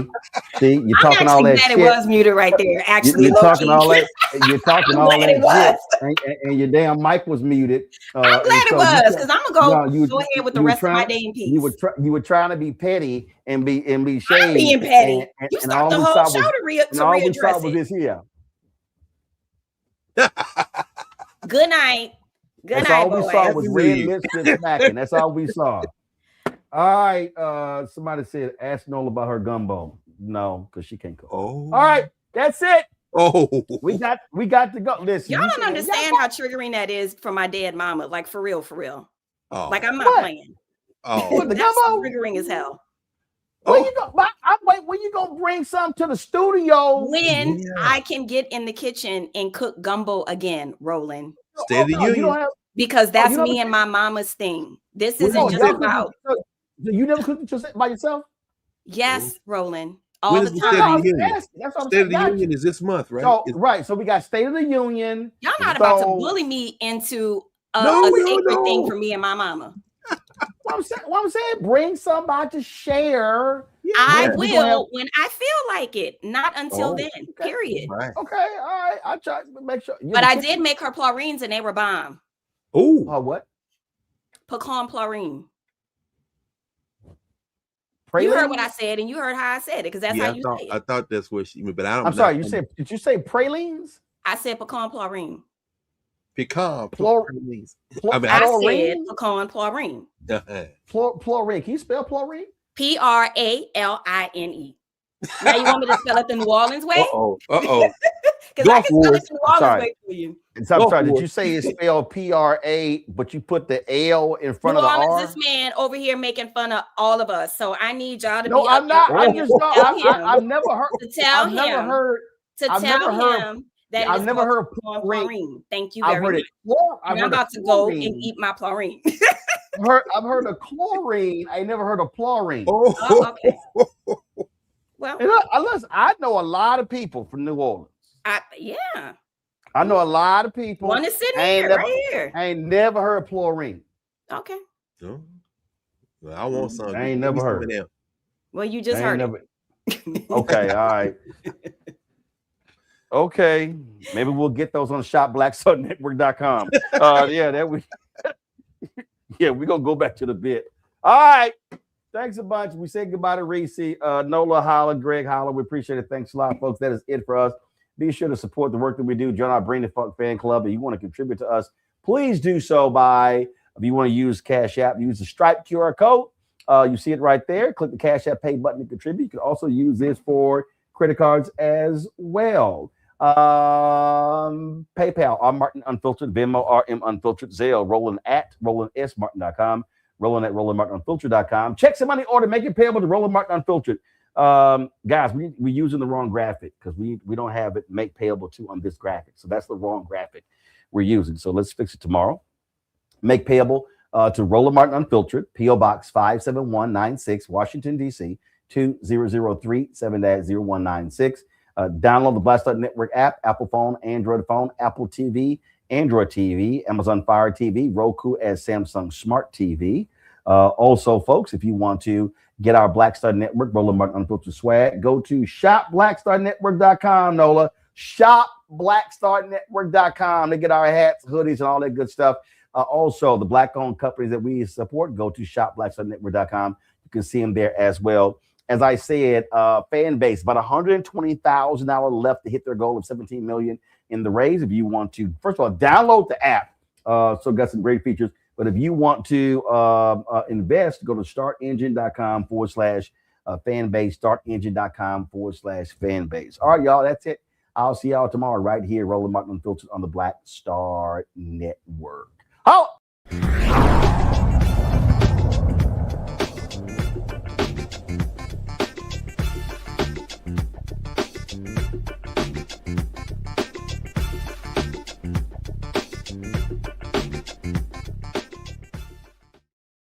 you're talking all that shit. It was muted right there. Actually, you're talking all that. You're talking all that shit, and your damn mic was muted. I'm glad it was, because I'm gonna go ahead with the rest of my day in peace. You were trying to be petty and be shady. I'm being petty. You and stopped the whole show to readdress all we saw was this here. Good night. Good night, all we saw was red lipstick smacking. That's all we saw. All right. Somebody said, ask Nola about her gumbo. No, because she can't cook. Oh. All right. That's it. Oh. We got to go. Listen. Y'all don't understand how triggering that is for my dead mama. Like, for real. Oh. Like, I'm not playing. Oh. That's triggering as hell. When you go, when you gonna bring some to the studio? When I can get in the kitchen and cook gumbo again, Roland. State of the Union. Because that's me and my mama's thing. This isn't just about. You never cooked by yourself? Yes, Roland. All the time. State of the Union is this month, right? So we got State of the Union. Y'all not about to bully me into a sacred thing for me and my mama. What I'm saying, bring somebody to share. I will when I feel like it, not until then. Period. Right. Okay, all right. I try to make sure. But I did make her plorines and they were bomb. Oh, what? Pecan plorine. Pralines? You heard what I said, and you heard how I said it, because that's how you say it. I thought that's what she meant, but I don't. I'm sorry. Did you say pralines? I said pecan plorine. Pecan plorine. I said pecan plorine. Plorine. Can you spell plorine? Praline. Now you want me to spell it the New Orleans way? Because I can spell it the New Orleans way for you. I'm sorry. Did you say it's spelled PRA, but you put the L in front of the R? This man over here making fun of all of us, so I need y'all to be. No, I'm not. I've never heard. To tell him. To tell him that I've never heard plorine. Thank you very much. I'm about to go and eat my plorine. I've heard of chlorine. I never heard of plorine. Oh, okay. Well, unless I know a lot of people from New Orleans. I know a lot of people. One is sitting here, right here. I ain't never heard of plorine. Okay. Well, I want some. I ain't never heard. Well, you just heard it. Okay, all right. Okay, maybe we'll get those on shopblackstarnetwork.com. We're gonna go back to the bit. All right. Thanks a bunch. We say goodbye to Reese, Nola, Holla, Greg, Holla. We appreciate it. Thanks a lot, folks. That is it for us. Be sure to support the work that we do. Join our Bring the Funk fan club. If you want to contribute to us, please do so if you want to use Cash App, use the Stripe QR code. You see it right there. Click the Cash App pay button to contribute. You can also use this for credit cards as well. PayPal, R Martin Unfiltered, Venmo, RM Unfiltered, Zelle, Roland at RolandSMartin.com, Roland at RolandMartinUnfiltered.com. Check some money order, make it payable to Roland Martin Unfiltered. Guys, we're using the wrong graphic because we don't have it make payable to on this graphic. So that's the wrong graphic we're using. So let's fix it tomorrow. Make payable to Roland Martin Unfiltered, P.O. Box 57196, Washington, D.C. 20037 7-0196. Download the Black Star Network app, Apple phone, Android phone, Apple TV, Android TV, Amazon Fire TV, Roku as Samsung Smart TV. Also, folks, if you want to get our Black Star Network, Roland Martin Unfiltered swag, go to shopblackstarnetwork.com, Nola. Shopblackstarnetwork.com to get our hats, hoodies, and all that good stuff. Also, the Black-owned companies that we support, go to shopblackstarnetwork.com. You can see them there as well. As I said, fan base, about $120,000 left to hit their goal of 17 million in the raise. If you want to, first of all, download the app. So got some great features. But if you want to invest, go to startengine.com/fan base, startengine.com/fan base. All right, y'all, that's it. I'll see y'all tomorrow right here, Roland Martin Unfiltered on the Black Star Network. Oh!